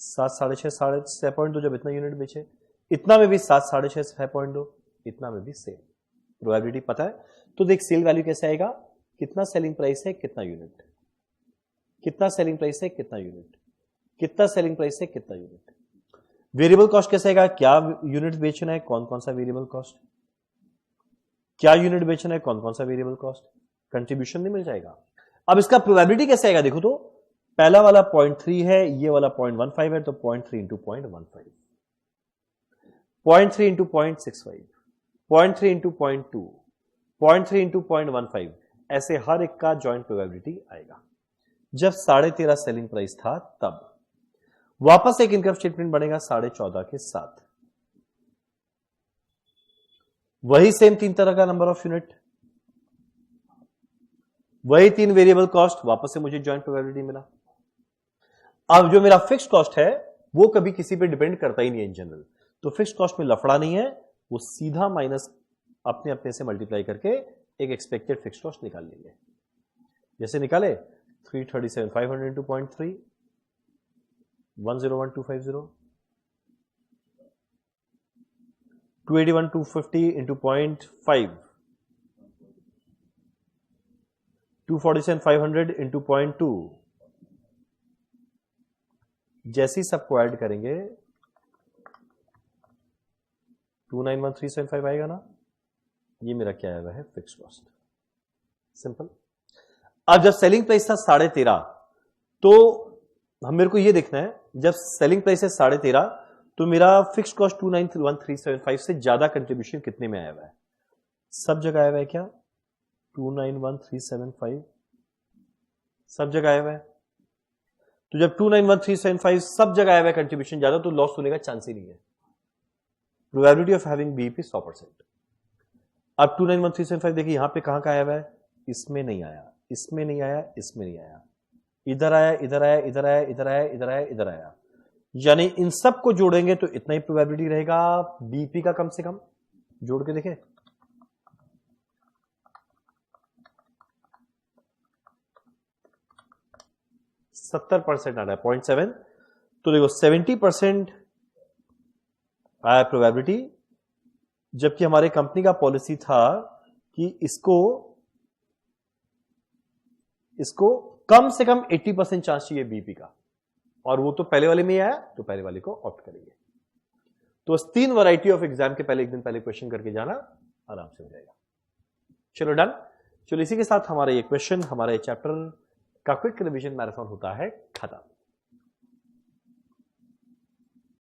7, 6.5, 6.2। जब इतना यूनिट बेचे, इतना में भी 7, 6.5, 6.2, इतना में भी सेम। प्रोबेबिलिटी पता है, तो देख सेल वैल्यू कैसे आएगा, कितना सेलिंग प्राइस है, कितना यूनिट। कितना सेलिंग प्राइस है, कितना यूनिट, कितना सेलिंग प्राइस है, कितना यूनिट। वेरिएबल कॉस्ट कैसे आएगा, क्या यूनिट बेचना है, कौन कौन सा वेरिएबल कॉस्ट, क्या यूनिट बेचना है, कौन कौन सा वेरिएबल कॉस्ट, कंट्रीब्यूशन नहीं मिल जाएगा। अब इसका प्रोबेबिलिटी कैसे आएगा, देखो तो पहला वाला 0.3 है, ये वाला 0.15 है, तो 0.3 इंटू 0.15, 0.3 इंटू 0.65, 0.3 इंटू 0.2, 0.3 इंटू 0.15, ऐसे हर एक का जॉइंट प्रोबेबिलिटी आएगा। जब 13.5 सेलिंग प्राइस था तब वापस एक इनकम स्टेटमेंट बनेगा 14.5 के साथ, वही सेम 3 तरह का नंबर ऑफ यूनिट, वही 3 वेरिएबल कॉस्ट, वापस से मुझे जॉइंट प्रोबेबिलिटी मिला। अब जो मेरा फिक्स कॉस्ट है वो कभी किसी पे डिपेंड करता ही नहीं है इन जनरल, तो फिक्स कॉस्ट में लफड़ा नहीं है, वो सीधा माइनस अपने अपने से मल्टीप्लाई करके एक एक्सपेक्टेड फिक्स कॉस्ट निकाल लेंगे। जैसे निकाले 337,500 इंटू 0.3, 101,250, 281,250 इंटू 0.5, 247,500 इंटू 0.2। जैसे ही सबको ऐड करेंगे 291,375 आएगा ना, ये मेरा क्या आया है, फिक्स कॉस्ट। सिंपल। अब जब सेलिंग प्राइस था 13.5, तो हम मेरे को ये देखना है, जब सेलिंग प्राइस है 13.5 तो मेरा फिक्स कॉस्ट 291,375 से ज्यादा कंट्रीब्यूशन कितने में आया हुआ है, सब जगह आया हुआ है क्या, 291,375 सब जगह आया हुआ है। तो जब 291,375 सब जगह आया हुआ है कंट्रीब्यूशन ज्यादा, तो लॉस होने का चांस ही नहीं है। Probability of having BEP 100%। अब 291,375 देखिए यहां पे कहां का आया हुआ है, इसमें नहीं आया, इसमें नहीं आया, इसमें नहीं आया, इधर आया, इधर आया, इधर आया, इधर आया, इधर आया, इधर आया, यानी इन सब को जोड़ेंगे तो इतना ही प्रोबेबिलिटी रहेगा बीपी का, कम से कम जोड़ के देखें, %70 आ रहा है, 0.7, तो देखो 70% आया प्रोबेबिलिटी, जबकि हमारे कंपनी का पॉलिसी था कि इसको कम से कम 80% चांस चाहिए बीपी का, और वो तो पहले वाले में ही आया, तो पहले वाले को ऑप्ट करेंगे। तो 3 वैरायटी ऑफ एग्जाम के पहले एक दिन पहले क्वेश्चन करके जाना, आराम से हो जाएगा। चलो डन। चलो इसी के साथ हमारा ये क्वेश्चन, हमारा ये चैप्टर का क्विक रिवीजन मैराथन होता है खत्म।